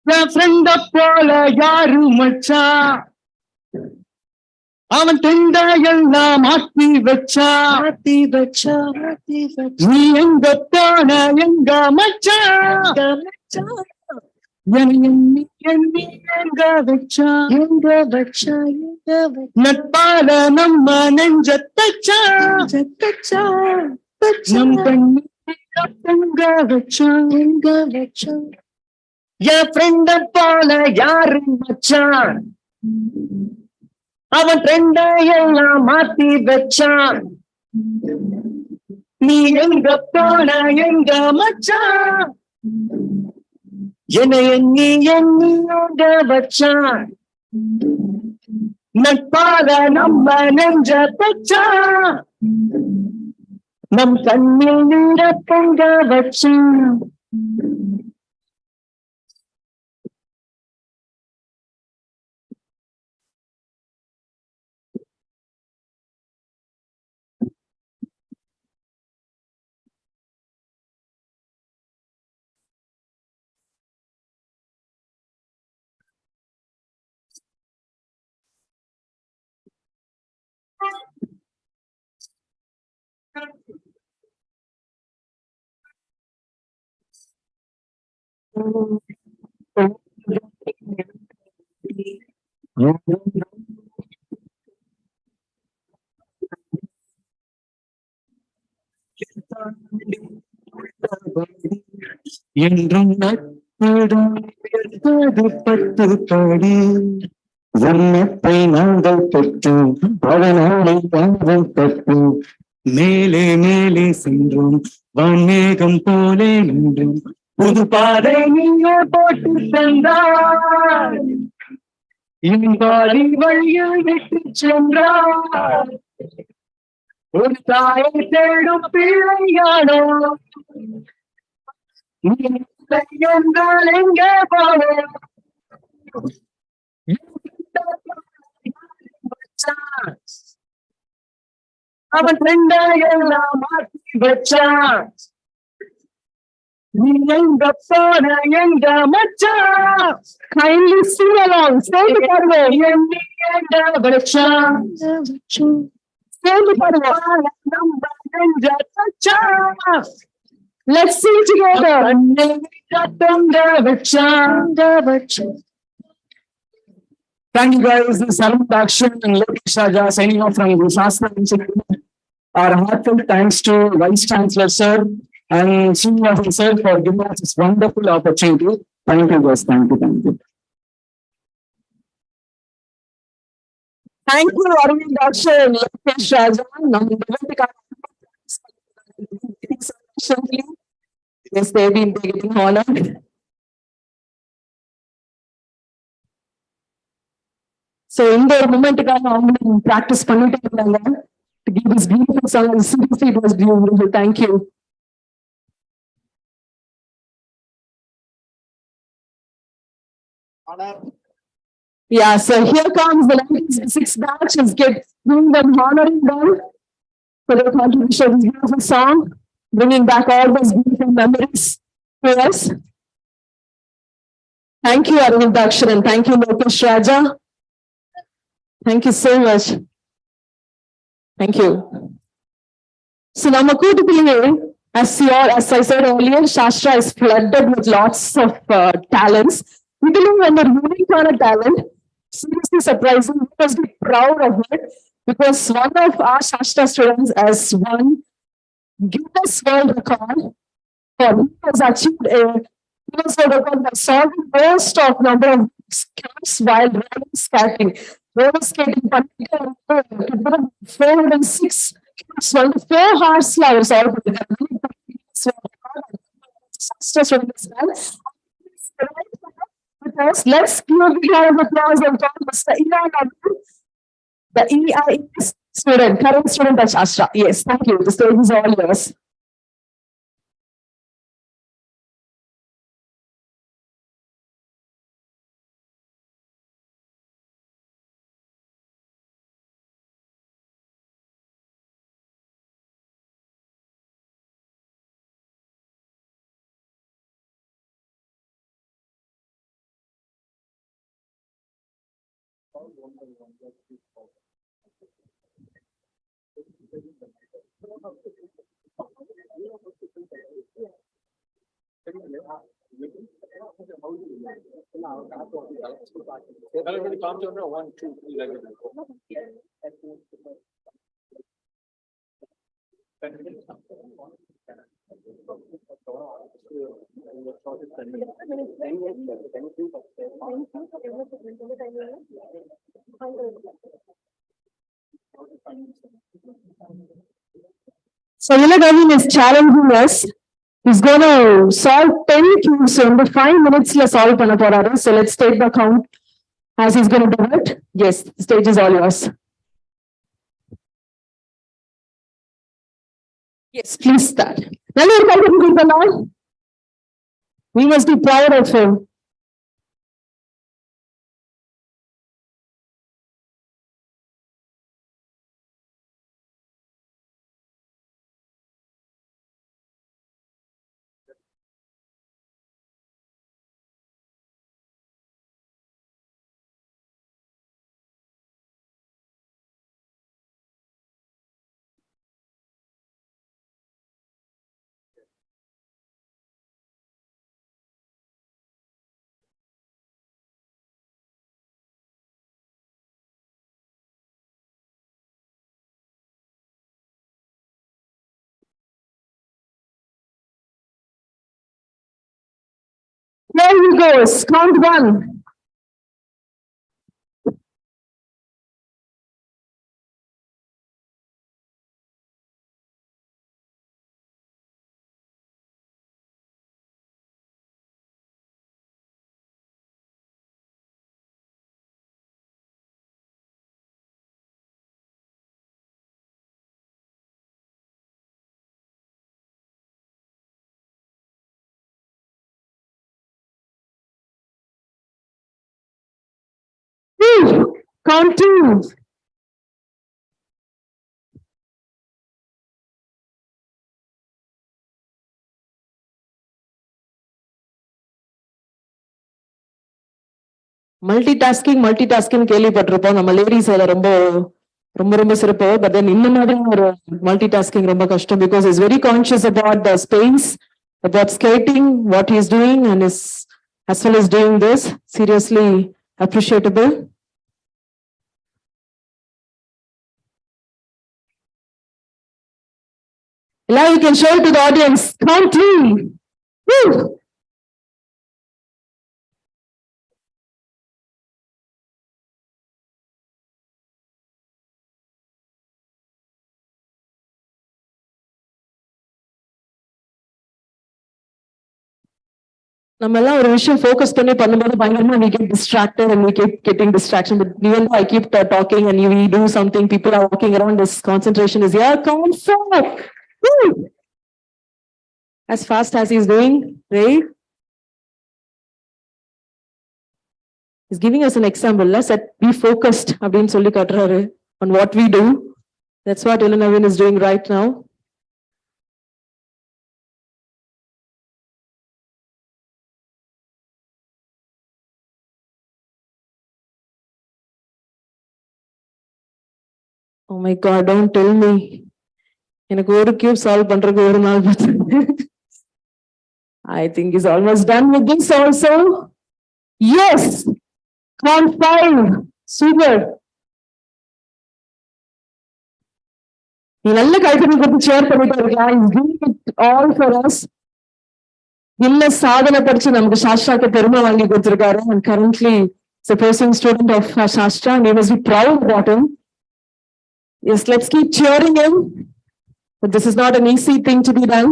என் ஃப்ரெண்ட போல யாரு மச்சா அவன் தெண்டா எல்லாம் மாத்தி வச்சா நீ எங்க போன எங்க மச்சா எண்ணி எங்க வச்சா நட்பால நம்ம நெஞ்ச தச்சா நம் கண்ணி எங்க வச்சா என் ஃப்ரெண்ட போல யாரு மச்சான் அவன் ஃப்ரெண்ட எல்லாம் மாத்தி வச்சான் நீ எங்க போன எங்க மச்சான் என்னை எண்ணி எங்க வச்சான் நட்பால நம்ம நெஞ்ச தச்சான் நம் கண்ணில் நீர பொங்க வச்சான் என்றும் பத்து படி வண்ணத்தை நாங்கள் பெற்றோம் பவனாலை நாங்கள் பெற்றோம் மேலே மேலே சென்றோம் வான்மேகம் போலே நின்றோம் புது பாதை நீங்க போட்டு தந்தாய் இங்காலி வழியில் விட்டு சென்றாய் ஒரு தாயை தேடும் பிள்ளையானோ நீ இல்லை என்றால் எங்கே போவோம் அவன் ரெண்டையெல்லாம் மாற்றி வச்சான் நீ எங்க போன எங்க மச்சான் kindly sing along சேர்ந்து பாருங்க எண்ணி எங்க வச்சான் சேர்ந்து பாருங்க நம்ம நெஞ்ச தச்சான் let's sing together தங்க வச்சான் Thank you guys. This is Sarum Dakshin and Lokesh Raja signing off from the SASTRA ALUMNI. Our heartfelt thanks to Vice Chancellor Sir and Srinivasan Sir for giving us this wonderful opportunity. Thank you guys. Thank you. Thank you. Thank you, Arvind Dakshin, Lokesh Raja. Yes, they've been getting honored. So in the moment practice பண்ணிட்டே இருந்தாங்க to give this beautiful song. Seriously, it was beautiful. Thank you. Yeah, so here comes the 1966 batch is giving them honoring them for their contribution to this beautiful song, bringing back all those beautiful memories to us. Thank you, Arvind Dakshin, and thank you, Lokesh Raja. Thank you so much. Thank you. So now, as I said earlier, Shastra is flooded with lots of talents. We believe when they're unique kind of talent, seriously surprising. We must be proud of it because one of our Shastra students has won Guinness World Record for he has achieved a Guinness World Record by solving most of number of scams while roller skating. Roller skating, 406 cubes, 4 hours hours all together. Because let's give a big round of applause and call Mr. Ilan Abdu, the EIS student, current student at Shastra. Yes, thank you. The stage is all yours. So Nilagavin is challenging us. He's going to solve 10 cubes in the 5 minutes. Solve panna. So let's take the count as he's going to do it. Yes, the stage is all yours. Yes, please start. We must be proud of him. There he goes. Count 1. Count two. Multitasking கேள்விப்பட்டிருப்போம் நம்ம ladies அதை ரொம்ப ரொம்ப ரொம்ப சிறப்பு. But then இந்த மாதிரி ஒரு மல்டிடாஸ்கிங் ரொம்ப கஷ்டம். Because is very conscious about the space, about skating, what is doing and is as well as doing this. Seriously appreciable. Now you can show it to the audience. Count three. Woo! நம்ம எல்லாம் ஒரு விஷயம் focus பண்ணி பண்ணும்போது பயங்கரமா we get distracted and we keep getting distraction. But even though I keep talking and we do something, people are walking around, this concentration is here. Count four. Woo! As fast as he's doing, right? He's giving us an example. Let's be focused அப்படின்னு சொல்லி காட்டுறாரு on what we do. That's what Navin is doing right now. Oh my God, don't tell me. எனக்கு ஒரு cube solve பண்றதுக்கு ஒரு நாள் பத்துது. I think he's almost done with this also. Yes. Count five. Super. நீ நல்ல கைத்தறி கொடுத்து share பண்ணிட்டு இருக்கலாம். He's doing it all for us. இன்ன சாதனை படிச்சு நமக்கு சாஸ்திராக்கு பெருமை வாங்கி கொடுத்திருக்காரு. And currently is a pursuing student of Shastra and we must be proud about him. Yes, let's keep cheering him. But this is not an easy thing to be done.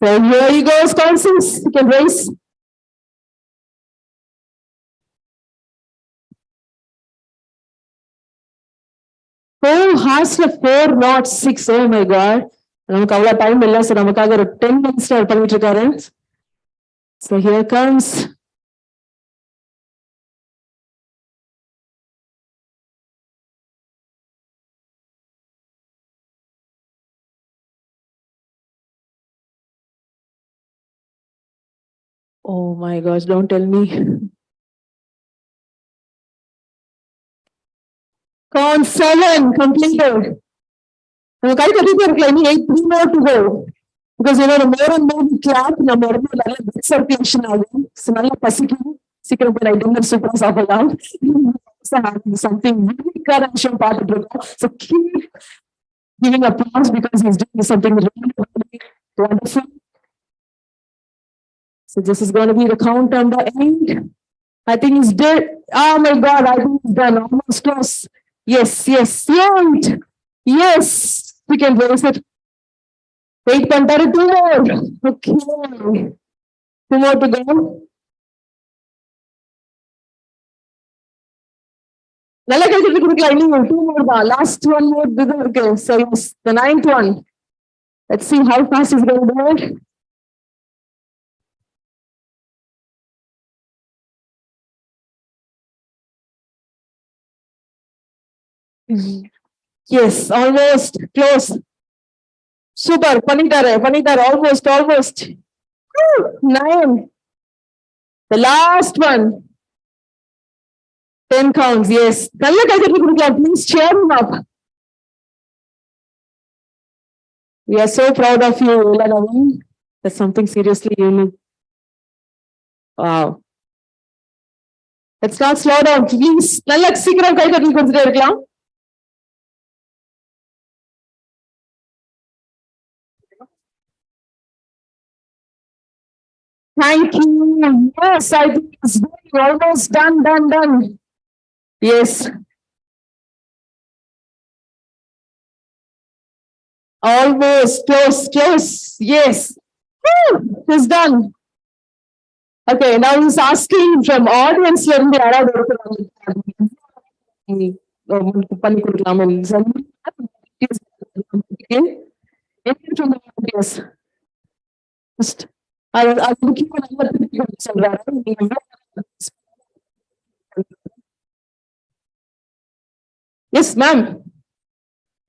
So here he goes, Constance. You can raise. Oh, has the 406. Oh my God. நமக்கு அவ்வளவு time இல்ல. So நமக்காக ஒரு 10 minutes பண்ணிட்டு இருக்காரு. So here comes. Oh my gosh, don't tell me. Count 7 completed. நம்ம கை கட்டிட்டு இருக்கலாம். இனி 3 more to go. Because you know, the more and more we clap, நம்ம உடம்புல நல்ல blood circulation ஆகும். So நல்லா பசிக்கும். சீக்கிரம் போய் டின்னர் சூப்பரா சாப்பிடலாம். Something unique விஷயம் பார்த்துட்டு இருக்கோம். So keep giving applause because he's doing something really, really wonderful. So this is going to be the count on the end. I think he's dead. Oh my God, I think he's done. Almost close. Yes, yes, yes. Yes, we can raise it. Wait, Pantara, 2 more. Okay. 2 more to go. Nalla kaittu kudukala innu 2 more da. Last one more idu irukku. So yes, the 9th one. Let's see how fast he's going to do it. Yes, almost close. Super, பண்ணிட்டாரு, almost. 9. The last one. 10 counts, yes. நல்ல கைத்தட்டி கொடுக்கலாம். Please cheer him up. We are so proud of you, Navin. That's something seriously unique. Wow. Let's not slow down, please. நல்ல சீக்கிரம் கைத்தட்டி கொடுத்துட்டே இருக்கலாம். Thank you. Yes, I think it's almost done. Yes. Almost close. Yes. Woo, it's done. Okay, now he's asking from audience learning the Arab பண்ணி கொடுக்கலாமா? Anyone from the volunteers? Just, அது முக்கியமா நல்ல திருப்பி சொல்றாரு. Yes, ma'am.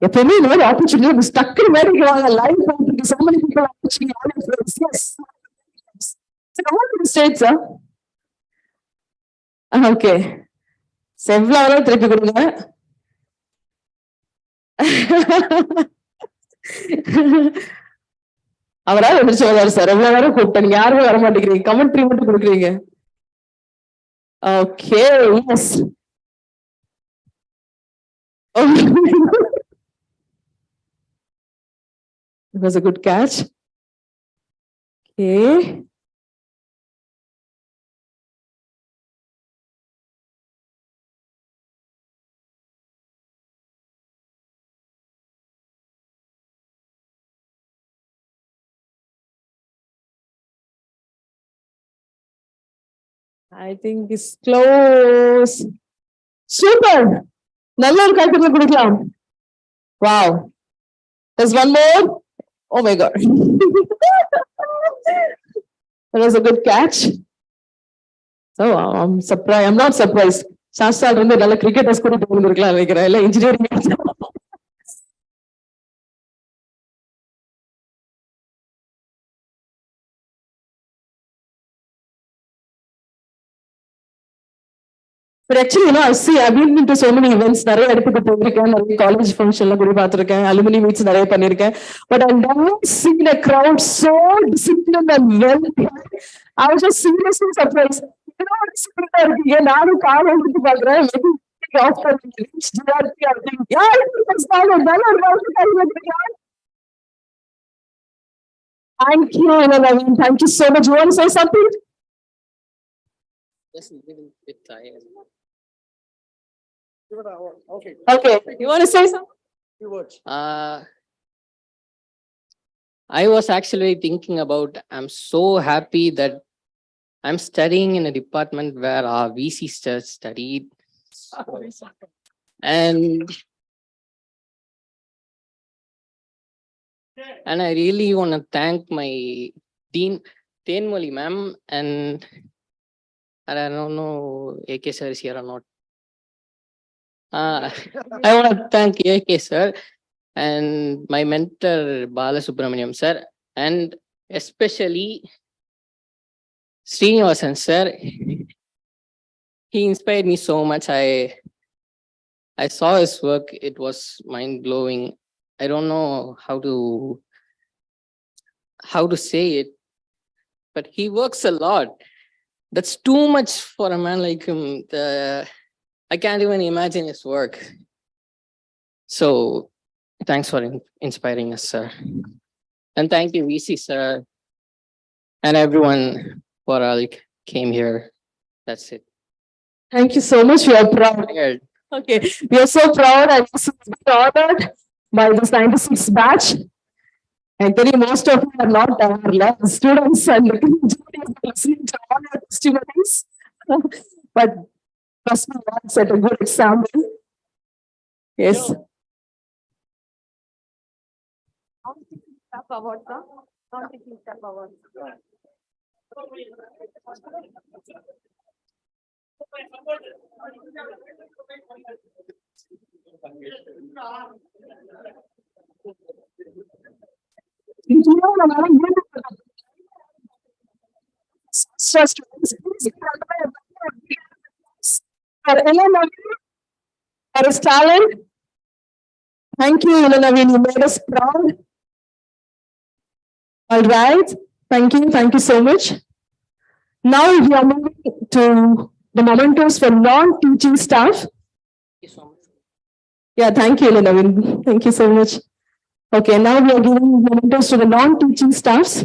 எப்பவுமே இந்த மாதிரி ஆப்பர்ச்சுனிட்டி டக்குனு வேலைக்கு வாங்க. லைவ் பார்த்துருக்கு. So many people are watching all your friends. Yes. So come on to the stage, sir. Okay. செவ்வளவு திருப்பி கொடுங்க. அவரால் வந்துருச்சு வருவார் சார். எவ்வளவு நேரம் கூப்பிட்டேன், யாருமே வர மாட்டேங்கிறீங்க. கமெண்ட்ரி மட்டும் கொடுக்குறீங்க. Okay, yes. It was a good catch. Okay. I think it's close. Super. நல்ல ஒரு கைத்தட்டல் கொடுக்கலாம். Wow. There's one more. Oh my God. That was a good catch. So I'm surprised. I'm not surprised. Shastra வந்து நல்ல cricketers கூட போயிருக்கலாம் நினைக்கிறேன். இல்ல engineering. But actually, you know, I've been into so many events. நிறைய இடத்துக்கு போயிருக்கேன், நிறைய காலேஜ் ஃபங்க்ஷன்ல கூட பார்த்திருக்கேன், அலுமினி மீட்ஸ் நிறைய பண்ணிருக்கேன். But I've never seen a crowd so disciplined and well. I was just seriously surprised. You know, disciplined இருக்கீங்க. நானும் கால் எடுத்து பார்க்கிறேன். Maybe after reach GRP, I think, yeah, it's solid. Thank you, Naveen. Thank you so much. You want to say something? Just a little bit tired. Okay. Okay. You want to say something? Few words. I was actually thinking about, I'm so happy that I'm studying in a department where our VC studied. And I really want to thank my dean, Tenmoli ma'am, and I don't know AK sir is here or not. I want to thank AK sir and my mentor Bala Subramaniam sir, and especially Srinivasan sir. He inspired me so much. I saw his work. It was mind blowing. I don't know how to say it, but he works a lot. That's too much for a man like him. I can't even imagine his work. So thanks for inspiring us, sir. And thank you, VC, sir, and everyone for all came here. That's it. Thank you so much. We are proud. Okay, we are so proud and so honored by this 96 batch. I tell you, most of you are not our students and listening to all your testimonies. But trust me, God set a good example. Yes. For his talent. Thank you, Naveen. You made us proud. All right. Thank you. Thank you so much. Now we are moving to the mementos for non-teaching staff. Thank you so much. Yeah, thank you, Naveen. Thank you so much. Okay, now we are giving mementos to the non-teaching staffs.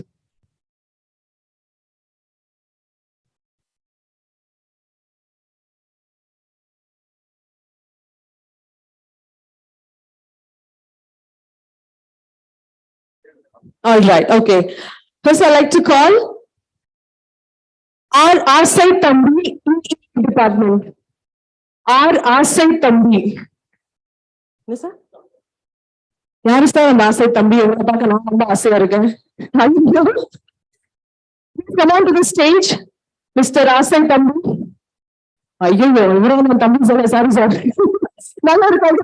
All right, okay. First, I'd like to call our side Tambi department. Our side Tambi. Yes, sir? யாரு sir அந்த ஆசை தம்பி? உங்களை பார்க்க நான் ரொம்ப ஆசையா இருக்கேன். Come on to the stage, Mr. Asai Tambi. ஐயோ, இவரை நான் தம்பி சொல்ல, சாரி சார். நல்லா இருக்காங்க.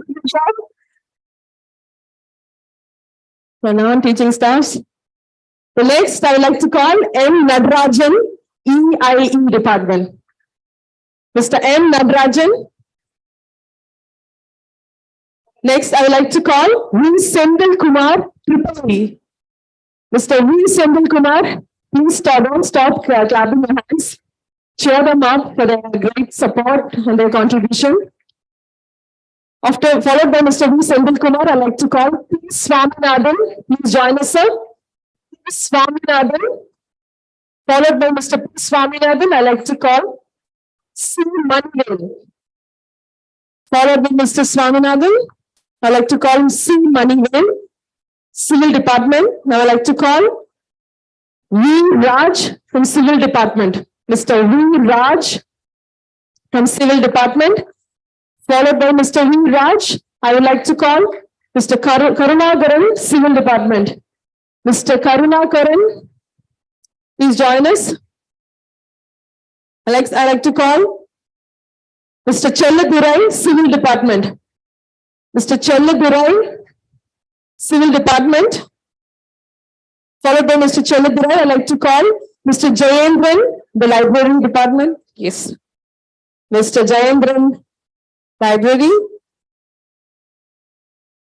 For non-teaching staffs. The next I would like to call M. Nadrajan, EIE department. Mr. M. Nadrajan. Next, I would like to call V. Sendil Kumar, Tripoli. Mr. V. Sendil Kumar, please don't stop clapping your hands. Cheer them up for their great support and their contribution. Followed by Mr. V. Sendil Kumar, I would like to call P. Swaminathan. Please join us, sir. P. Swaminathan. Followed by Mr. P. Swaminathan, I would like to call C. Manivel. Followed by Mr. Swaminathan, I would like to call C. Manivel, Civil Department. Now I would like to call V. Raj from Civil Department. Mr. V. Raj from Civil Department. Followed by Mr. V. Raj, I would like to call Mr. Karunakaran, Civil Department. Mr. Karunakaran, please join us. I like to call Mr. Chelladurai, Civil Department. Mr. Chelladurai, Civil Department. Followed by Mr. Chelladurai, I like to call Mr. Jayendran, the Library Department. Yes. Mr. Jayendran, Library.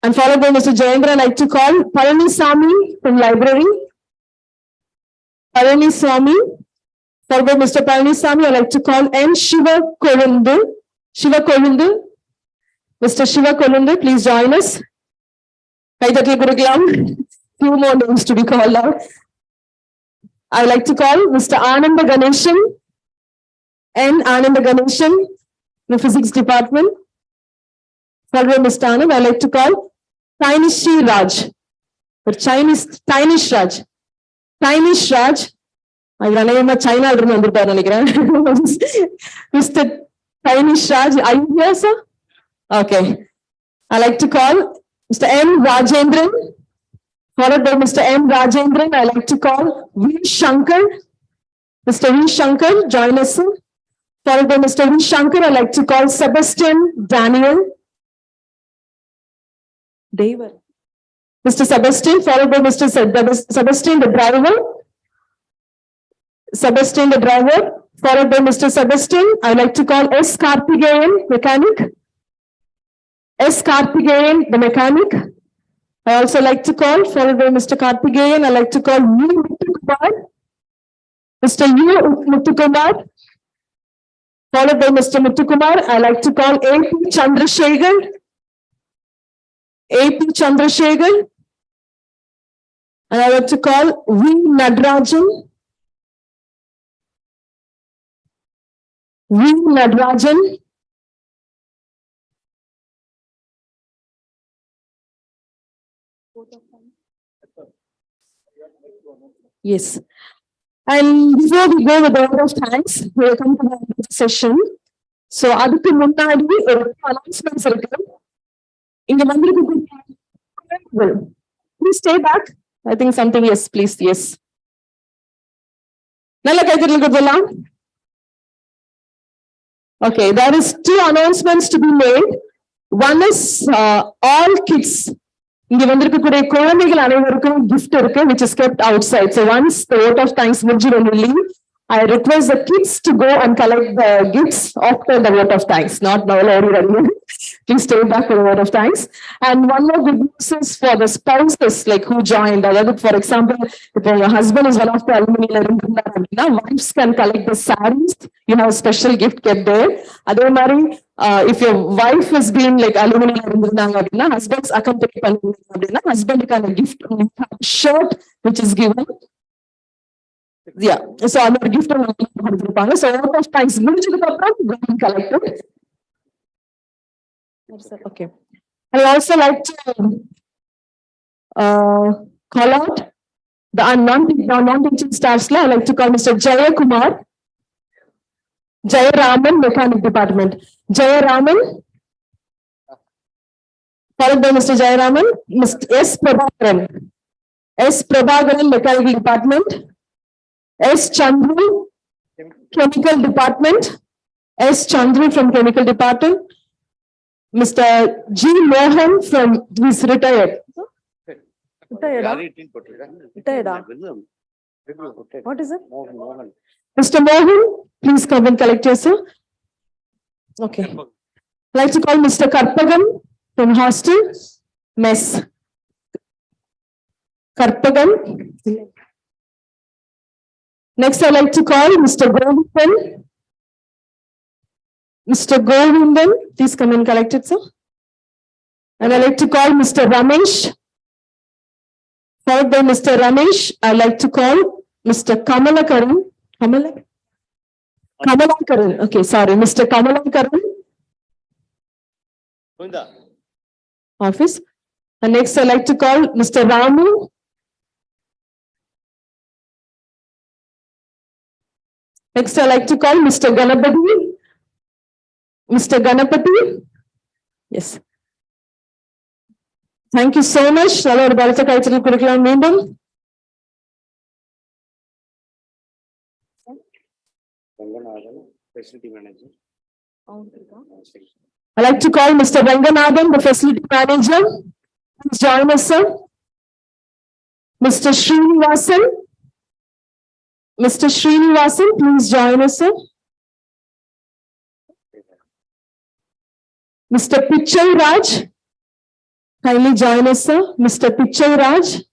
And followed by Mr. Jayendran, I like to call Palani Sami from Library. Palani Sami. Followed by Mr. Palani Sami, I like to call N. Shiva Kovindu. Shiva Kovindu. Mr. Shiva Kovindu, please join us. Few more names to be called out. I would like to call Mr. Ananda Ganeshan, N. Ananda Ganeshan, the Physics Department. Followed by Mr. Anand, I would like to call Tainishi Raj, or Tainish Raj. Tainish Raj. I remember China. Mr. Tainish Raj, are you here, sir? Okay. I like to call Mr. M. Rajendran. Followed by Mr. M. Rajendran, I like to call V. Shankar. Mr. V. Shankar, join us, sir. Followed by Mr. V. Shankar, I like to call Sebastian Daniel. David. Mr. Sebastian, followed by Mr. Sebastian, the driver. Sebastian, the driver. Followed by Mr. Sebastian, I like to call S. Karthikeyan, mechanic. S. Karthikeyan, the mechanic. I also like to call, followed by Mr. Karthikeyan, I like to call U. Muthukumar. Mr. U. Muthukumar. Followed by Mr. Muthukumar, I like to call A.P. Chandrasekhar. A.P. Chandrasekhar. And I like to call V. Nadrajan. V. Nadrajan. Yes. And before we go with the word of thanks, we will come to the session. So, adukku munnadi oru announcements irukku. Inga vandirukku. Please stay back. I think something, yes, please, yes. Nalla kaithiril kodala. Okay, there is 2 announcements to be made. One is all kids. இங்க வந்திருக்கக்கூடிய குழந்தைகள் அனைவருக்கும் gift இருக்கு, which is kept outside. So once the vote of thanks முடிஞ்சு when we leave, I request the kids to go and collect the gifts after the vote of thanks. Not now, already. Please stay back for the vote of thanks. And one more good news is for the spouses, like who joined. For example, if your husband is one of the alumni, wives can collect the sarees. You have a special gift kept there. Adhe mari, if your wife has been like alumni, husband's accompany, husband can a gift, shirt which is given. Yeah, so another gift of so vote of thanks collected. Okay. I also like to call out the non-teaching staffs. I like to call Mr. Jaya Kumar, Jaya Raman, Mechanic Department. Jaya Raman. Followed by Mr. Jayaraman, Mr. S. Prabhakaran. S. Prabhakaran, Mechanical Department. S. Chandru, Chemical Department. S. Chandru from Chemical Department. Mr. G. Mohan from, he's retired. Retired. What is it? Mr. Mohan, please come and collect yourself. Okay. I'd like to call Mr. Karpagam from hostel, mess. Karpagam. Next, I'd like to call Mr. Govindan. Mr. Govindan, please come and collect it, sir. And I'd like to call Mr. Ramesh. Followed by Mr. Ramesh, I'd like to call Mr. Kamalakaran. Kamalakaran. Okay, sorry, Mr. Kamalakaran. Office. And next, I'd like to call Mr. Ramu. Next, I'd like to call Mr. Ganapati. Mr. Ganapati. Yes. Thank you so much. Nallar Bharata Cultural Curriculum Meeting. Facility manager. I'd like to call Mr. Ranganathan, the facility manager. Please join us, sir. Mr. Srinivasan. Mr. Srinivasan, please join us, sir. Mr. Pichai Raj. Kindly join us, sir. Mr. Pichai Raj.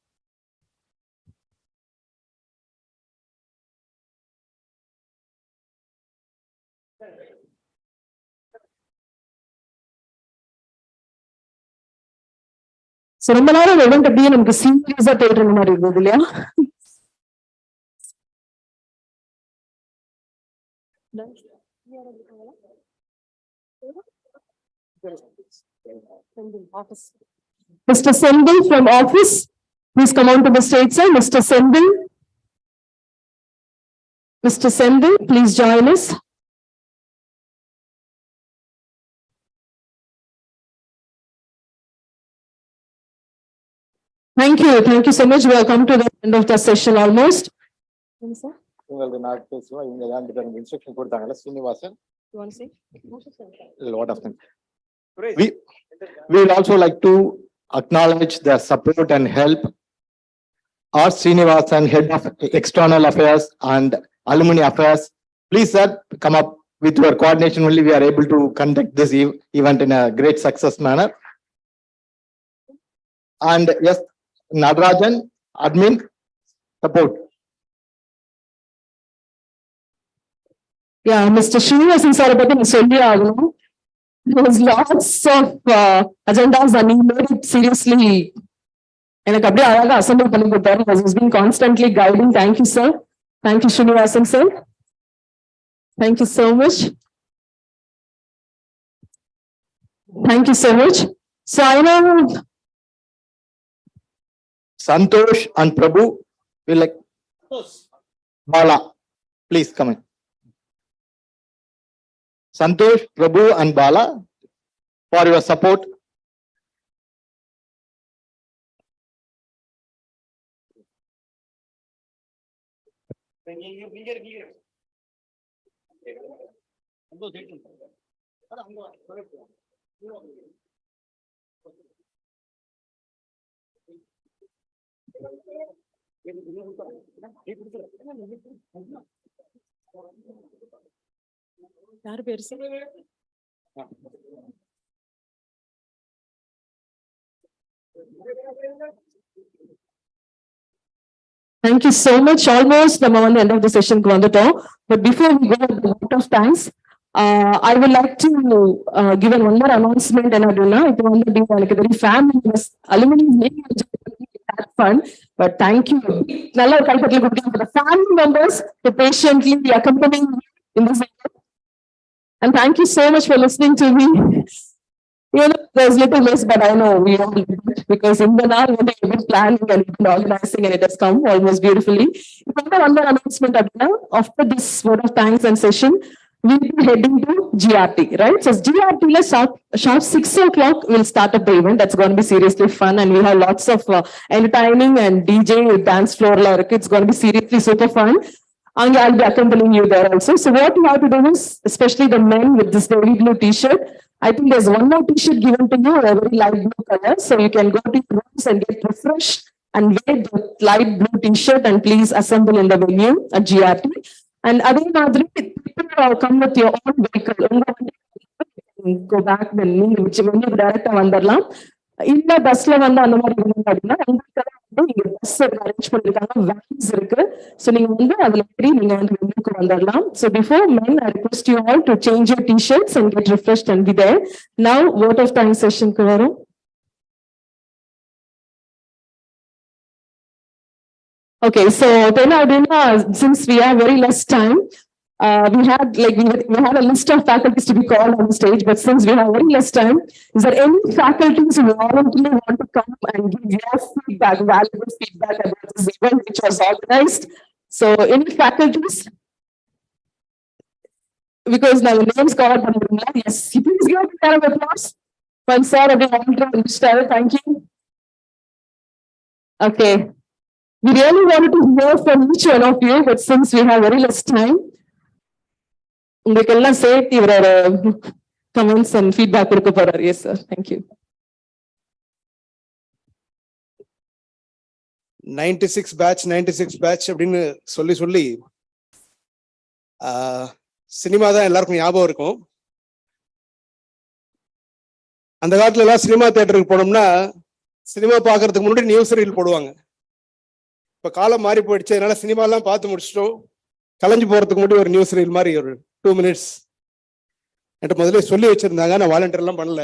So, ரொம்ப நேரம் event அப்படியே நமக்கு சீரியஸா போயிட்டு இருந்த மாதிரி இருந்தது இல்லையா? Mr. Sendil from office, please come on to the stage, sir. Mr. Sendil. Mr. Sendil, please join us. Thank you so much. We have come to the end of the session almost. இவங்களுக்கு நான் பேசுவேன். இவங்க தான் instruction கொடுத்தாங்கல்ல Srinivasan. You want to say? A lot of them. We will also like to acknowledge their support and help. Our Srinivasan, Head of External Affairs and Alumni Affairs. Please, sir, come up with your coordination. Only we are able to conduct this event in a great success manner. And yes, Nadarajan, admin, support. Yeah, Mr. Srinivasan sir, there was lots of agendas and he made it seriously. எனக்கு அப்படியே அழகா assemble பண்ணி கொடுத்தாரு. He's been constantly guiding. Thank you, sir. Thank you, Srinivasan sir. Thank you so much. Thank you so much. So I know Santosh and Prabhu will like Bala. Please come in. Santosh, Prabhu and Bala for your support. யாரு பெருசு? Thank you so much. Almost நம்ம வந்து end of the session க்கு வந்துட்டோம். But before we go to the vote of thanks, I would like to give one more announcement. என்னதுன்னா இப்போ வந்து எனக்கு very family alumni that fun, but thank you. நல்ல ஒரு கைத்தட்டல் கொடுங்க for the family members to patiently be accompanying me in this event. And thank you so much for listening to me. You know, there's little mess, but I know we all did it because in the now when we've been planning and organizing and it has come almost beautifully. One more announcement after this vote of thanks and session. we'll be heading to GRT, right? So GRT, sharp 6 o'clock, we'll start up the event. That's going to be seriously fun, and we have lots of entertaining and DJ dance floor. It's going to be seriously super fun. And I'll be accompanying you there also. So what you have to do is, especially the men with this navy blue t-shirt, I think there's one more t-shirt given to you, a very light blue color. So you can go to your rooms and get refreshed and wear the light blue t-shirt and please assemble in the venue at GRT. And other madri, people come with your own vehicle. Go back when you direct vandalam. இந்த பஸ்ல வந்து அந்த மாதிரி இருந்தீங்க அப்படின்னா நீங்க bus arrange பண்ணிருக்காங்க, vans இருக்கு. சோ நீங்க வந்து அதுல ஏறி நீங்க வந்து வெளியூருக்கு வந்துடலாம். So before men, I request you all to change your t-shirts and get refreshed and be there. Now vote of time session க்கு வரும். Okay, so then Adina, since we have very less time, we had a list of faculties to be called on the stage, but since we have very less time, is there any faculties who voluntarily want to come and give your feedback, valuable feedback about this event which was organized? So any faculties? Because now the names called, yes, please give a round of applause. One sir, every volunteer, thank you. Okay. We really wanted to hear from each one of you, but since we have very less time, உங்களுக்கெல்லாம் சேர்த்து இவரோட comments and feedback கொடுக்க போறாரு. Yes sir, thank you. 96 batch அப்படின்னு சொல்லி cinema தான் எல்லாருக்கும் ஞாபகம் இருக்கும். அந்த காலத்துல எல்லாம் சினிமா தியேட்டருக்கு போனோம்னா சினிமா பார்க்கறதுக்கு முன்னாடி நியூஸ் ரீல் போடுவாங்க. இப்ப காலம் மாறி போயிடுச்சு, அதனால சினிமா எல்லாம் பார்த்து முடிச்சிட்டோம், கலைஞ்சு போறதுக்கு முன்னாடி ஒரு நியூஸ் ரீல் மாதிரி ஒரு 2 minutes என்கிட்ட முதல்ல சொல்லி வச்சிருந்தாங்க, நான் வாலண்டியர் எல்லாம் பண்ணல.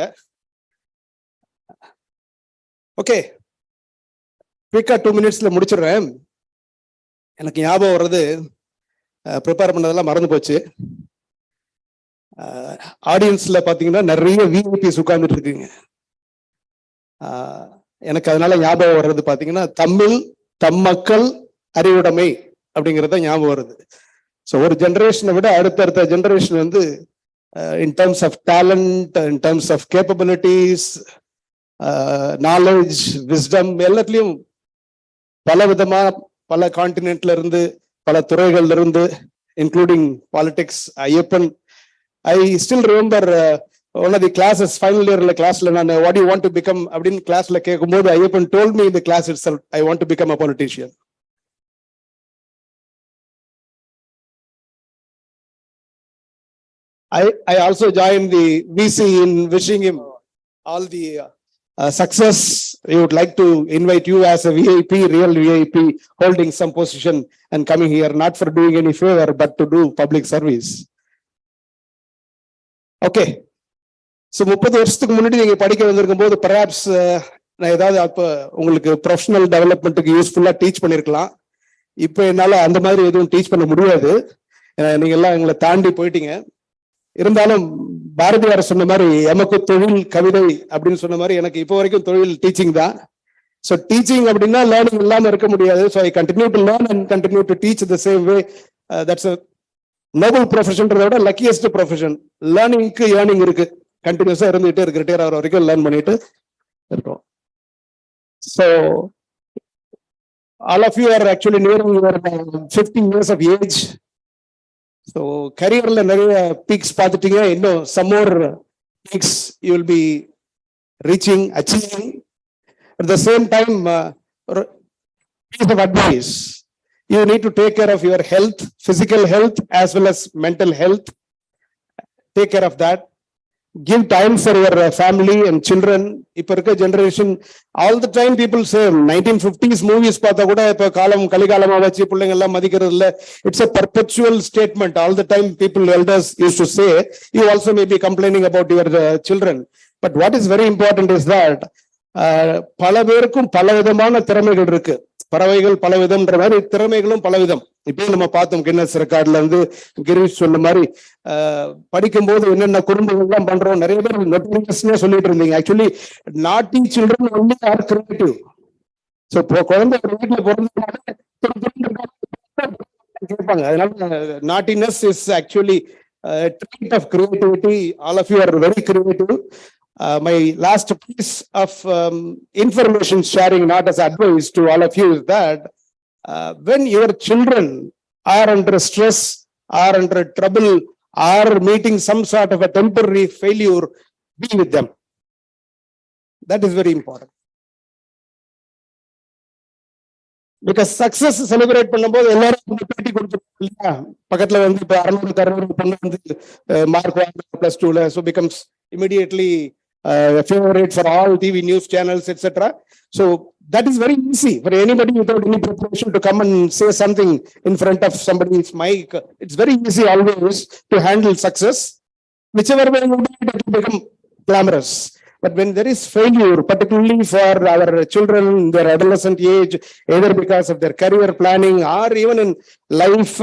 ஓகே, குயிக்கா 2 minutesல முடிச்சிடுறேன். எனக்கு ஞாபகம் வர்றது, ப்ரிப்பேர் பண்ணதெல்லாம் மறந்து போச்சு. ஆடியன்ஸ்ல பாத்தீங்கன்னா நிறைய விஐபிஸ் உட்கார்ந்துட்டு இருக்குங்க. எனக்கு அதனால ஞாபகம் வர்றது பாத்தீங்கன்னா தமிழ் தம் மக்கள் அறிவுடைமை அப்படிங்கிறத ஞாபகம் வருது. ஸோ ஒரு ஜென்ரேஷனை விட அடுத்தடுத்த ஜென்ரேஷன் வந்து in terms of talent, in terms of capabilities, knowledge, wisdom எல்லாத்துலேயும் பல விதமா பல கான்டினென்ட்ல இருந்து பல துறைகள்ல இருந்து including politics. Ayyappan, I still remember one of the classes, final இயர்ல கிளாஸ்ல நான் what you want to become அப்படின்னு கிளாஸ்ல கேட்கும்போது Ayyappan told me in the class itself, I want to become a politician. I also joined the VC in wishing him all the success. We would like to invite you as a VIP, real VIP, holding some position and coming here, not for doing any favor, but to do public service. Okay. So 30 வருஷத்துக்கு முன்னாடி நீங்க படிக்க வந்திருக்கும் போது perhaps நான் ஏதாவது அப்ப உங்களுக்கு ப்ரொஃபஷனல் டெவலப்மெண்ட்டுக்கு யூஸ்ஃபுல்லா டீச் பண்ணிருக்கலாம். இப்போ என்னால அந்த மாதிரி எதுவும் டீச் பண்ண முடியாது, நீங்க எல்லாம் எங்களை தாண்டி போயிட்டீங்க. இருந்தாலும் பாரதியார் சொன்ன மாதிரி எமக்கு தொழில் கவிதை அப்படின்னு சொன்ன மாதிரி எனக்கு இப்போ வரைக்கும் தொழில் டீச்சிங் தான். ஸோ டீச்சிங் அப்படின்னா லேர்னிங் இல்லாம இருக்க முடியாது. So I continue to learn and continue to teach the same way. That's a noble ப்ரொஃபஷன்றத விட லக்கியஸ்ட் ப்ரொஃபஷன். லேர்னிங்க்கு ஏர்னிங் இருக்கு, கண்டினியூஸா இருந்துகிட்டே இருக்கு, ரிட்டையர் ஆகிற வரைக்கும் லேர்ன் பண்ணிட்டு இருக்கோம். So all of you are actually nearing your 50 years of age. So careerல நிறைய peaks பார்த்துட்டீங்க, இன்னும் some more peaks you will be reaching, achieving. At the same time, piece of advice, you need to take care of your health, physical health as well as mental health. Take care of that. Give time for your family and children. இப்ப இருக்க generation all the time people say 1950s movies பார்த்தா கூட இப்ப காலம் கலிகாலமா வச்சு பிள்ளைங்க எல்லாம் மதிக்கிறது இல்ல. It's a perpetual statement. All the time people, elders used to say. You also may be complaining about your children. But what is very important is that பல பேருக்கும் பல விதமான திறமைகள் இருக்கு. பறவைகள் பல விதம்ன்ற மாதிரி திறமைகளும் பல விதம். இப்பயும் நம்ம பார்த்தோம் கின்னஸ் ரெக்கார்ட்ல இருந்து கிரீஷ் சொன்ன மாதிரி படிக்கும்போது என்னென்ன குறும்புகள் எல்லாம் பண்றோம் நிறைய பேர் நோட்டிபிகேஷனே சொல்லிட்டு இருந்தீங்க. Actually naughty children only are creative. So குழந்தை ஒரு வீட்டுல பிறந்ததுனால கேட்பாங்க. அதனால naughtiness is actually trait of creativity. All of you are very creative. My last piece of information sharing, not as advice to all of you, is that when your children are under stress, are under trouble, are meeting some sort of a temporary failure, be with them. That is very important. Because success celebrate பண்ணும்போது எல்லாரும் பேட்டி கொடுத்துருப்பாங்க இல்லையா, பக்கத்துல வந்து இப்ப 600 பொண்ணு வந்து மார்க் வாங்க +2ல, so becomes immediately a favorite for all TV news channels, etc. So that is very easy for anybody without any preparation to come and say something in front of somebody's mic. It's very easy always to handle success, whichever way you do it, it will become glamorous. But when there is failure, particularly for our children in their adolescent age, either because of their career planning or even in life,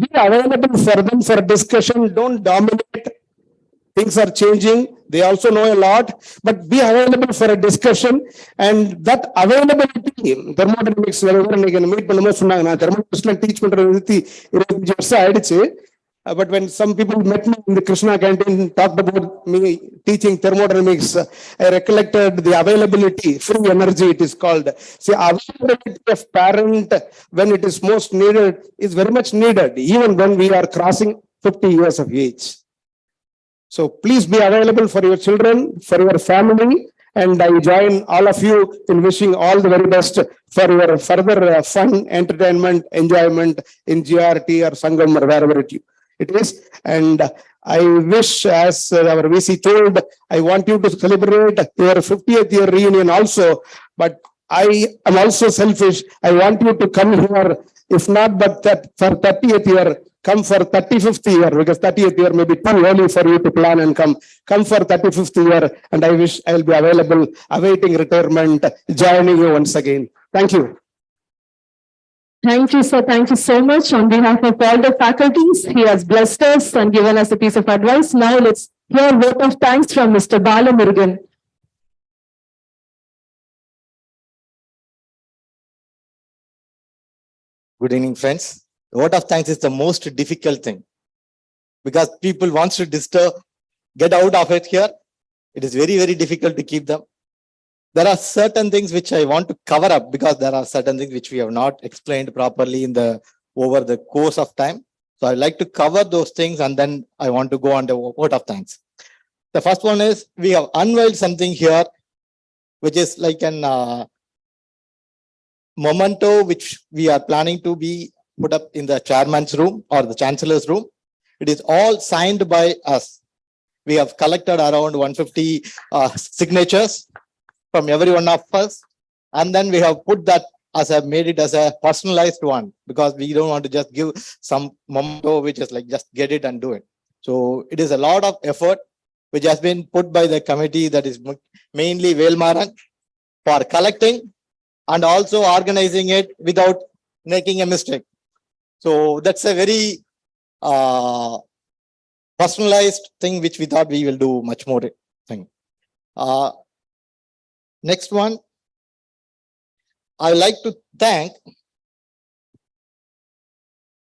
be available for them for discussion. Don't dominate. Things are changing. They also know a lot, but be available for a discussion. And that availability, thermodynamics, meet பண்ணும்போது சொன்னாங்க, நான் thermodynamics teach பண்றது 25 வருஷம் ஆயிடுச்சு. But when some people met me in the Krishna canteen, talked about me teaching thermodynamics, I recollected the availability, free energy it is called. See, availability of parent when it is most needed is very much needed, even when we are crossing 50 years of age. So please be available for your children, for your family, and I join all of you in wishing all the very best for your further fun, entertainment, enjoyment in GRT or Sangam or wherever it is. And I wish, as our VC told, I want you to celebrate your 50th year reunion also, but I am also selfish. I want you to come here, if not but that for 30th year, come for 35th year, because 30th year may be too early for you to plan and come. Come for 35th year, and I wish I will be available, awaiting retirement, joining you once again. Thank you. Thank you, sir. Thank you so much. On behalf of all the faculties, he has blessed us and given us a piece of advice. Now let's hear a vote of thanks from Mr. Balamurugan. Good evening, friends. The vote of thanks is the most difficult thing because people wants to get out of it here. It is very, very difficult to keep them. There are certain things which I want to cover up because there are certain things which we have not explained properly over the course of time. So I'd like to cover those things and then I want to go on the vote of thanks. The first one is we have unveiled something here, which is like an memento which we are planning to be put up in the chairman's room or the chancellor's room. It is all signed by us. We have collected around 150 signatures from every one of us, and then we have put that made it as a personalized one because we don't want to just give some memento which is like just get it and do it. So it is a lot of effort which has been put by the committee, that is mainly Velmaran, for collecting and also organizing it without making a mistake. So that's a very personalized thing which we thought we will do much more thing. Next one, I like to thank.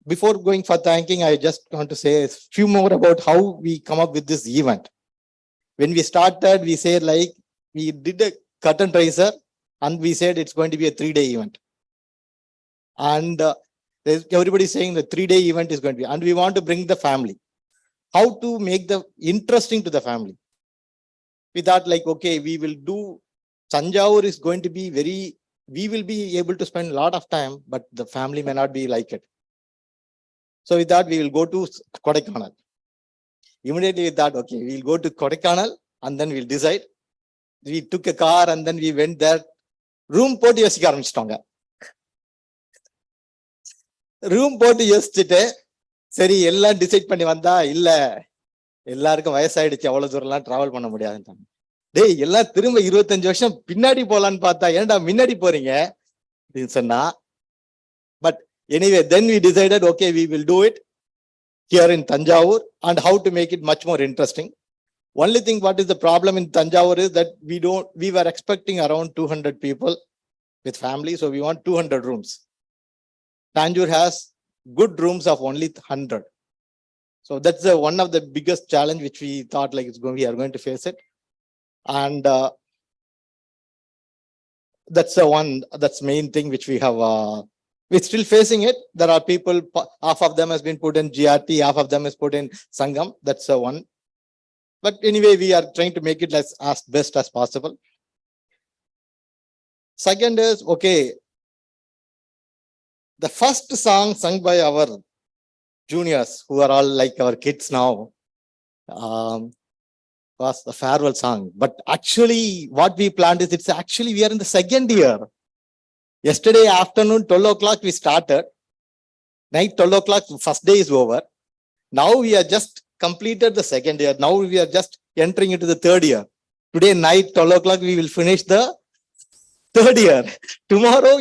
Before going for thanking, I just want to say a few more about how we come up with this event. When we started, we said like we did a curtain raiser and we said it's going to be a 3-day event. And everybody saying the 3-day event is going to be, and we want to bring the family. How to make the interesting to the family? We thought like, okay, we will do Tanjavur is going to be we will be able to spend a lot of time, but the family may not be like it. So we thought we will go to Kodaikanal. Immediately we thought, okay, we'll go to Kodaikanal and then we'll decide. We took a car and then we went there. Room போட்டு யோசிக்க ஆரம்பிச்சிட்டோங்க. Room போட்டு யோசிச்சுட்டு சரி எல்லாம் decide பண்ணி வந்தா இல்ல எல்லாருக்கும் வயசாயிடுச்சு, அவ்வளவு தூரம்லாம் டிராவல் பண்ண முடியாதுன்னு. டேய் எல்லாம் திரும்ப 25 வருஷம் பின்னாடி போலான்னு பார்த்தா ஏன்டா முன்னாடி போறீங்க அப்படின்னு சொன்னா. But anyway then we decided okay we will do it here in Tanjavur and how to make it much more interesting. Only thing what is the problem in Tanjavur is that we were expecting around 200 people with family, so we want 200 rooms. Tanjore has good rooms of only 100. So that's one of the biggest challenge which we thought like we are going to face it. And that's that's main thing which we have, we're still facing it. There are people, half of them has been put in GRT, half of them is put in Sangam. That's one. But anyway, we are trying to make it as best as possible. Second is, okay, the first song sung by our juniors, who are all like our kids now, was the farewell song. But actually, what we planned is, it's actually, we are in the second year. Yesterday afternoon, 12 o'clock, we started. Night 12 o'clock, first day is over. Now we are just completed the second year. Now we are just entering into the third year. Today night 12 o'clock, we will finish the third year. Tomorrow,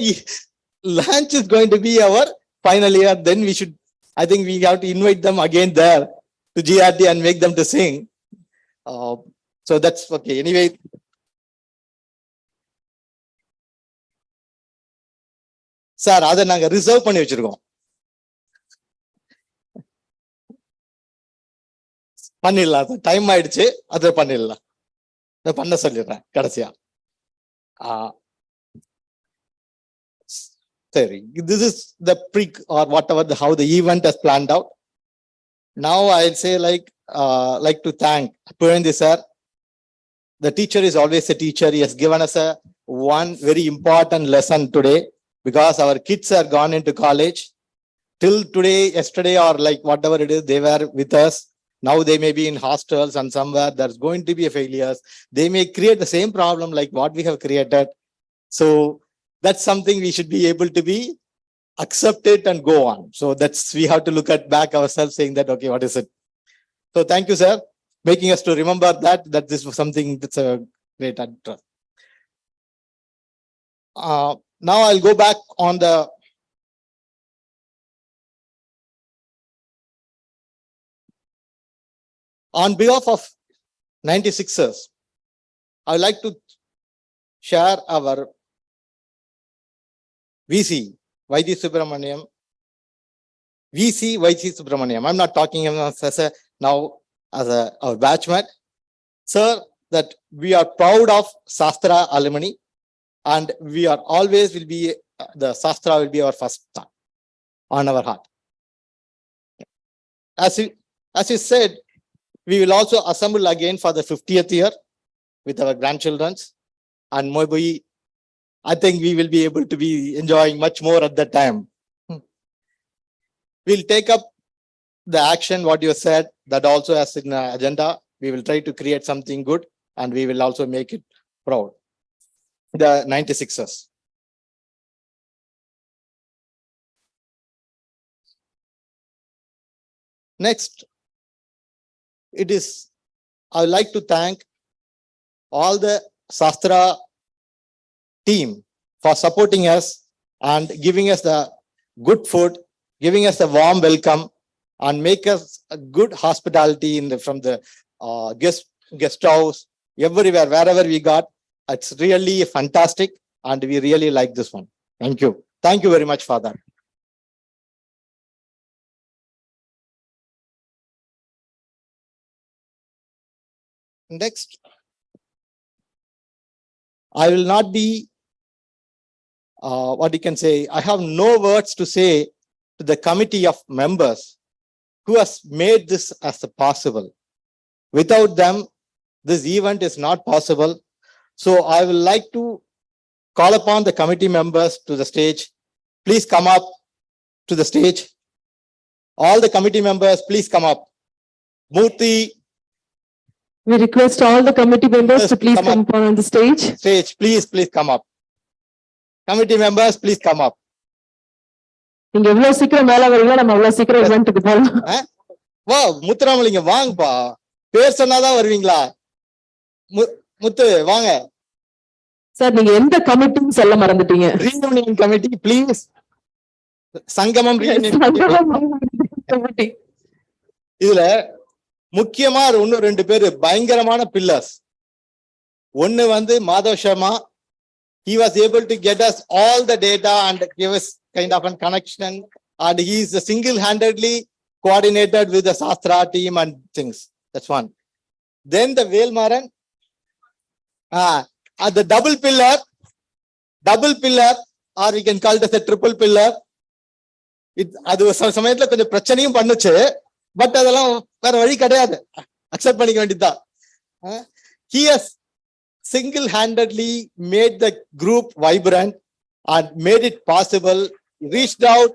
lunch is going to be our final year. Then we should, I think we have to invite them again there to GRT and make them to sing. So that's okay. Anyway. Sir, அதை நாங்க reserve பண்ணி வச்சிருக்கோம். பண்ணிடலாம், time ஆயிடுச்சு, அதை பண்ணிடலாம். பண்ண சொல்லிடுறேன் கடைசியா. சரி, this is the pre or whatever how the event has planned out. Now I'll say like to thank Purendi sir. The teacher is always a teacher. He has given us one very important lesson today, because our kids are gone into college. Till today, yesterday, or like whatever it is, they were with us. Now they may be in hostels and somewhere there's going to be a failures. They may create the same problem like what we have created. So that's something we should be able to be accept it and go on. So that's, we have to look at back ourselves saying that, okay, what is it? So thank you, sir, making us to remember that this was something that's a great interest. Now I'll go back on the on behalf of 96ers. I would like to share our VC, YG Subramaniam. VC, YG Subramaniam. I'm not talking as a now as our batchmate. Sir, that we are proud of SASTRA Alumni. And we are always will be, the SASTRA will be our first thought on our heart. As you said, we will also assemble again for the 50th year with our grandchildren. And maybe, I think we will be able to be enjoying much more at that time. We'll take up the action, what you said, that also as in the agenda. We will try to create something good, and we will also make it proud. The 96ers. Next, it is, I would like to thank all the SASTRA team for supporting us and giving us the good food, giving us a warm welcome, and make us a good hospitality in from the guest house, everywhere, wherever we got. It's really fantastic, and we really like this one. Thank you. Thank you very much for that. Next, I will not be, what you can say, I have no words to say to the committee of members who has made this as possible. Without them, this event is not possible. So I would like to call upon the committee members to the stage. Please come up to the stage. All the committee members, please come up. Murthy. We request all the committee members to please come up on the stage. Stage, please come up. Committee members, please come up. நீங்க எவ்வளவு சீக்கிரம் மேல வரீங்களோ நம்ம அவ்வளவு சீக்கிரம் இவென்ட்க்கு போலாம். வா முத்துராமலிங்க வாங்கப்பா. பேர் சொன்னாதான் வருவீங்களா? முத்து வாங்க. சார் நீங்க எந்த கமிட்டின்னு சொல்ல மறந்துட்டீங்க? Reunion committee please. சங்கமம் ரீயூனியன் கமிட்டி. இதுல முக்கியமா ஒன்னு ரெண்டு பேரு பயங்கரமான பில்லர்ஸ். ஒன்னு வந்து Madhav Sharma. He was able to get us all the data and give us kind of a connection, and he is single-handedly coordinated with the Sastra team and things. That's one. Then the Velmaran, the double pillar, or we can call it as a triple pillar. அது சமயத்துல கொஞ்சம் பிரச்சனையும் பண்ணுச்சு, but அதெல்லாம் வேற வழி கிடையாது, accept பண்ணிக்க வேண்டியதுதான். He has single-handedly made the group vibrant and made it possible, reached out,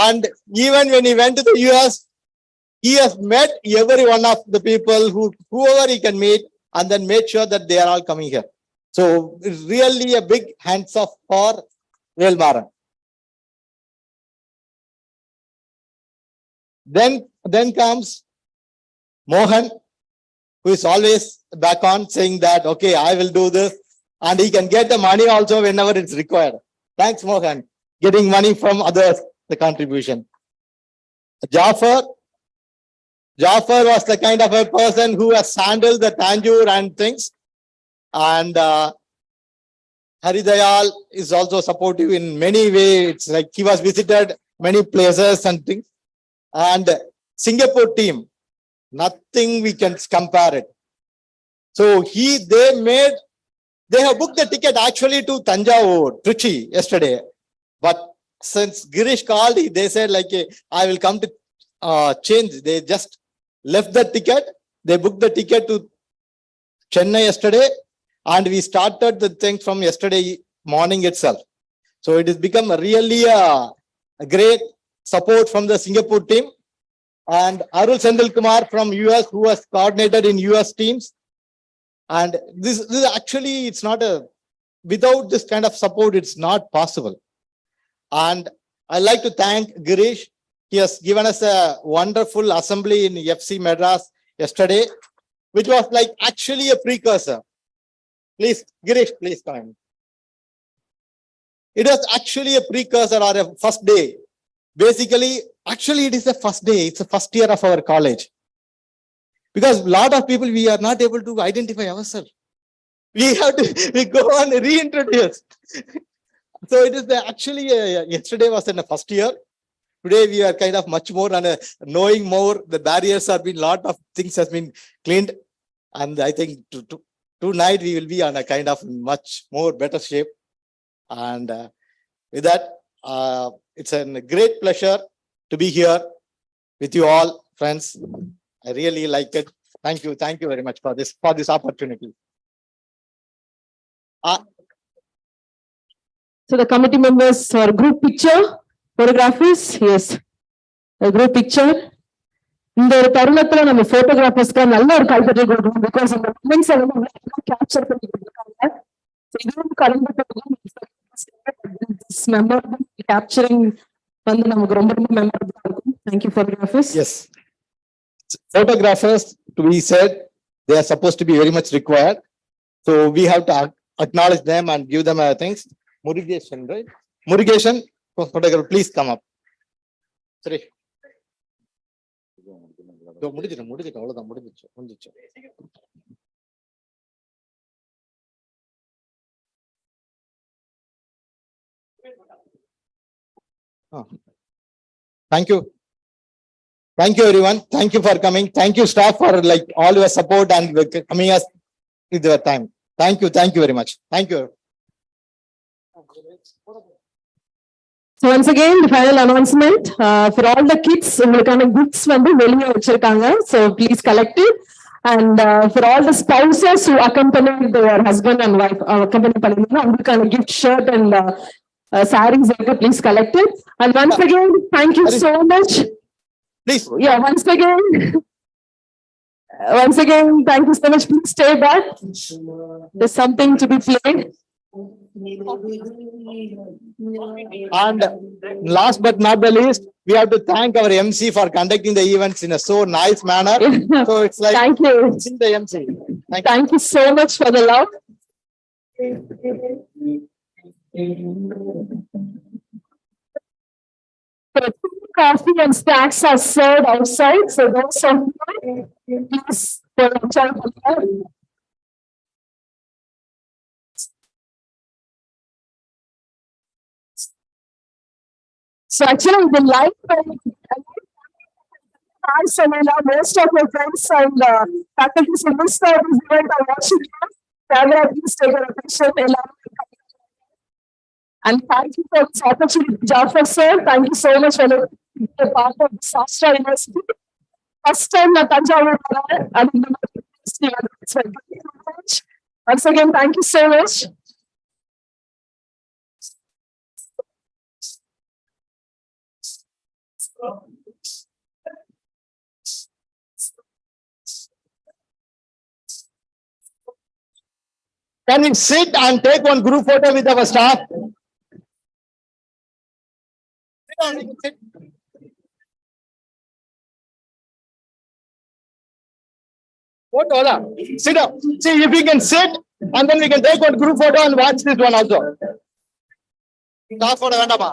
and even when he went to the US, he has met every one of the people whoever he can meet, and then made sure that they are all coming here. So it's really a big hands off for Velmaran. Then comes Mohan, who is always back on saying that, okay, I will do this, and he can get the money also whenever it's required. Thanks, Mohan. Getting money from others, the contribution. Jafar was the kind of a person who has handled the Tanjore and things. And Haridayal is also supportive in many ways. It's like he was visited many places and things. And Singapore team, nothing we can compare it. So they have booked the ticket actually to Tanjavur, Trichy yesterday. But since Girish called, they said like, I will come to change. They just left the ticket. They booked the ticket to Chennai yesterday. And we started the thing from yesterday morning itself. So it has become really a great support from the Singapore team. And Arul Sendil Kumar from US, who has coordinated in US teams. And this actually, it's not without this kind of support, it's not possible. And I'd like to thank Girish. He has given us a wonderful assembly in FC Madras yesterday, which was like actually a precursor. Please, Girish, please come. It was actually a precursor or a first day. Basically, actually, it is the first day. It's the first year of our college. Because a lot of people, we are not able to identify ourselves. We go on reintroduce. So it is actually, yesterday was in the first year. Today we are kind of much more on knowing more. The barriers have been, lot of things has been cleaned. And I think tonight we will be on a kind of much more better shape. And with that, it's a great pleasure to be here with you all, friends. I really like it. Thank you very much for this opportunity. So the committee members or group picture, photographers, yes, a group picture. இந்த ஒரு தருணத்துல நம்ம போட்டோகிராஃபர்ஸ்க்கு நல்ல ஒரு கைத்தட்டல் கொடுக்கணும். Because அந்த moments எல்லாம் கேப்சர் பண்ணி கொடுத்துருக்காங்க. இதுவும் கலந்து கேப்சரிங் வந்து நமக்கு ரொம்ப ரொம்ப மெமரபிளா இருக்கும். Thank you photographers. Yes, photographers, to be said, they are supposed to be very much required. So we have to acknowledge them and give them things. Murugation, right? Murugation, photographer, please come up. Sorry. முடிஞ்சிட்டு அவ்வளவுதான், முடிஞ்சிச்சு. Thank you everyone. Thank you for coming. Thank you staff for like all your support and coming us with your time. Thank you very much. Thank you. So once again, the final announcement for all the kids, உங்களுக்கான gifts வந்து வெளியே வச்சிருக்காங்க. So please collect it. And for all the spouses who accompany their husband and wife, accompany பண்ணிருந்தா உங்களுக்கான gift shirt and sarees இருக்கு. Please collect it. And once again, thank you so much. Please. Yeah, once again, thank you so much. Please stay back. There's something to be played. And last but not the least, we have to thank our MC for conducting the events in a so nice manner. So it's like thank you. The MC. Thank you so much for the love. Coffee and snacks are served outside. So those are please enjoy. So actually the light Hi, Samina. Most of your friends and faculty members this event are watching you. Camera, please take your attention. And thank you for this opportunity, Jafar sir. Thank you so much for being a part of SASTRA University. First time at Tanjavur and once again, thank you so much. Can we sit and take one group photo with our staff? Sit down, we can sit. Photo, sit down. See if we can sit and then we can take one group photo and watch this one also. Staff photo vendama.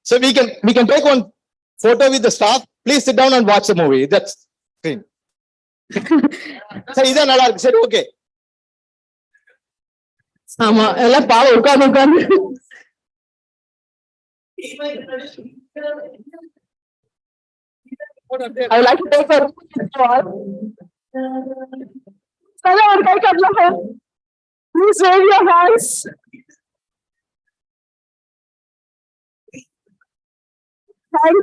So we can take one photo with the staff. Please sit down and watch the movie. That's screen. So இதான் நல்லா இருக்கு. சரி, okay. ஆமா எல்லாம் பாவம் உட்கார்ந்து I would like to take a please wave your hands. Thank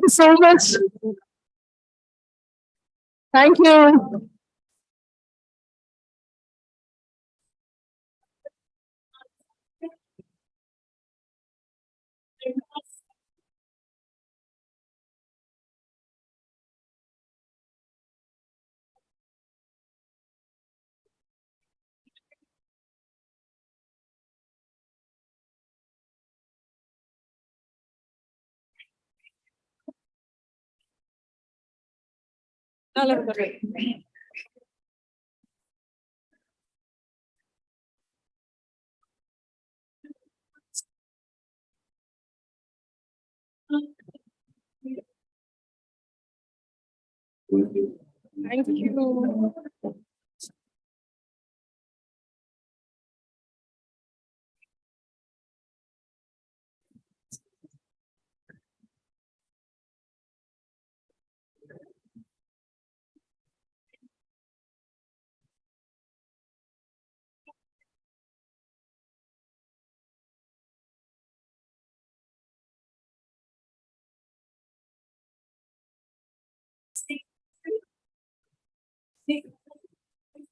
you so much. Thank you. Thank you.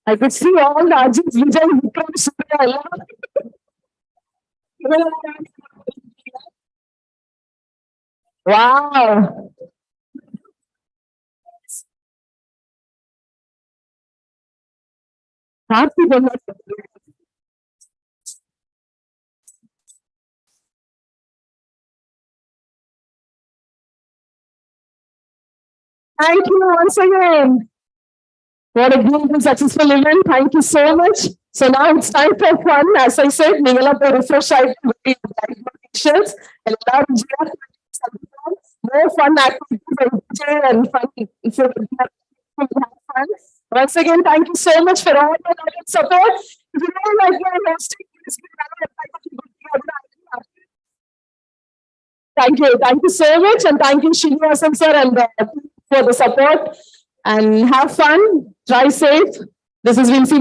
I could see all the Ajit Vijay Vikram Surya. Wow. Happy birthday. Thank you once again. What a beautiful, successful event. Thank you so much. So now it's time for fun. As I said, we will have to refresh our t-shirts and more fun activities and fun. So have fun. Once again, thank you so much for all your support. If you don't like your hosting, please thank you so much, and thank you Srinivasan sir and for the support. And have fun. Drive safe. This has been